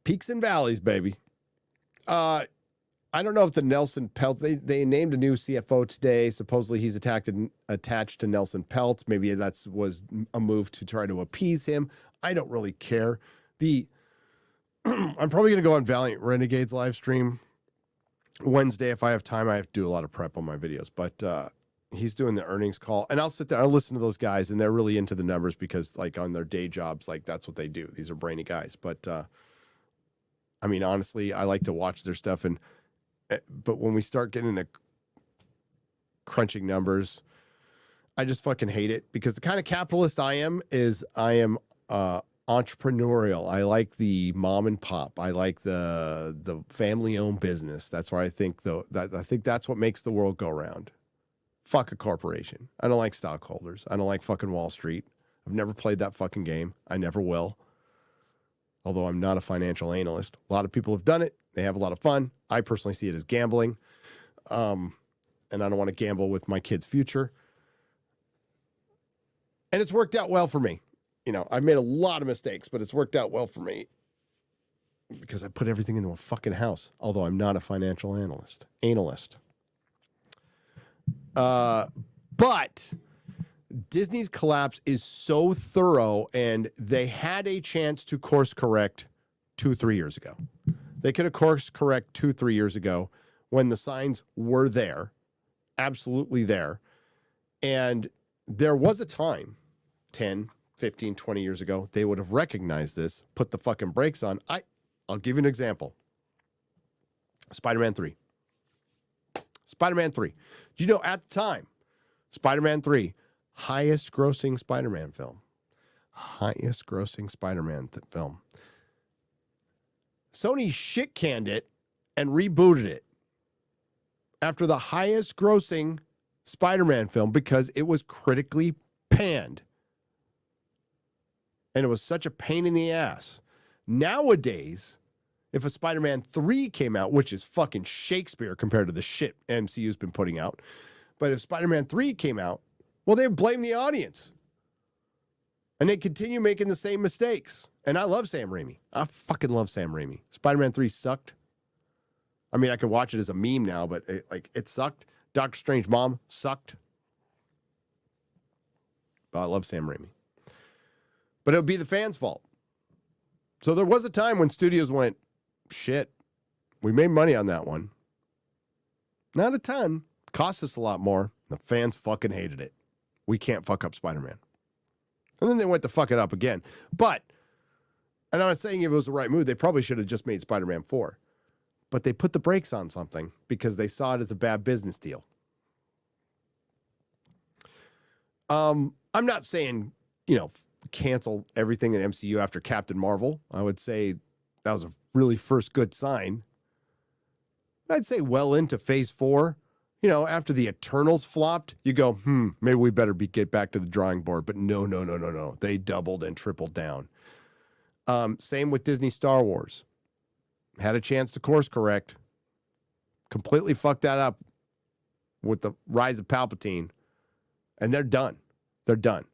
F: Peaks and valleys, baby. I don't know if the Nelson Peltz, they named a new CFO today. Supposedly he's attached to Nelson Peltz. Maybe that was a move to try to appease him. I don't really care. I'm probably going to go on Valiant Renegades live stream Wednesday. If I have time, I have to do a lot of prep on my videos, but he's doing the earnings call, and I'll sit there, I'll listen to those guys, and they're really into the numbers because like on their day jobs, like that's what they do. These are brainy guys. But I mean, honestly, I like to watch their stuff, but when we start getting into crunching numbers, I just fucking hate it, because the kind of capitalist I am entrepreneurial. I like the mom and pop. I like the family-owned business. That's where I think I think that's what makes the world go round. Fuck a corporation. I don't like stockholders. I don't like fucking Wall Street. I've never played that fucking game. I never will. Although I'm not a financial analyst. A lot of people have done it. They have a lot of fun. I personally see it as gambling. And I don't want to gamble with my kid's future. And it's worked out well for me. You know, I've made a lot of mistakes, but it's worked out well for me because I put everything into a fucking house, although I'm not a financial analyst. But Disney's collapse is so thorough, and they had a chance to course correct 2-3 years ago. They could have course correct 2-3 years ago when the signs were there, absolutely there. And there was a time 10, 15, 20 years ago, they would have recognized this, put the fucking brakes on. I'll give you an example. Spider-Man 3. Spider-Man 3. Do you know at the time, Spider-Man 3, highest grossing Spider-Man film. Highest grossing Spider-Man film. Sony shit-canned it and rebooted it after the highest grossing Spider-Man film because it was critically panned. And it was such a pain in the ass. Nowadays, if a Spider-Man 3 came out, which is fucking Shakespeare compared to the shit MCU's been putting out, but if Spider-Man 3 came out, well, they blame the audience. And they continue making the same mistakes. And I love Sam Raimi. I fucking love Sam Raimi. Spider-Man 3 sucked. I mean, I could watch it as a meme now, but it sucked. Doctor Strange Mom sucked. But I love Sam Raimi. But it would be the fans' fault. So there was a time when studios went, shit, we made money on that one. Not a ton. Cost us a lot more. The fans fucking hated it. We can't fuck up Spider-Man. And then they went to fuck it up again. But, and I'm not saying if it was the right move, they probably should have just made Spider-Man 4. But they put the brakes on something because they saw it as a bad business deal. I'm not saying, cancel everything in MCU after Captain Marvel. I would say that was a really first good sign. I'd say well into phase 4, after the Eternals flopped, you go, maybe we better get back to the drawing board. But no. They doubled and tripled down. Same with Disney Star Wars. Had a chance to course correct. Completely fucked that up with the rise of Palpatine. And they're done. They're done.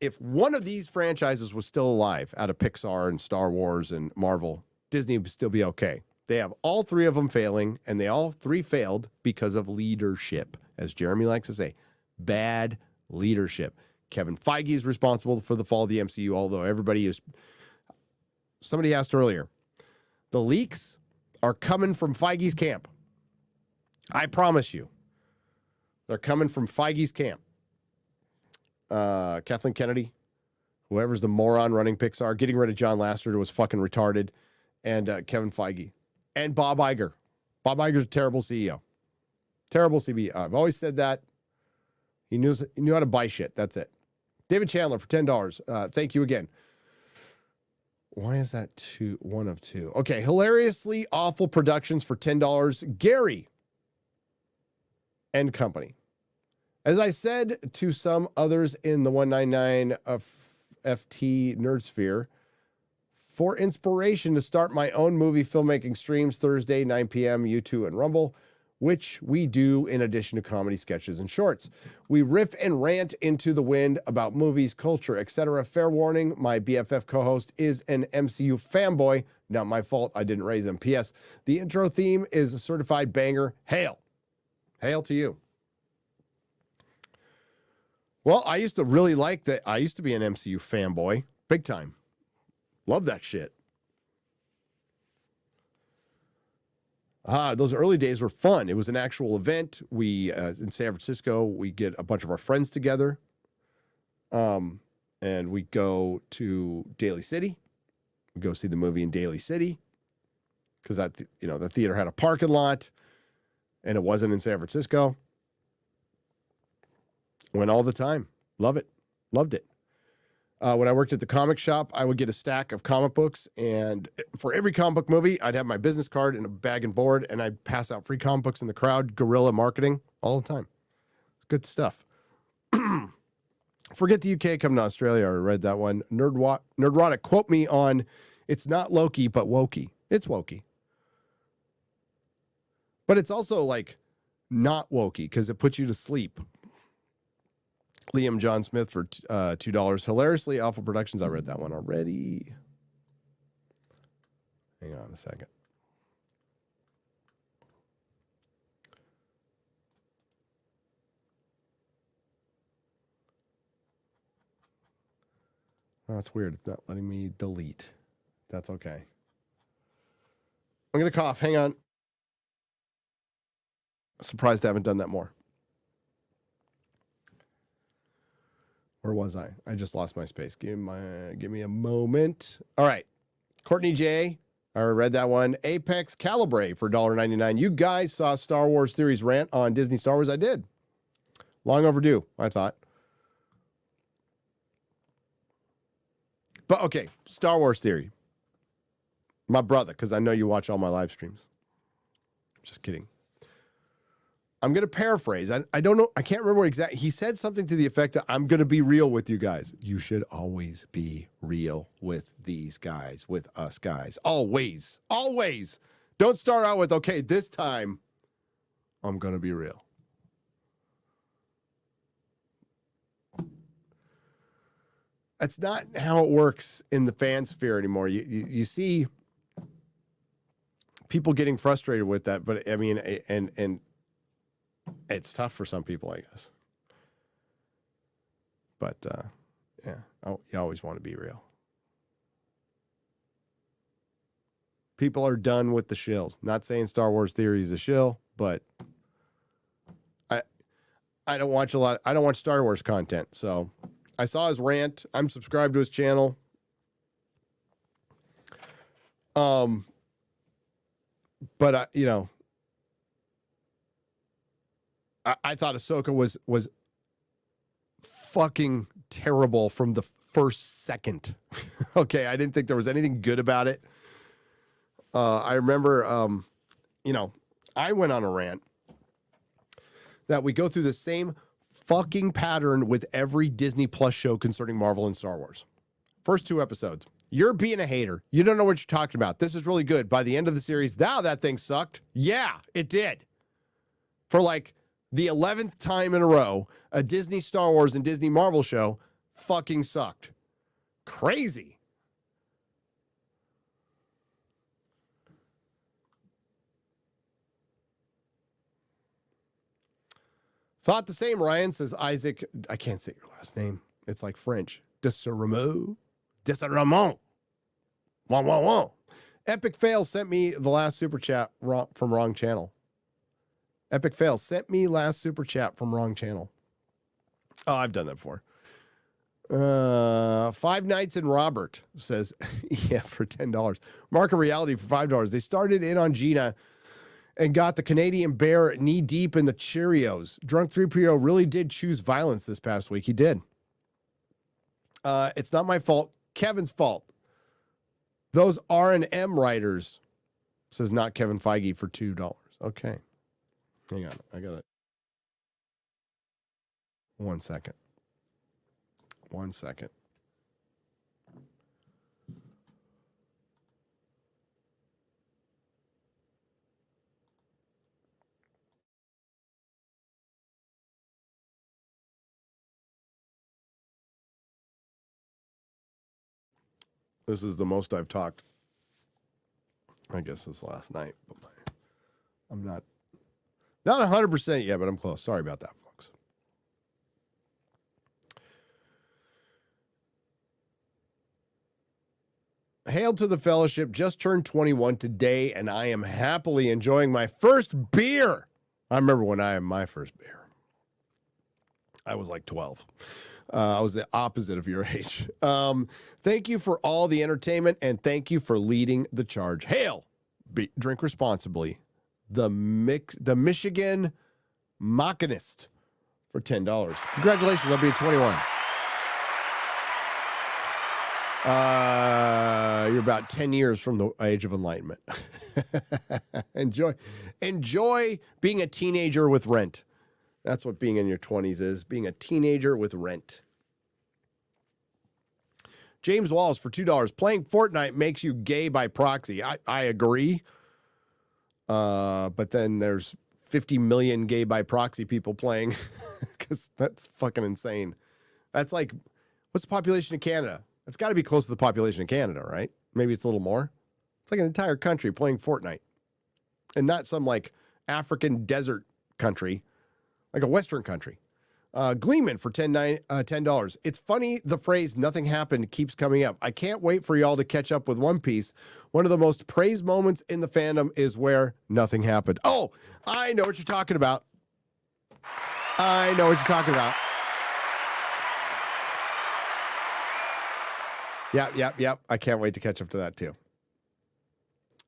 F: If one of these franchises was still alive out of Pixar and Star Wars and Marvel, Disney would still be okay. They have all three of them failing, and they all three failed because of leadership. As Jeremy likes to say, bad leadership. Kevin Feige is responsible for the fall of the MCU, although everybody is... Somebody asked earlier, the leaks are coming from Feige's camp. I promise you. They're coming from Feige's camp. Kathleen Kennedy, whoever's the moron running Pixar, getting rid of John Lasseter was fucking retarded, and Kevin Feige. And Bob Iger. Bob Iger's a terrible CEO. Terrible CEO. I've always said that. He knew how to buy shit. That's it. David Chandler for $10. Thank you again. Why is that one of two? Okay, Hilariously Awful Productions for $10. Gary and Company. As I said to some others in the 199 of FT Nerdsphere, for inspiration to start my own movie filmmaking streams Thursday, 9 p.m., YouTube and Rumble, which we do in addition to comedy sketches and shorts. We riff and rant into the wind about movies, culture, etc. Fair warning, my BFF co-host is an MCU fanboy. Not my fault, I didn't raise him. P.S. The intro theme is a certified banger. Hail. Hail to you. Well, I used to really like that. I used to be an MCU fanboy. Big time. Love that shit. Those early days were fun. It was an actual event. We, in San Francisco, we get a bunch of our friends together. And we go to Daly City. We go see the movie in Daly City. Because the theater had a parking lot. And it wasn't in San Francisco. Went all the time. Love it. Loved it. When I worked at the comic shop, I would get a stack of comic books, and for every comic book movie, I'd have my business card and a bag and board, and I'd pass out free comic books in the crowd, guerrilla marketing, all the time. Good stuff. Forget the UK, come to Australia. I read that one. Nerdrotic, quote me on, it's not Loki, but wokey. It's wokey. But it's also, not wokey, because it puts you to sleep. Liam John Smith for $2. Hilariously Awful Productions. I read that one already. Hang on a second. Oh, that's weird. It's not letting me delete. That's okay. I'm going to cough. Hang on. Surprised I haven't done that more. Where was I? I just lost my space. Give me a moment. All right. Courtney J. I read that one. Apex Calibre for $1.99. You guys saw Star Wars Theories rant on Disney Star Wars. I did. Long overdue, I thought. But okay, Star Wars Theory. My brother, because I know you watch all my live streams. Just kidding. I'm going to paraphrase. I don't know. I can't remember what exactly. He said something to the effect of, I'm going to be real with you guys. You should always be real with these guys, with us guys. Always. Always. Don't start out with, okay, this time I'm going to be real. That's not how it works in the fan sphere anymore. You see people getting frustrated with that, but I mean, and it's tough for some people, I guess. But yeah, you always want to be real. People are done with the shills. Not saying Star Wars Theory is a shill, but I don't watch a lot. I don't watch Star Wars content, so I saw his rant. I'm subscribed to his channel. But you know, I thought Ahsoka was fucking terrible from the first second. Okay, I didn't think there was anything good about it. I remember, you know, I went on a rant that we go through the same fucking pattern with every Disney Plus show concerning Marvel and Star Wars. First 2 episodes. You're being a hater. You don't know what you're talking about. This is really good. By the end of the series, now that thing sucked. Yeah, it did. For like the 11th time in a row, a Disney Star Wars and Disney Marvel show fucking sucked. Crazy. Thought the same, Ryan, says Isaac. I can't say your last name. It's like French. Desaramo. Wah, wah, wah. Epic Fail sent me the last super chat from wrong channel. Epic Fail sent me last super chat from wrong channel. Oh, I've done that before. 5 Nights in Robert says, yeah, for $10. Market Reality for $5. They started in on Gina and got the Canadian bear knee deep in the Cheerios. Drunk 3PO really did choose violence this past week. He did. It's not my fault. Kevin's fault. Those R&M writers, says not Kevin Feige, for $2. Okay. Hang on. I got it. 1 second. 1 second. This is the most I've talked. I guess this last night. But I'm not 100% yet, but I'm close. Sorry about that, folks. Hail to the Fellowship. Just turned 21 today, and I am happily enjoying my first beer. I remember when I had my first beer. I was like 12. I was the opposite of your age. Thank you for all the entertainment, and thank you for leading the charge. Hail! Drink responsibly. The Michigan Machinist for $10. Congratulations on being 21. You're about 10 years from the age of enlightenment. Enjoy being a teenager with rent. That's what being in your 20s is, being a teenager with rent. James Walls for $2. Playing Fortnite makes you gay by proxy. I agree. But then there's 50 million gay by proxy people playing because that's fucking insane. That's like, what's the population of Canada? It's got to be close to the population of Canada, right? Maybe it's a little more. It's like an entire country playing Fortnite. And not some like African desert country, like a Western country. Gleeman for $10. It's funny the phrase "nothing happened" keeps coming up. I can't wait for y'all to catch up with One Piece. One of the most praised moments in the fandom is where nothing happened. Oh, I know what you're talking about. I know what you're talking about. Yep. I can't wait to catch up to that too.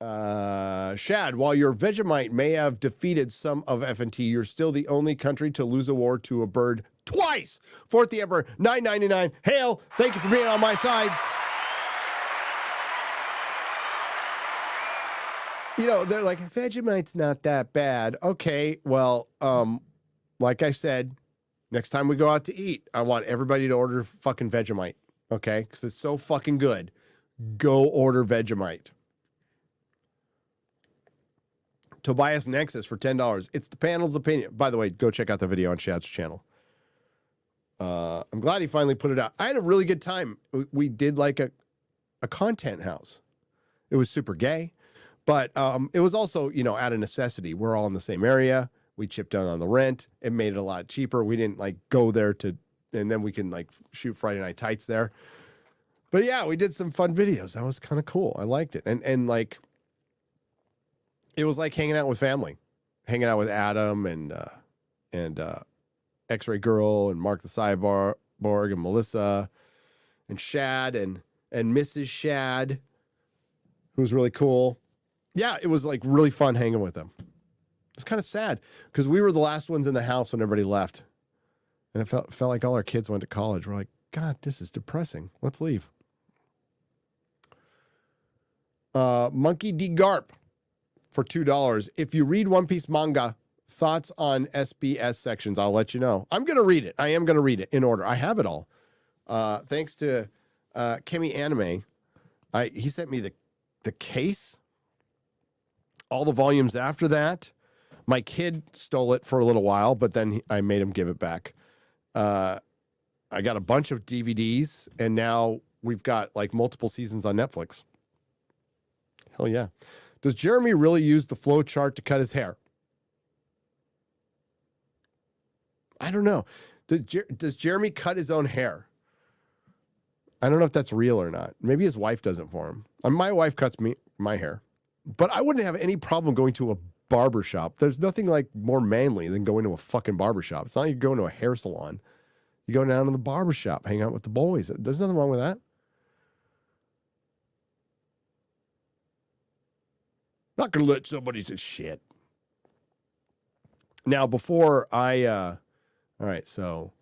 F: Shad, while your Vegemite may have defeated some of FNT, you're still the only country to lose a war to a bird twice. Fort the Emperor, $9.99. Hail, thank you for being on my side. You know, they're like, Vegemite's not that bad. Okay, well, like I said, next time we go out to eat, I want everybody to order fucking Vegemite, okay? Because it's so fucking good. Go order Vegemite. Tobias Nexus for $10. It's the panel's opinion. By the way, go check out the video on Shad's channel. I'm glad he finally put it out. I had a really good time. We did like a content house. It was super gay, but it was also, you know, out of necessity. We're all in the same area. We chipped down on the rent. It made it a lot cheaper. We didn't like go there and then we can like shoot Friday Night Tights there. But yeah, we did some fun videos. That was kind of cool. I liked it. And like, it was like hanging out with family, hanging out with Adam and X-Ray Girl and Mark the Cyborg and Melissa and Shad and Mrs. Shad, who was really cool. Yeah, it was like really fun hanging with them. It's kind of sad because we were the last ones in the house when everybody left. And it felt like all our kids went to college. We're like, God, this is depressing. Let's leave. Monkey D. Garp for $2. If you read One Piece manga, thoughts on SBS sections, I'll let you know. I'm going to read it. I am going to read it in order. I have it all. Thanks to Kemi Anime. He sent me the case, all the volumes after that. My kid stole it for a little while, but then I made him give it back. I got a bunch of DVDs, and now we've got like multiple seasons on Netflix. Hell yeah. Does Jeremy really use the flow chart to cut his hair? I don't know. Does Jeremy cut his own hair? I don't know if that's real or not. Maybe his wife does it for him. My wife cuts my hair. But I wouldn't have any problem going to a barber shop. There's nothing like more manly than going to a fucking barber shop. It's not like you're going to a hair salon. You go down to the barber shop, hang out with the boys. There's nothing wrong with that. Not going to let somebody say shit. Now, before all right, so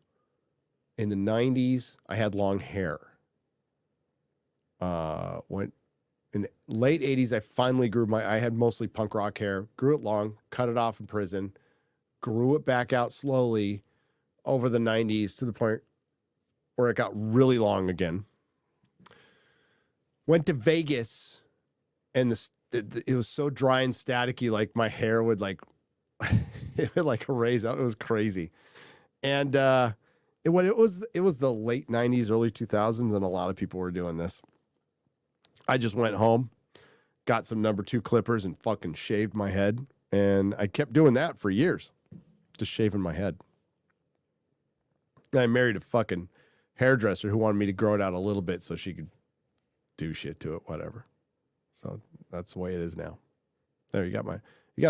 F: in the 90s, I had long hair. When in the late 80s, I finally I had mostly punk rock hair, grew it long, cut it off in prison, grew it back out slowly over the 90s to the point where it got really long again. Went to Vegas, and it was so dry and staticky, like my hair would like, it would like erase out. It was crazy. And it was the late 90s, early 2000s, and a lot of people were doing this. I just went home, got some number 2 clippers, and fucking shaved my head. And I kept doing that for years, just shaving my head. I married a fucking hairdresser who wanted me to grow it out a little bit so she could do shit to it, whatever. So that's the way it is now. There, you got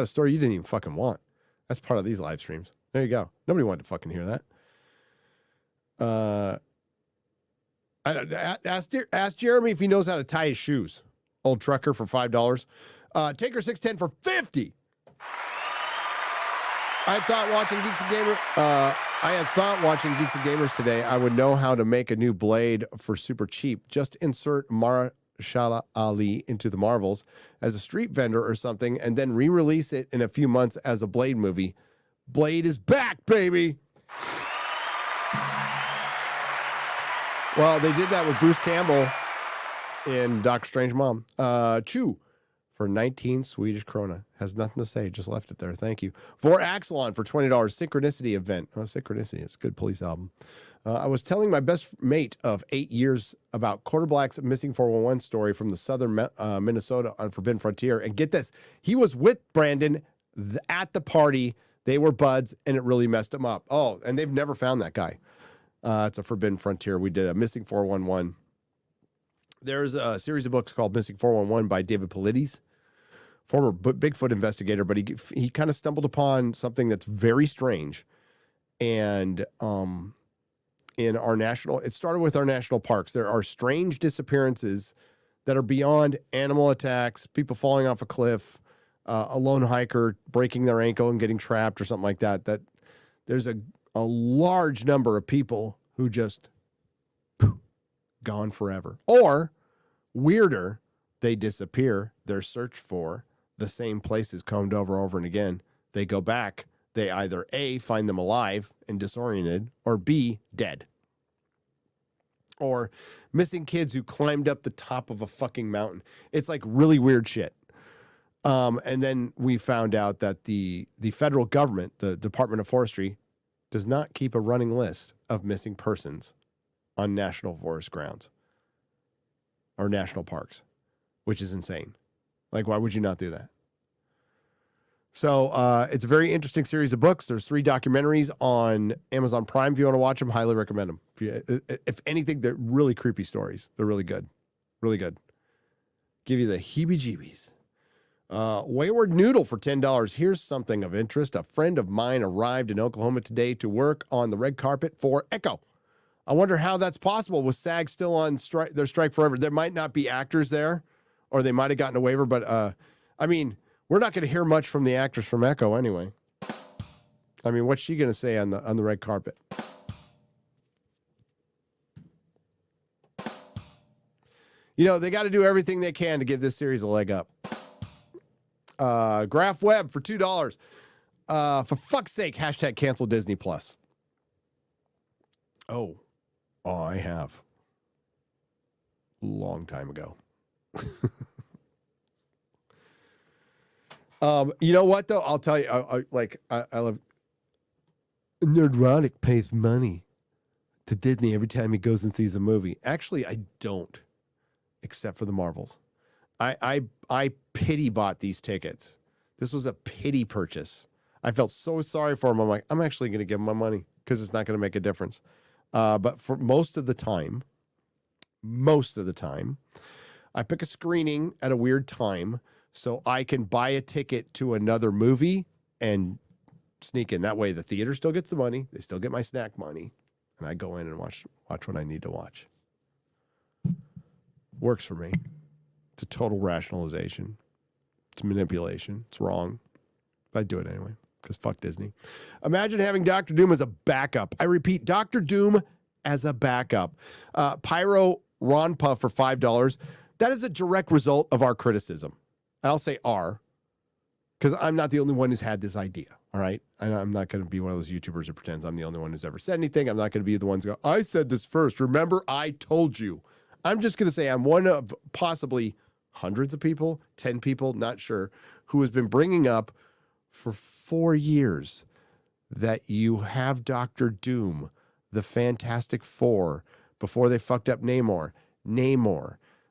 F: a story you didn't even fucking want. That's part of these live streams. There you go. Nobody wanted to fucking hear that. Ask Jeremy if he knows how to tie his shoes. Old trucker for $5. Taker 610 for $50. I thought watching Geeks and Gamers today, I would know how to make a new blade for super cheap. Just insert Mahershala Ali into the Marvels as a street vendor or something, and then re-release it in a few months as a Blade movie. Blade is back, baby. Well, they did that with Bruce Campbell in Doctor Strange Mom. Chew for 19 Swedish krona. Has nothing to say. Just left it there. Thank you. For Axelon for $20. Synchronicity event. Oh, Synchronicity. It's a good police album. I was telling my best mate of 8 years about Quarter Black's missing 411 story from the southern Minnesota on Forbidden Frontier. And get this. He was with Brandon at the party. They were buds, and it really messed him up. Oh, and they've never found that guy. It's a Forbidden Frontier. We did a Missing 411. There's a series of books called Missing 411 by David Paulides, former Bigfoot investigator, but he kind of stumbled upon something that's very strange. And in our national, it started with our national parks. There are strange disappearances that are beyond animal attacks, people falling off a cliff, a lone hiker breaking their ankle and getting trapped or something like that. That there's a large number of people who just gone forever. Or weirder, they disappear. They're searched for. The same place is combed over and again. They go back. They either A, find them alive and disoriented, or B, dead. Or missing kids who climbed up the top of a fucking mountain. It's like really weird shit. And then we found out that the federal government, the Department of Forestry, does not keep a running list of missing persons on national forest grounds or national parks, which is insane. Like, why would you not do that? So it's a very interesting series of books. There's 3 documentaries on Amazon Prime. If you want to watch them, highly recommend them. If anything, they're really creepy stories. They're really good. Really good. Give you the heebie-jeebies. Wayward Noodle for $10. Here's something of interest. A friend of mine arrived in Oklahoma today to work on the red carpet for Echo. I wonder how that's possible with SAG still on their strike forever. There might not be actors there, or they might have gotten a waiver, but I mean, we're not going to hear much from the actress from Echo anyway. I mean, what's she going to say on the red carpet? You know, they got to do everything they can to give this series a leg up. Graph Web for $2. For fuck's sake, hashtag cancel Disney Plus. Oh, I have. Long time ago. You know what, though? I'll tell you, I love Nerdrotic pays money to Disney every time he goes and sees a movie. Actually, I don't, except for the Marvels. I pity bought these tickets. This was a pity purchase. I felt so sorry for him. I'm like, I'm actually going to give him my money because it's not going to make a difference. But for most of the time, I pick a screening at a weird time so I can buy a ticket to another movie and sneak in. That way the theater still gets the money. They still get my snack money. And I go in and watch what I need to watch. Works for me. It's a total rationalization. It's manipulation. It's wrong. But I do it anyway, because fuck Disney. Imagine having Dr. Doom as a backup. I repeat, Dr. Doom as a backup. Pyro Ronpa for $5. That is a direct result of our criticism. I'll say our, because I'm not the only one who's had this idea, all right? I'm not going to be one of those YouTubers who pretends I'm the only one who's ever said anything. I'm not going to be the ones who go, I said this first. Remember, I told you. I'm just going to say I'm one of possibly hundreds of people, 10 people, not sure, who has been bringing up for 4 years that you have Dr. Doom, the Fantastic Four, before they fucked up Namor,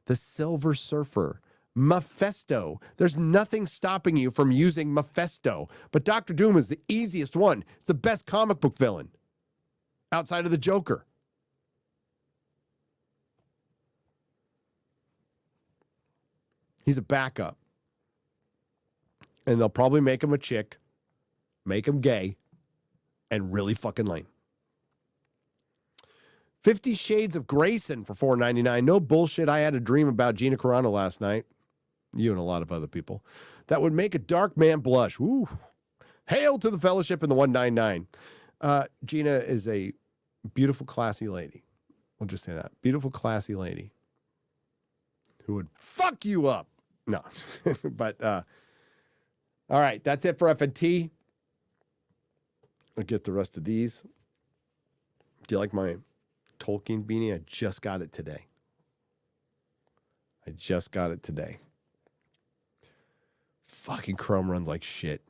F: the Silver Surfer, Mephisto. There's nothing stopping you from using Mephisto, but Dr. Doom is the easiest one. It's the best comic book villain outside of the Joker. He's a backup. And they'll probably make him a chick, make him gay, and really fucking lame. 50 Shades of Grayson for $4.99. No bullshit. I had a dream about Gina Carano last night. You and a lot of other people. That would make a dark man blush. Woo. Hail to the Fellowship and the 199. Gina is a beautiful, classy lady. We'll just say that. Beautiful, classy lady who would fuck you up. No. But, all right. That's it for FNT. I'll get the rest of these. Do you like my Tolkien beanie? I just got it today. Fucking Chrome runs like shit.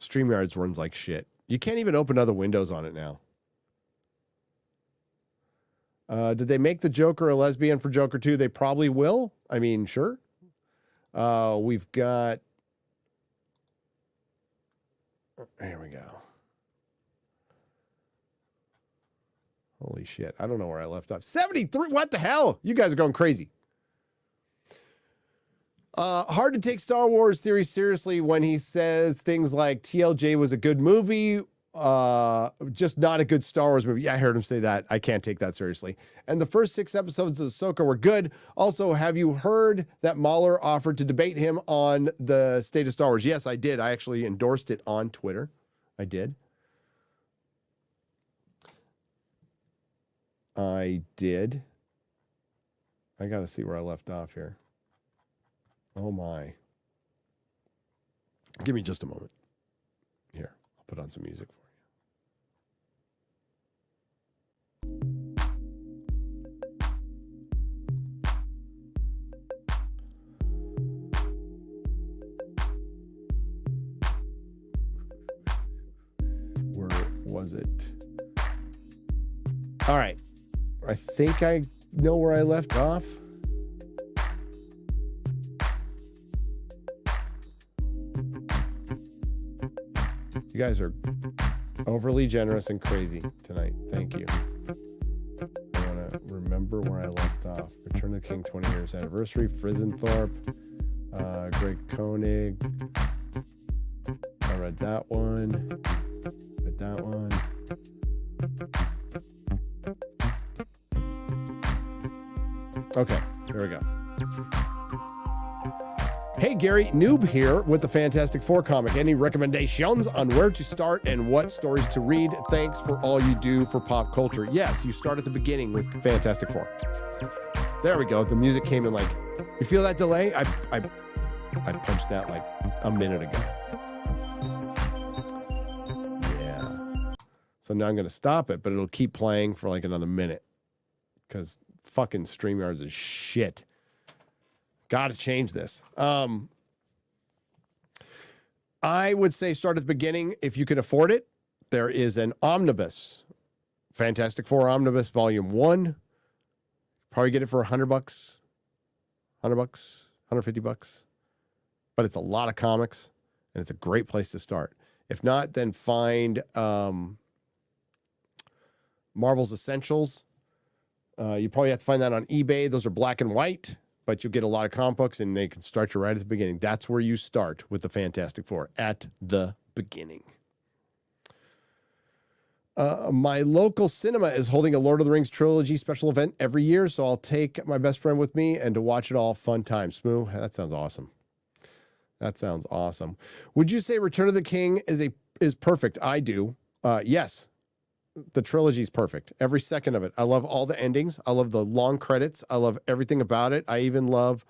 F: StreamYards runs like shit. You can't even open other windows on it now. Did they make the Joker a lesbian for Joker 2? They probably will. I mean, sure. We've got... Here we go. Holy shit. I don't know where I left off. 73. What the hell? You guys are going crazy. Hard to take Star Wars theory seriously when he says things like TLJ was a good movie just not a good Star Wars movie. Yeah, I heard him say that. I can't take that seriously. And the first 6 episodes of Ahsoka were good. Also, have you heard that Mahler offered to debate him on the state of Star Wars? Yes, I did. I actually endorsed it on Twitter. I did. I got to see where I left off here. Oh, my. Give me just a moment. Here, I'll put on some music for you. Where was it? All right. I think I know where I left off. You guys are overly generous and crazy tonight. Thank you. I want to remember where I left off. Return of the King 20 years anniversary. Frizenthorpe. Greg Koenig. I read that one. Read that one. Okay, here we go. Hey, Gary, Noob here with the Fantastic Four comic. Any recommendations on where to start and what stories to read? Thanks for all you do for pop culture. Yes, you start at the beginning with Fantastic Four. There we go. The music came in like, you feel that delay? I punched that like a minute ago. Yeah. So now I'm going to stop it, but it'll keep playing for like another minute because fucking StreamYards is shit. Got to change this. I would say start at the beginning if you can afford it. There is an omnibus, Fantastic Four Omnibus Volume 1. Probably get it for $100, $100, $150. But it's a lot of comics, and it's a great place to start. If not, then find Marvel's Essentials. You probably have to find that on eBay. Those are black and white, but you'll get a lot of comic books, and they can start you right at the beginning. That's where you start with the Fantastic Four, at the beginning. My local cinema is holding a Lord of the Rings trilogy special event every year, so I'll take my best friend with me and to watch it all. Fun time. Smoo, that sounds awesome. That sounds awesome. Would you say Return of the King is perfect? I do. Yes. The trilogy is perfect. Every second of it. I love all the endings. I love the long credits. I love everything about it. I even love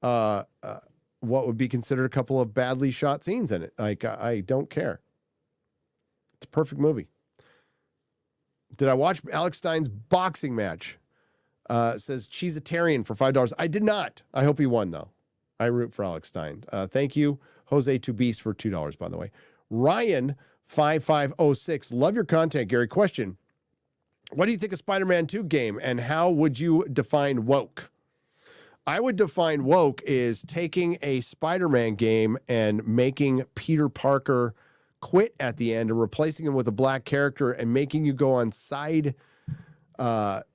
F: what would be considered a couple of badly shot scenes in it. Like, I don't care. It's a perfect movie. Did I watch Alex Stein's boxing match? Says Cheesetarian for $5. I did not. I hope he won, though. I root for Alex Stein. Thank you, Jose to Beast, for $2, by the way. Ryan 5506. Love your content, Gary. Question: what do you think of Spider-Man 2 game, and how would you define woke? I would define woke is taking a Spider-Man game and making Peter Parker quit at the end and replacing him with a black character and making you go on side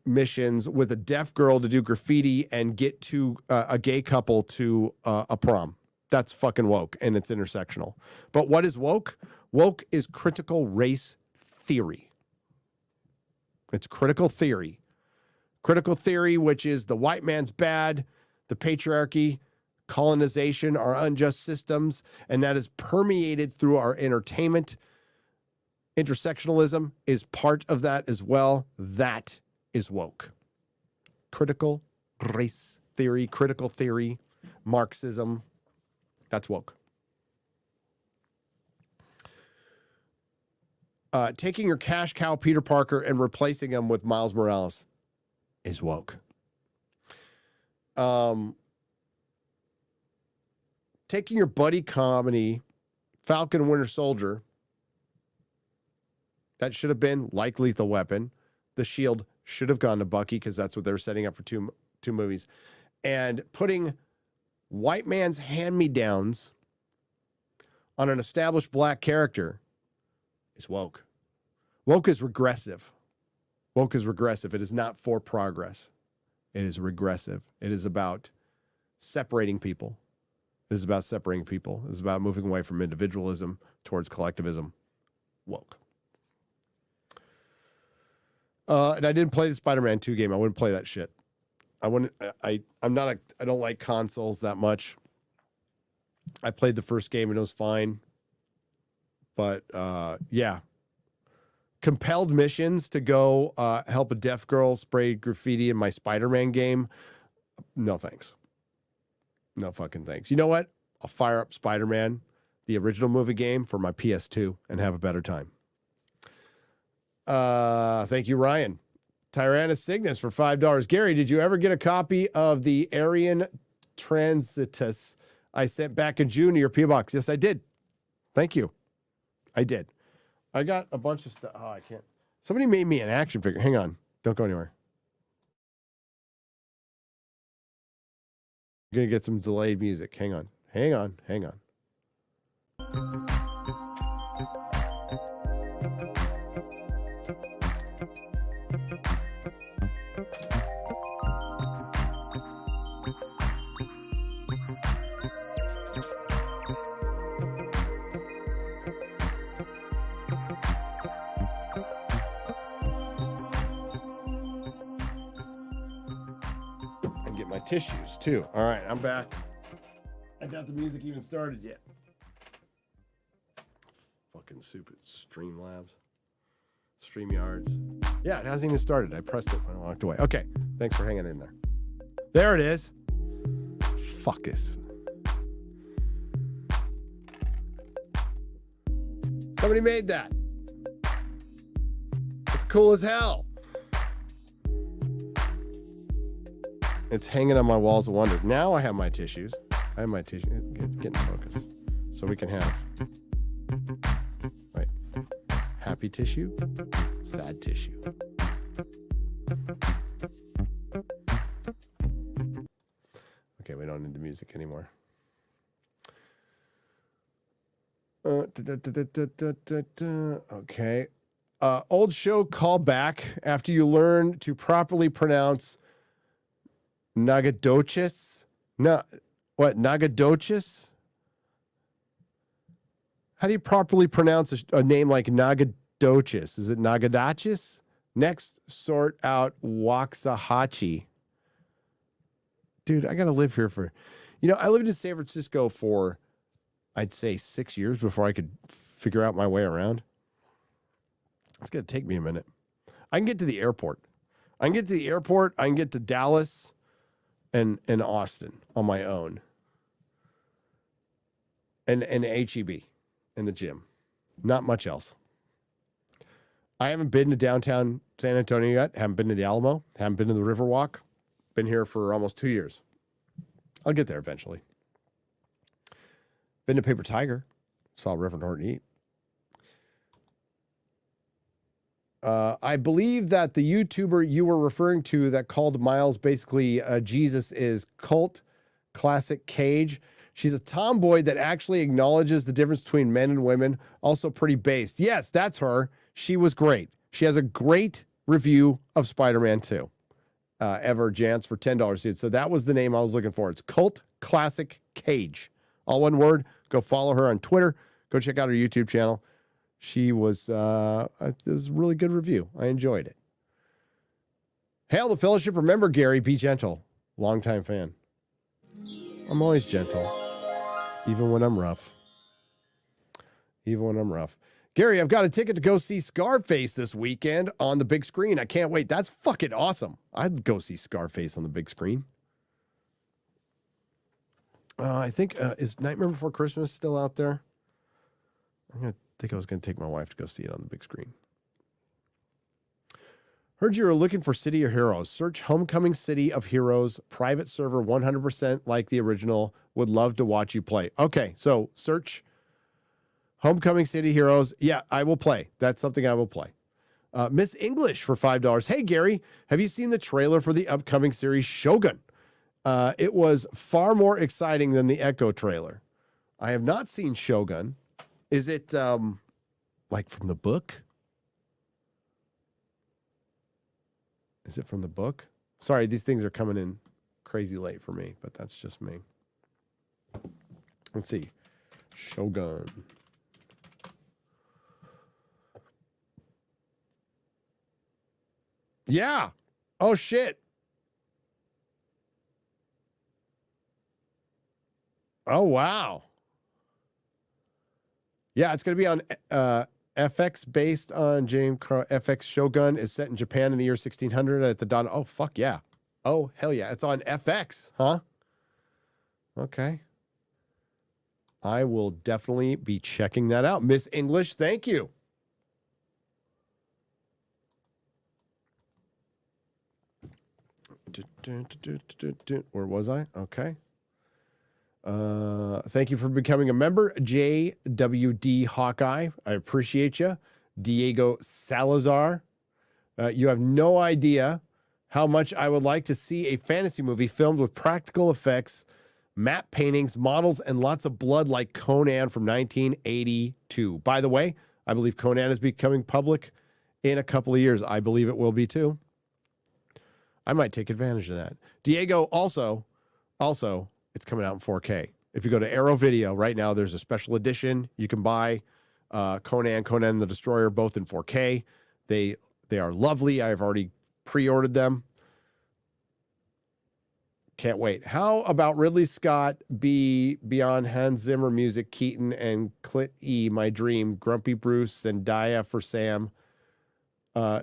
F: missions with a deaf girl to do graffiti and get to a gay couple to a prom. That's fucking woke, and it's intersectional. But what is woke? Woke is critical race theory. It's critical theory. Critical theory, which is the white man's bad, the patriarchy, colonization, our unjust systems, and that is permeated through our entertainment. Intersectionalism is part of that as well. That is woke. Critical race theory, critical theory, Marxism. That's woke. Taking your cash cow Peter Parker and replacing him with Miles Morales is woke. Taking your buddy comedy Falcon and Winter Soldier, that should have been like Lethal Weapon. The Shield should have gone to Bucky because that's what they were setting up for two movies. And putting white man's hand-me-downs on an established black character is woke. Woke is regressive. Woke is regressive. It is not for progress. It is regressive. It is about separating people. It is about separating people. It is about moving away from individualism towards collectivism. Woke. And I didn't play the Spider-Man 2 game. I wouldn't play that shit. I don't like consoles that much. I played the first game and it was fine. But yeah. Compelled missions to go help a deaf girl spray graffiti in my Spider-Man game. No thanks. No fucking thanks. You know what? I'll fire up Spider-Man, the original movie game, for my PS2 and have a better time. Thank you, Ryan. Tyrannus Cygnus for $5. Gary, did you ever get a copy of the Arian Transitus I sent back in June to your P.O. Box? Yes, I did. Thank you. I did. I got a bunch of stuff. Oh, I can't. Somebody made me an action figure. Hang on. Don't go anywhere. I'm going to get some delayed music. Hang on. Hang on. Hang on. My tissues too. All right, I'm back. I doubt the music even started yet. Fucking stupid Streamlabs. StreamYards. Yeah, it hasn't even started. I pressed it when I walked away. Okay, thanks for hanging in there. There it is. Fuck this. Somebody made that. It's cool as hell. It's hanging on my walls of wonder. Now I have my tissues. I have my tissue. Get in focus. So we can have, right, happy tissue, sad tissue. Okay, we don't need the music anymore. Okay. Old show callback after you learn to properly pronounce Nagadoches? No, what? Nagadoches? How do you properly pronounce a name like Nagadoches? Is it Nagadachis? Next, sort out Waxahachie. Dude, I got to live here for... You know, I lived in San Francisco for, I'd say, 6 years before I could figure out my way around. It's going to take me a minute. I can get to the airport. I can get to Dallas and Austin on my own. And HEB in the gym. Not much else. I haven't been to downtown San Antonio yet. Haven't been to the Alamo. Haven't been to the Riverwalk. Been here for almost 2 years. I'll get there eventually. Been to Paper Tiger. Saw Reverend Horton eat. I believe that the YouTuber you were referring to that called Miles basically Jesus is Cult Classic Cage. She's a tomboy that actually acknowledges the difference between men and women. Also pretty based. Yes, that's her. She was great. She has a great review of Spider-Man 2. Ever Jance for $10, dude. So that was the name I was looking for. It's Cult Classic Cage. All one word. Go follow her on Twitter. Go check out her YouTube channel. She was, it was a really good review. I enjoyed it. Hail the Fellowship. Remember, Gary, be gentle. Longtime fan. I'm always gentle. Even when I'm rough. Gary, I've got a ticket to go see Scarface this weekend on the big screen. I can't wait. That's fucking awesome. I'd go see Scarface on the big screen. I think, is Nightmare Before Christmas still out there? I think I was going to take my wife to go see it on the big screen. Heard you were looking for City of Heroes. Search Homecoming City of Heroes, private server, 100% like the original. Would love to watch you play. Okay, so search Homecoming City Heroes. Yeah, I will play. That's something I will play. Miss English for $5. Hey, Gary, have you seen the trailer for the upcoming series Shogun? It was far more exciting than the Echo trailer. I have not seen Shogun. Is it like from the book? Is it from the book? Sorry, these things are coming in crazy late for me, but that's just me. Let's see. Shogun. Yeah. Oh, shit. Oh, wow. Yeah, it's going to be on FX, based on James FX. Shogun is set in Japan in the year 1600 at the dawn. Oh, fuck yeah. Oh, hell yeah. It's on FX, huh? Okay. I will definitely be checking that out. Miss English, thank you. Where was I? Okay. Thank you for becoming a member, JWD Hawkeye. I appreciate you. Diego Salazar. You have no idea how much I would like to see a fantasy movie filmed with practical effects, matte paintings, models, and lots of blood like Conan from 1982. By the way, I believe Conan is becoming public in a couple of years. I believe it will be too. I might take advantage of that. Diego, also, it's coming out in 4K. If you go to Arrow Video right now, there's a special edition you can buy. Conan the Destroyer, both in 4K. They are lovely. I've already pre-ordered them. Can't wait. How about Ridley Scott be beyond Hans Zimmer music, Keaton and Clint E. My Dream, Grumpy Bruce, Zendaya for Sam,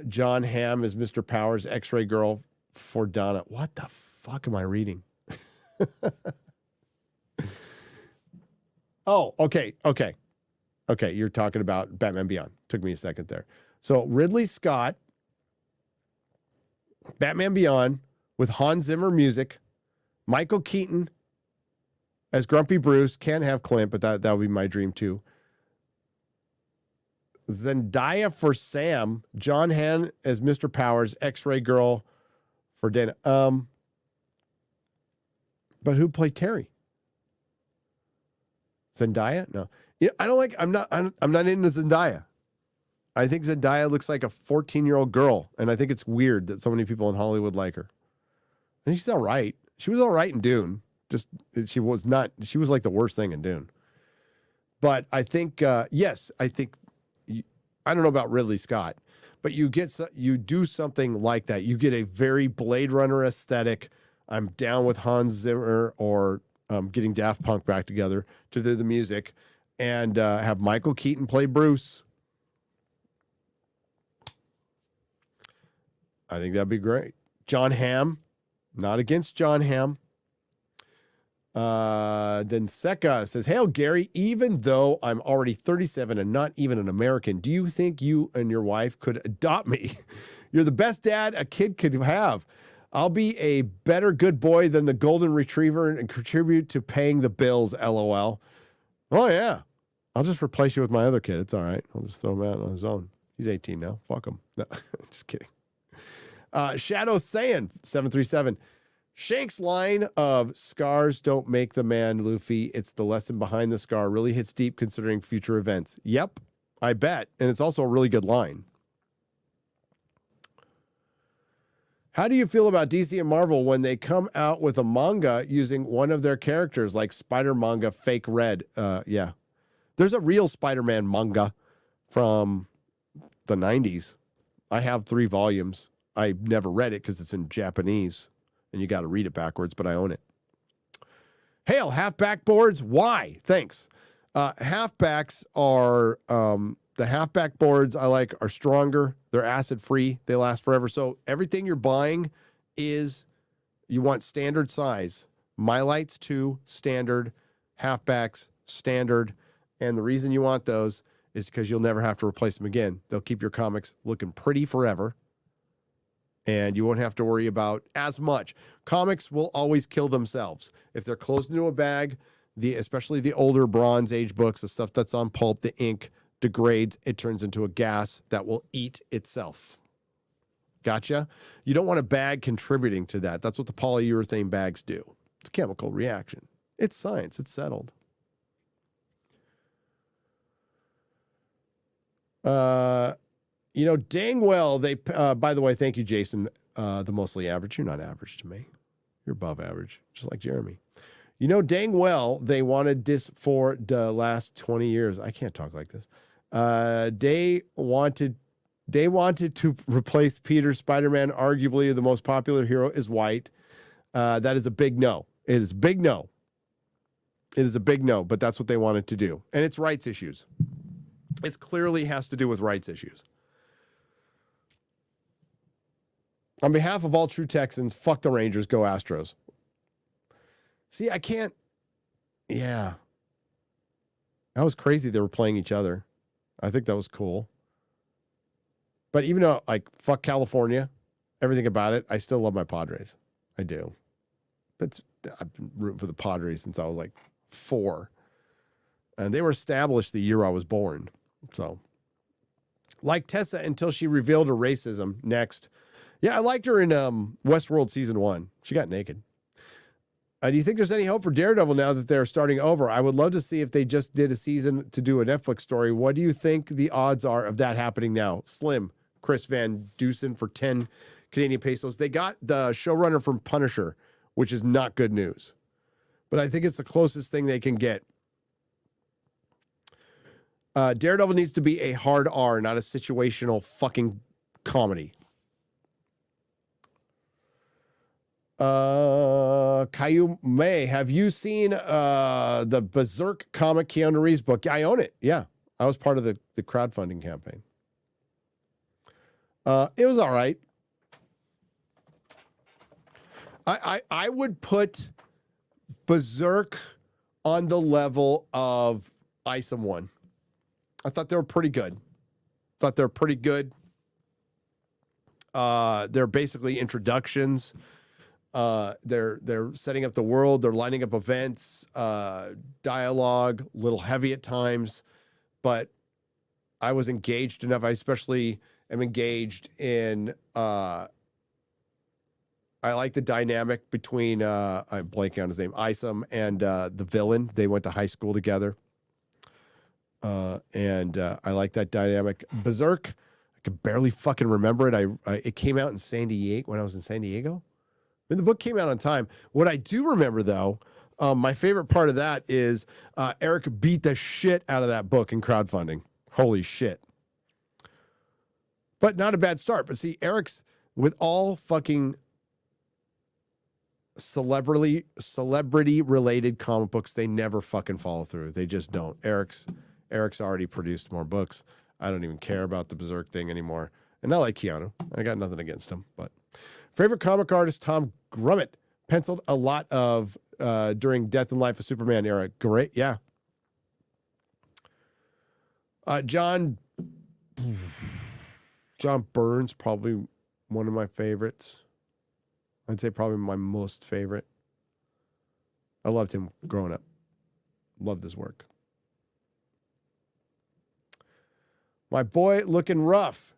F: John Hamm is Mr. Powers, X-Ray Girl for Donna. What the fuck am I reading? Oh, okay. You're talking about Batman Beyond. Took me a second there. So Ridley Scott, Batman Beyond with Hans Zimmer music, Michael Keaton as Grumpy Bruce. Can't have Clint, but that would be my dream too. Zendaya for Sam, John Hamm as Mr. Powers, X-Ray Girl for Dana. But who played Terry? Zendaya? No. Yeah, I don't like. I'm not into Zendaya. I think Zendaya looks like a 14-year-old girl, and I think it's weird that so many people in Hollywood like her. And she's all right. She was all right in Dune. Just she was not. She was like the worst thing in Dune. But I think yes, I think I don't know about Ridley Scott, but you do something like that. You get a very Blade Runner aesthetic. I'm down with Hans Zimmer or getting Daft Punk back together to do the music and have Michael Keaton play Bruce. I think that'd be great. John Hamm, not against John Hamm. Then Seka says, "Hail Gary, even though I'm already 37 and not even an American, do you think you and your wife could adopt me? You're the best dad a kid could have. I'll be a better good boy than the golden retriever and contribute to paying the bills, LOL. Oh, yeah. I'll just replace you with my other kid. It's all right. I'll just throw him out on his own. He's 18 now. Fuck him. No, just kidding. Shadow Saiyan, 737. Shank's line of scars don't make the man, Luffy. It's the lesson behind the scar. Really hits deep considering future events. Yep, I bet. And it's also a really good line. How do you feel about DC and Marvel when they come out with a manga using one of their characters, like Spider Manga Fake Red? Yeah. There's a real Spider-Man manga from the 90s. I have 3 volumes. I never read it because it's in Japanese, and you got to read it backwards, but I own it. Hail, halfback boards. Why? Thanks. Halfbacks are... the halfback boards I like are stronger. They're acid-free. They last forever. So everything you're buying is you want standard size. Mylights 2, standard. Halfbacks, standard. And the reason you want those is because you'll never have to replace them again. They'll keep your comics looking pretty forever. And you won't have to worry about as much. Comics will always kill themselves. If they're closed into a bag, especially the older Bronze Age books, the stuff that's on pulp, the ink degrades, it turns into a gas that will eat itself. Gotcha? You don't want a bag contributing to that. That's what the polyurethane bags do. It's a chemical reaction. It's science. It's settled. Dang well, they, by the way, thank you, Jason, the mostly average. You're not average to me. You're above average, just like Jeremy. Dang well, they wanted this for the last 20 years. I can't talk like this. They wanted They wanted to replace Peter Spider-Man, arguably the most popular hero, is white. That is a big no. It is a big no. It is a big no, but that's what they wanted to do. And it's rights issues. It clearly has to do with rights issues. On behalf of all true Texans, fuck the Rangers, go Astros. See, I can't. Yeah. That was crazy they were playing each other. I think that was cool. But even though, like, fuck California, everything about it, I still love my Padres. I do. I've been rooting for the Padres since I was like 4. And they were established the year I was born. So, like Tessa until she revealed her racism. Next. Yeah, I liked her in Westworld Season 1. She got naked. Do you think there's any hope for Daredevil now that they're starting over? I would love to see if they just did a season to do a Netflix story. What do you think the odds are of that happening now? Slim. Chris Van Dusen for 10 Canadian pesos. They got the showrunner from Punisher, which is not good news. But I think it's the closest thing they can get. Daredevil needs to be a hard R, not a situational fucking comedy. Caillou May, have you seen the Berserk comic Keanu Reeves book? I own it. Yeah. I was part of the crowdfunding campaign. It was all right. I would put Berserk on the level of Isom 1. I thought they were pretty good. They're basically introductions. They're setting up the world. They're lining up events, dialogue, a little heavy at times, but I was engaged enough. I especially am engaged in, I like the dynamic between, I'm blanking on his name, Isom and the villain. They went to high school together. And I like that dynamic. Berserk, I could barely fucking remember it. It came out in San Diego when I was in San Diego. I mean, the book came out on time. What I do remember, though, my favorite part of that is Eric beat the shit out of that book in crowdfunding. Holy shit. But not a bad start. But see, Eric's, with all fucking celebrity-related comic books, they never fucking follow through. They just don't. Eric's already produced more books. I don't even care about the Berserk thing anymore. And not like Keanu. I got nothing against him. But favorite comic artist, Tom Grummett. Penciled a lot of during Death and Life of Superman era. Great, yeah. John Burns, probably one of my favorites. I'd say probably my most favorite. I loved him growing up. Loved his work. My boy looking rough.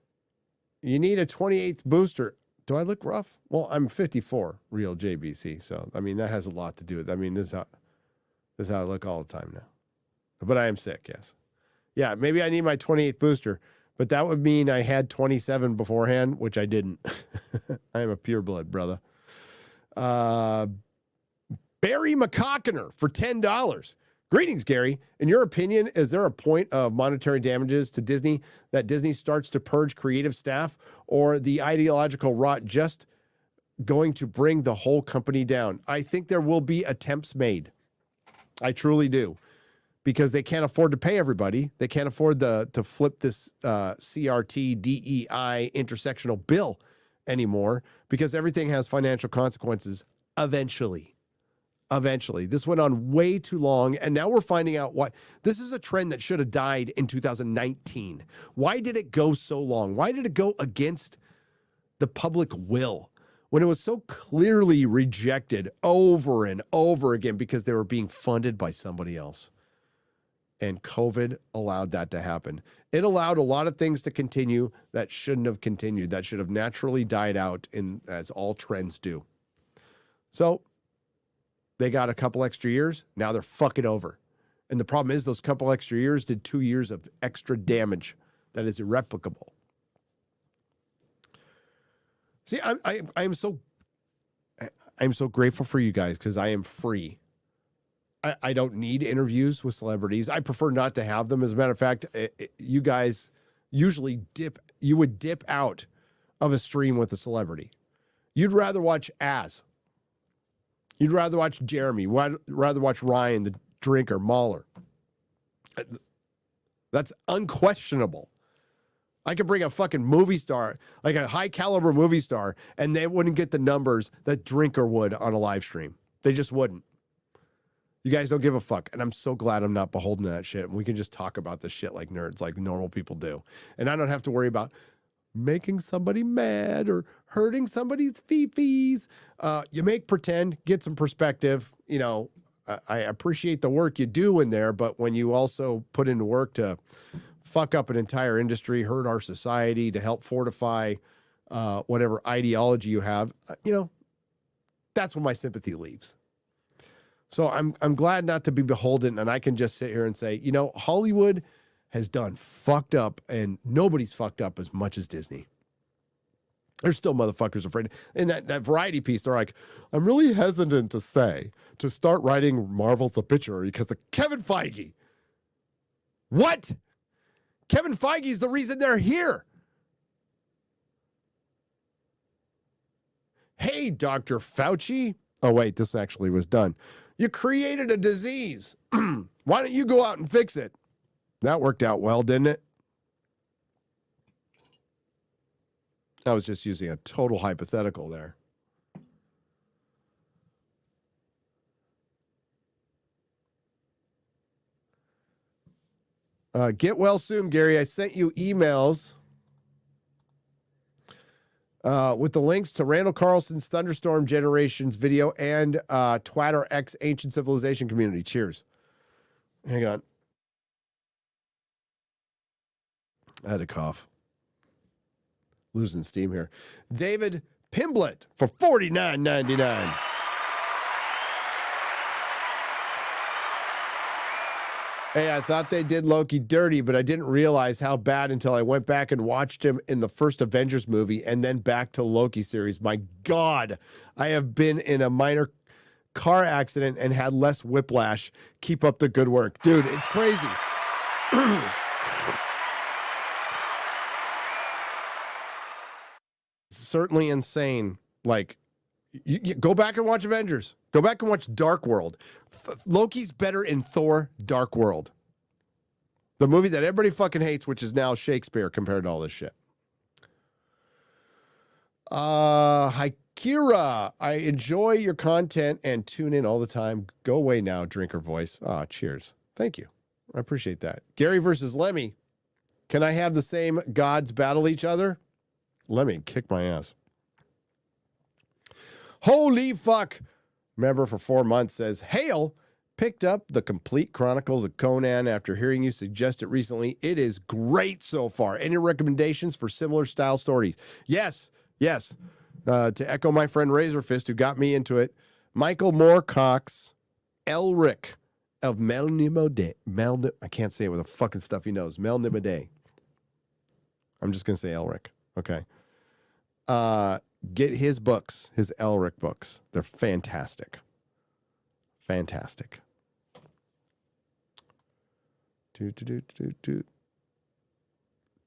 F: You need a 28th booster. Do I look rough? Well, I'm 54, real JBC. So, I mean, that has a lot to do with it. I mean, this is how I look all the time now. But I am sick, yes. Yeah, maybe I need my 28th booster. But that would mean I had 27 beforehand, which I didn't. I am a pureblood, brother. Barry McCockiner for $10. Greetings, Gary. In your opinion, is there a point of monetary damages to Disney that Disney starts to purge creative staff, or the ideological rot just going to bring the whole company down? I think there will be attempts made. I truly do. Because they can't afford to pay everybody. They can't afford to flip this CRT, DEI intersectional bill anymore, because everything has financial consequences eventually. Eventually. This went on way too long, and now we're finding out why. This is a trend that should have died in 2019. Why did it go so long? Why did it go against the public will when it was so clearly rejected over and over again because they were being funded by somebody else? And COVID allowed that to happen. It allowed a lot of things to continue that shouldn't have continued, that should have naturally died out, as all trends do. So they got a couple extra years. Now they're fucking over. And the problem is those couple extra years did 2 years of extra damage that is irreplicable. See, I'm so grateful for you guys because I am free. I don't need interviews with celebrities. I prefer not to have them. As a matter of fact, you guys usually you would dip out of a stream with a celebrity. You'd rather watch Az. You'd rather watch Jeremy. Rather watch Ryan, the drinker, Mahler. That's unquestionable. I could bring a fucking movie star, like a high caliber movie star, and they wouldn't get the numbers that Drinker would on a live stream. They just wouldn't. You guys don't give a fuck. And I'm so glad I'm not beholden to that shit. And we can just talk about this shit like nerds, like normal people do. And I don't have to worry about making somebody mad or hurting somebody's fee-fees. You make pretend, get some perspective. You know, I appreciate the work you do in there, but when you also put into work to fuck up an entire industry, hurt our society, to help fortify whatever ideology you have, you know, that's when my sympathy leaves. So I'm glad not to be beholden, and I can just sit here and say, you know, Hollywood has done fucked up, and nobody's fucked up as much as Disney. There's still motherfuckers afraid. In that Variety piece, they're like, I'm really hesitant to start writing Marvel's obituary because of Kevin Feige. What? Kevin Feige's the reason they're here. Hey, Dr. Fauci. Oh, wait, this actually was done. You created a disease. Why don't you go out and fix it? That worked out well, didn't it? I was just using a total hypothetical there. Get well soon, Gary. I sent you emails with the links to Randall Carlson's Thunderstorm Generations video and Twatter X Ancient Civilization Community. Cheers. Hang on. I had a cough. Losing steam here. David Pimblett for $49.99. Hey, I thought they did Loki dirty, but I didn't realize how bad until I went back and watched him in the first Avengers movie and then back to Loki series. My God, I have been in a minor car accident and had less whiplash. Keep up the good work. Dude, it's crazy. Certainly insane. Like, you go back and watch Avengers. Go back and watch Dark World. Loki's better in Thor Dark World. The movie that everybody fucking hates, which is now Shakespeare compared to all this shit. Hi, Kira. I enjoy your content and tune in all the time. Go away now, drinker voice. Cheers. Thank you. I appreciate that. Gary versus Lemmy. Can I have the same gods battle each other? Lemmy, kick my ass. Holy fuck. Member for 4 months says, Hale picked up the complete Chronicles of Conan after hearing you suggest it recently. It is great so far. Any recommendations for similar style stories? Yes. To echo my friend Razorfist, who got me into it, Michael Moorcock's Elric of Melnimode. I can't say it with the fucking stuff he knows. Melnimode. I'm just going to say Elric. Okay. Get his books, his Elric books. They're fantastic. Fantastic.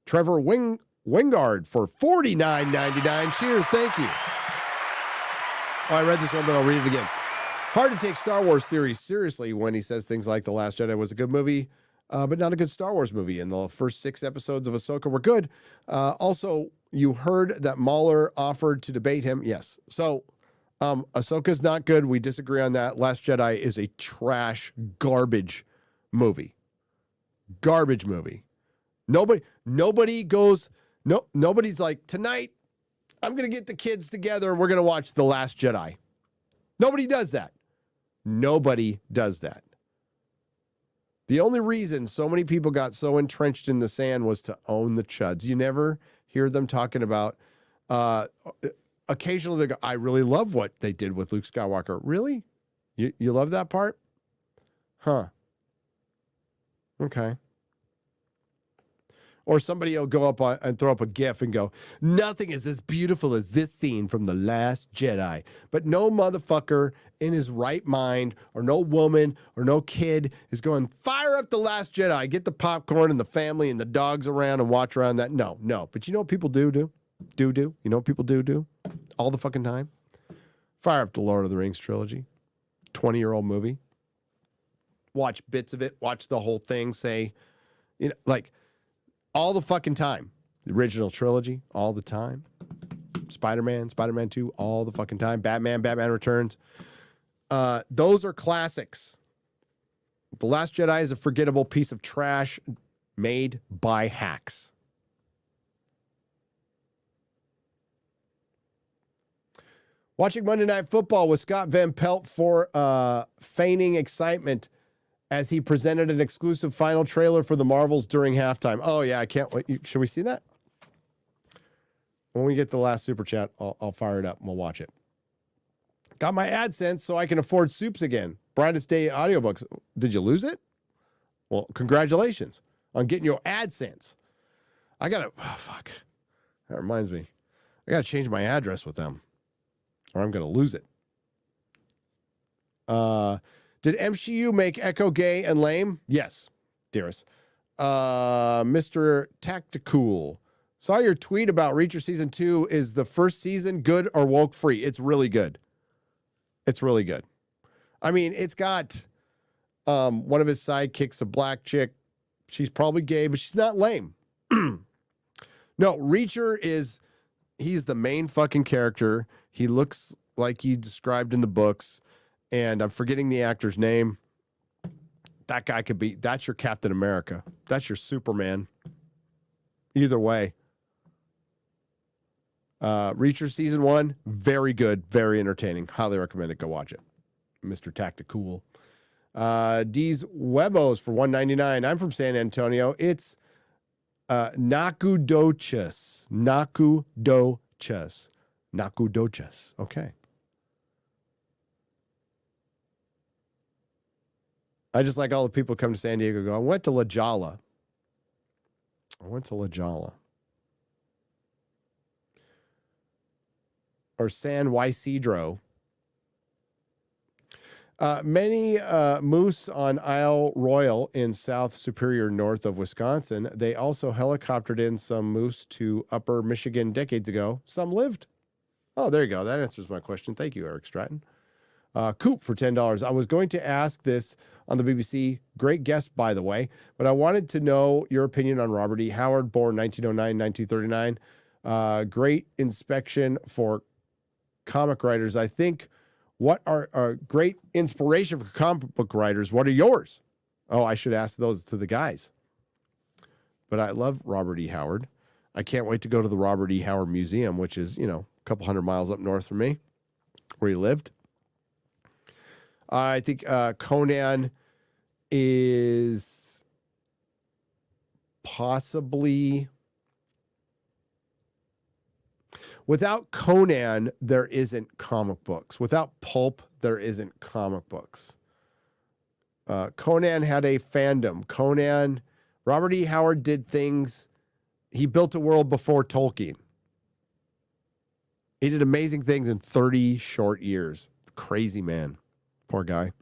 F: Trevor Wingard for $49.99. Cheers. Thank you. I read this one, but I'll read it again. Hard to take Star Wars theories seriously when he says things like The Last Jedi was a good movie, but not a good Star Wars movie. And the first 6 episodes of Ahsoka were good. Also, you heard that Mahler offered to debate him. Yes. So, Ahsoka's not good. We disagree on that. Last Jedi is a trash, garbage movie. Garbage movie. Nobody's like, tonight, I'm going to get the kids together and we're going to watch The Last Jedi. Nobody does that. Nobody does that. The only reason so many people got so entrenched in the sand was to own the chuds. You never hear them talking about, occasionally they go, I really love what they did with Luke Skywalker. Really? You love that part? Huh. Okay. Or somebody will go up and throw up a GIF and go, nothing is as beautiful as this scene from The Last Jedi. But no motherfucker in his right mind, or no woman, or no kid is going, fire up The Last Jedi, get the popcorn and the family and the dogs around and watch around that. No. But you know what people do? You know what people do? All the fucking time? Fire up the Lord of the Rings trilogy. 20-year-old movie. Watch bits of it. Watch the whole thing. Say, like, all the fucking time. The original trilogy, all the time. Spider-Man 2, all the fucking time. Batman Returns. Those are classics. The Last Jedi is a forgettable piece of trash made by hacks. Watching Monday Night Football with Scott Van Pelt for feigning excitement as he presented an exclusive final trailer for the Marvels during halftime. Oh, yeah, I can't wait. Should we see that? When we get the last super chat, I'll fire it up and we'll watch it. Got my AdSense so I can afford soups again. Brightest Day audiobooks. Did you lose it? Well, congratulations on getting your AdSense. Fuck. That reminds me. I got to change my address with them or I'm going to lose it. Did MCU make Echo gay and lame? Yes, dearest. Mr. Tacticool. Saw your tweet about Reacher Season 2. Is the first season good or woke free? It's really good. It's really good. I mean, it's got one of his sidekicks, a black chick. She's probably gay, but she's not lame. No, Reacher he's the main fucking character. He looks like he described in the books. And I'm forgetting the actor's name. That guy that's your Captain America. That's your Superman. Either way. Reacher Season 1, very good, very entertaining. Highly recommend it. Go watch it. Mr. Tacticool. D's Webos for $1.99. I'm from San Antonio. It's Nakudochas. Nakudochas. Okay. I just like all the people come to San Diego go, I went to La Jolla. Or San Ysidro. Many moose on Isle Royal in South Superior, north of Wisconsin. They also helicoptered in some moose to Upper Michigan decades ago. Some lived. Oh, there you go. That answers my question. Thank you, Eric Stratton. Coop for $10. I was going to ask this on the BBC. Great guest, by the way. But I wanted to know your opinion on Robert E. Howard, born 1909, 1939. Great inspection for comic writers. I think what are great inspiration for comic book writers? What are yours? Oh, I should ask those to the guys. But I love Robert E. Howard. I can't wait to go to the Robert E. Howard Museum, which is, a couple hundred miles up north from me, where he lived. I think Conan is possibly... Without Conan, there isn't comic books. Without pulp, there isn't comic books. Conan had a fandom. Robert E. Howard did things. He built a world before Tolkien. He did amazing things in 30 short years. Crazy man. Poor guy.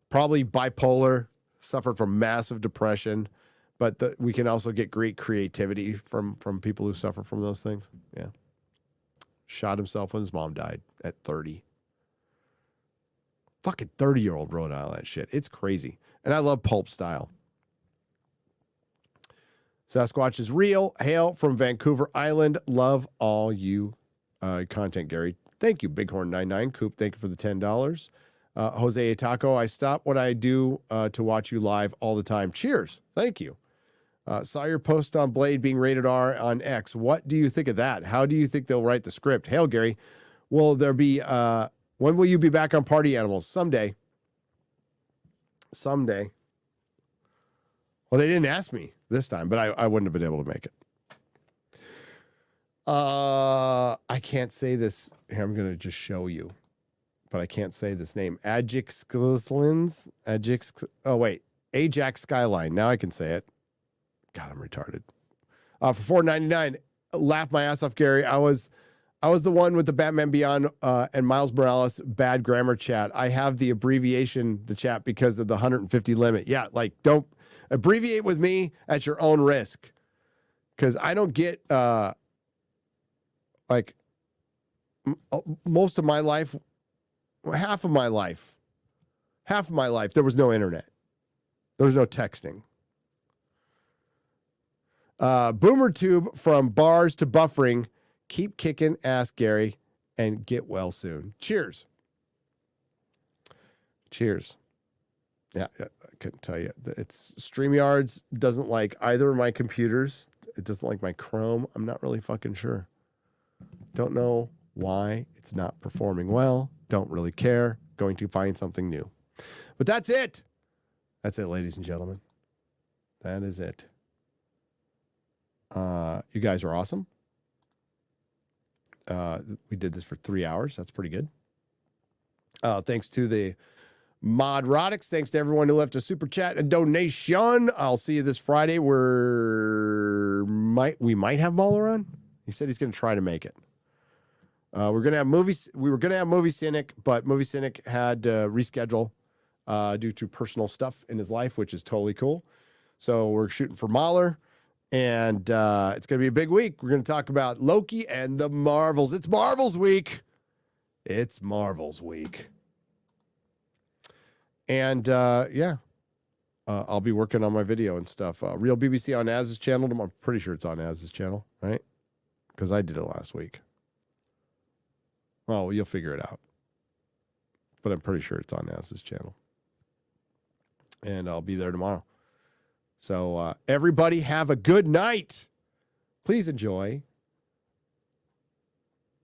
F: Probably bipolar, suffered from massive depression. But we can also get great creativity from people who suffer from those things. Yeah. Shot himself when his mom died at 30. Fucking 30-year-old wrote all that shit. It's crazy. And I love pulp style. Sasquatch is real. Hail from Vancouver Island. Love all you content, Gary. Thank you, Bighorn99. Coop, thank you for the $10. Jose Taco, I stop what I do to watch you live all the time. Cheers. Thank you. Saw your post on Blade being rated R on X. What do you think of that? How do you think they'll write the script? Hail, Gary. Will there be, when will you be back on Party Animals? Someday. Well, they didn't ask me this time, but I wouldn't have been able to make it. I can't say this. Here, I'm going to just show you, but I can't say this name. Ajax Skyline. Now I can say it. God, I'm retarded. For $4.99, laugh my ass off, Gary. I was the one with the Batman Beyond and Miles Morales bad grammar chat. I have the abbreviation, the chat, because of the 150 limit. Yeah, like, don't abbreviate with me at your own risk. Because I don't get, most of my life, half of my life, there was no internet. There was no texting. Boomer Tube, from bars to buffering. Keep kicking ass, Gary, and get well soon. Cheers. Cheers. Yeah, I couldn't tell you. It's StreamYards doesn't like either of my computers. It doesn't like my Chrome. I'm not really fucking sure. Don't know why it's not performing well. Don't really care. Going to find something new. But that's it. That's it, ladies and gentlemen. That is it. You guys are awesome. We did this for 3 hours. That's pretty good. Thanks to the Nerdrotics. Thanks to everyone who left a super chat and donation. I'll see you this Friday. We might have Mahler on. He said he's going to try to make it. We're going to have movies. We were going to have Movie Cynic, but Movie Cynic had to reschedule due to personal stuff in his life, which is totally cool. So we're shooting for Mahler. And it's going to be a big week. We're going to talk about Loki and the Marvels. It's Marvels week. It's Marvels week. And, I'll be working on my video and stuff. Real BBC on Az's channel. I'm pretty sure it's on Az's channel, right? Because I did it last week. Well, you'll figure it out. But I'm pretty sure it's on Az's channel. And I'll be there tomorrow. So everybody have a good night. Please enjoy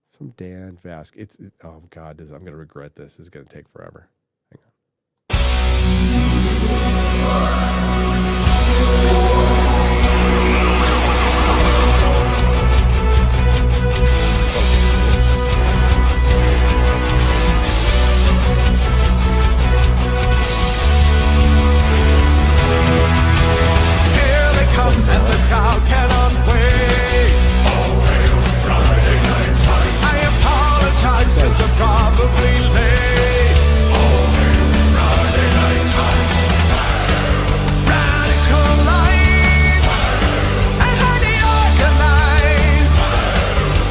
F: some Dan Vask. Oh, God, I'm going to regret this. This is going to take forever. Hang on.
E: And the crowd cannot wait. All hail Friday Night Tights. I apologize, 'cause I'm probably late. All hail Friday Night Tights. Radical lights and highly organized.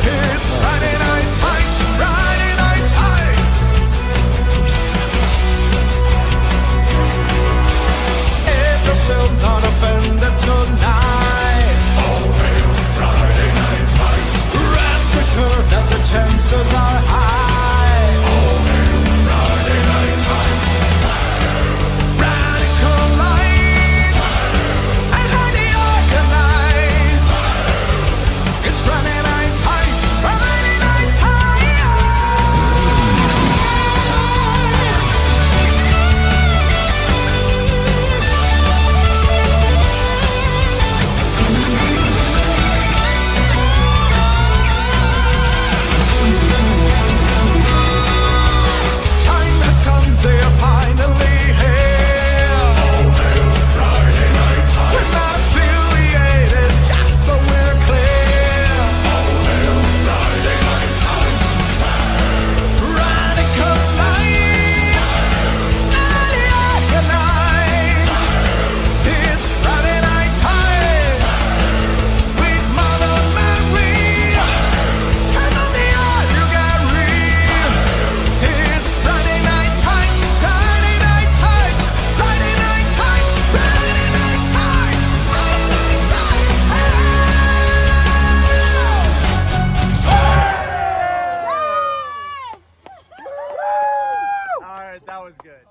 E: It's Friday Night Tights. Friday Night Tights. If you're still not offended tonight, all hail Friday Night Tights. Rest assured that the chances are high. All hail Friday Night Tights. Radical lights and highly organized. It's Friday Night Tights. Friday Night time has come, they are finally here. All hail Friday Night Tights. We're not affiliated, just so we're clear. All hail Friday Night Tights. Radical lights, highly organized. It's Friday Night Tights. Sweet Mother Mary, turn on the oil, you got real. It's Friday Night Tights. Friday Night Tights. Friday Night Tights. Friday Night Tights. Friday Night Tights.
B: All right, that was good.